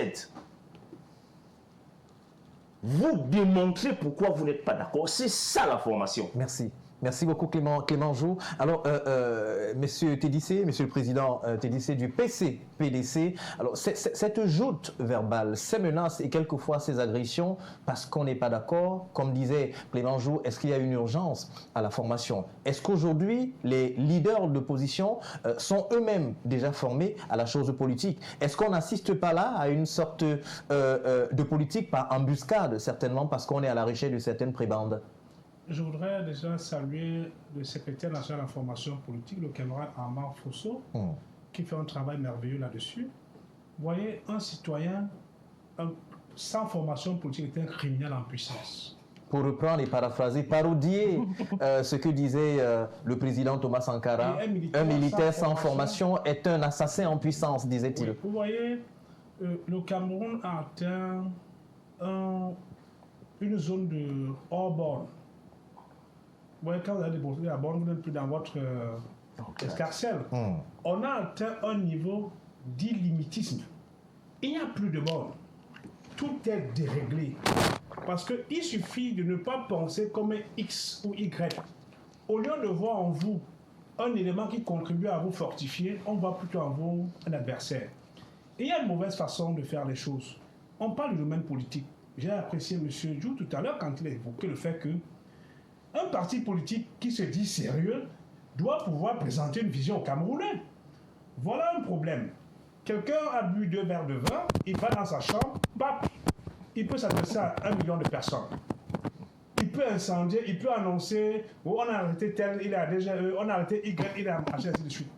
vous démontrez pourquoi vous n'êtes pas d'accord. C'est ça la formation.
Merci. Merci beaucoup Clément Jou. Alors, Monsieur Tédissé, Monsieur le Président Tédissé du PC-PDC, alors cette joute verbale, ces menaces et quelquefois ces agressions, parce qu'on n'est pas d'accord, comme disait Clément Jou, est-ce qu'il y a une urgence à la formation? Est-ce qu'aujourd'hui, les leaders d'opposition sont eux-mêmes déjà formés à la chose politique? Est-ce qu'on n'assiste pas là à une sorte de politique par embuscade, certainement parce qu'on est à la recherche de certaines prébendes?
Je voudrais déjà saluer le secrétaire national de la formation politique, le camarade Amar Fosso, qui fait un travail merveilleux là-dessus. Vous voyez, un citoyen, sans formation politique est un criminel en puissance.
Pour reprendre et paraphraser, parodier ce que disait le président Thomas Sankara, un militaire sans formation est un assassin en puissance, disait-il.
Oui, vous voyez, le Cameroun a atteint une zone de hors borne. Vous voyez, quand vous avez démontré la borne, vous n'êtes plus dans votre escarcelle. On a atteint un niveau d'illimitisme. Il n'y a plus de borne. Tout est déréglé. Parce qu'il suffit de ne pas penser comme un X ou Y. Au lieu de voir en vous un élément qui contribue à vous fortifier, on voit plutôt en vous un adversaire. Et il y a une mauvaise façon de faire les choses. On parle du domaine politique. J'ai apprécié M. Djou tout à l'heure quand il a évoqué le fait qu'un parti politique qui se dit sérieux doit pouvoir présenter une vision aux Camerounais. Voilà un problème. Quelqu'un a bu 2 verres de vin, il va dans sa chambre, bap, il peut s'adresser à 1 million de personnes. Il peut incendier, il peut annoncer oh, on a arrêté tel, il a déjà on a arrêté Y, il a marché, ainsi de suite.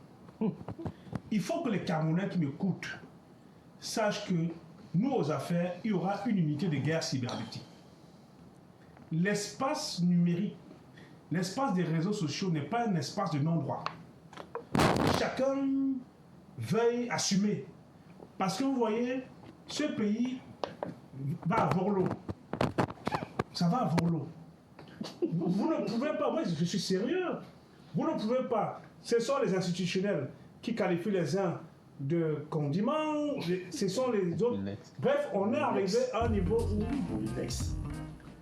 Il faut que les Camerounais qui m'écoutent sachent que nous, aux affaires, il y aura une unité de guerre cybernétique. L'espace numérique, l'espace des réseaux sociaux n'est pas un espace de non-droit. Chacun veuille assumer. Parce que vous voyez, ce pays va avoir l'eau. Ça va avoir l'eau. Vous ne pouvez pas, moi je suis sérieux, vous ne pouvez pas. Ce sont les institutionnels qui qualifient les uns de condiments, ce sont les autres. Bref, on est arrivé à un niveau où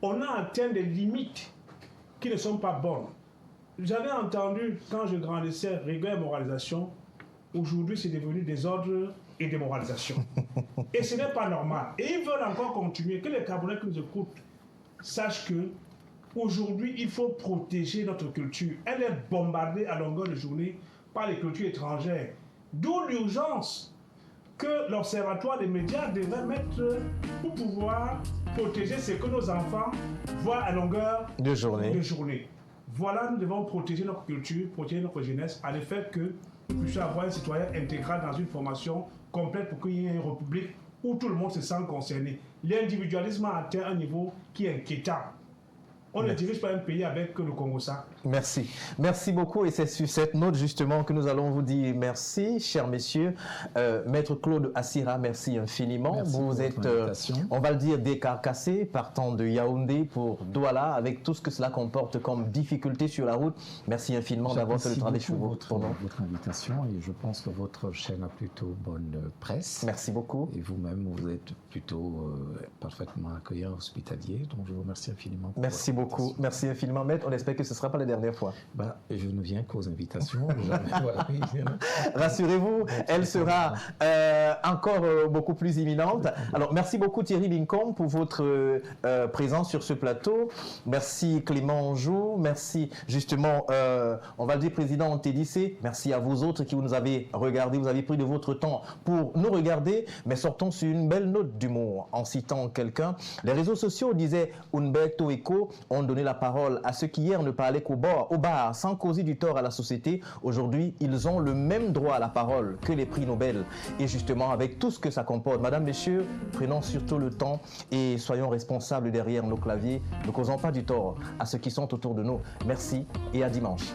on a atteint des limites qui ne sont pas bonnes. J'avais entendu, quand je grandissais, rigueur et moralisation. Aujourd'hui, c'est devenu désordre et démoralisation. Et ce n'est pas normal. Et ils veulent encore continuer. Que les Camerounais qui nous écoutent sachent que aujourd'hui, il faut protéger notre culture. Elle est bombardée à longueur de journée par les cultures étrangères. D'où l'urgence que l'Observatoire des médias devrait mettre pour pouvoir protéger ce que nos enfants voient à longueur de journée. Voilà, nous devons protéger notre culture, protéger notre jeunesse, à l'effet que nous puissions avoir un citoyen intégral dans une formation complète pour qu'il y ait une république où tout le monde se sent concerné. L'individualisme a atteint un niveau qui est inquiétant. On ne dirige pas un pays avec le Congo-Ça.
Merci. Merci beaucoup. Et c'est sur cette note, justement, que nous allons vous dire merci, chers messieurs. Maître Claude Assira, merci infiniment.
Merci
vous êtes, on va le dire, décarcassé, partant de Yaoundé pour Douala, avec tout ce que cela comporte comme difficulté sur la route. Merci infiniment d'avoir fait le travail chez vous.
Votre invitation, et je pense que votre chaîne a plutôt bonne presse.
Merci beaucoup.
Et vous-même, vous êtes plutôt parfaitement accueillant, hospitalier. Donc, je vous remercie infiniment.
Merci beaucoup. Merci infiniment, Maître. On espère que ce ne sera pas la dernière fois.
Je ne viens qu'aux invitations.
Rassurez-vous, elle sera encore beaucoup plus imminente. Alors, merci beaucoup Thierry Bincombe pour votre présence sur ce plateau. Merci Clément Jou. Merci justement, on va le dire, président TDC. Merci à vous autres qui vous nous avez regardé. Vous avez pris de votre temps pour nous regarder. Mais sortons sur une belle note d'humour en citant quelqu'un. Les réseaux sociaux, disaient Humberto Eco, ont donné la parole à ceux qui hier ne parlaient qu'au bar sans causer du tort à la société. Aujourd'hui, ils ont le même droit à la parole que les prix Nobel. Et justement, avec tout ce que ça comporte, Madame, Messieurs, prenons surtout le temps et soyons responsables derrière nos claviers. Ne causons pas du tort à ceux qui sont autour de nous. Merci et à dimanche.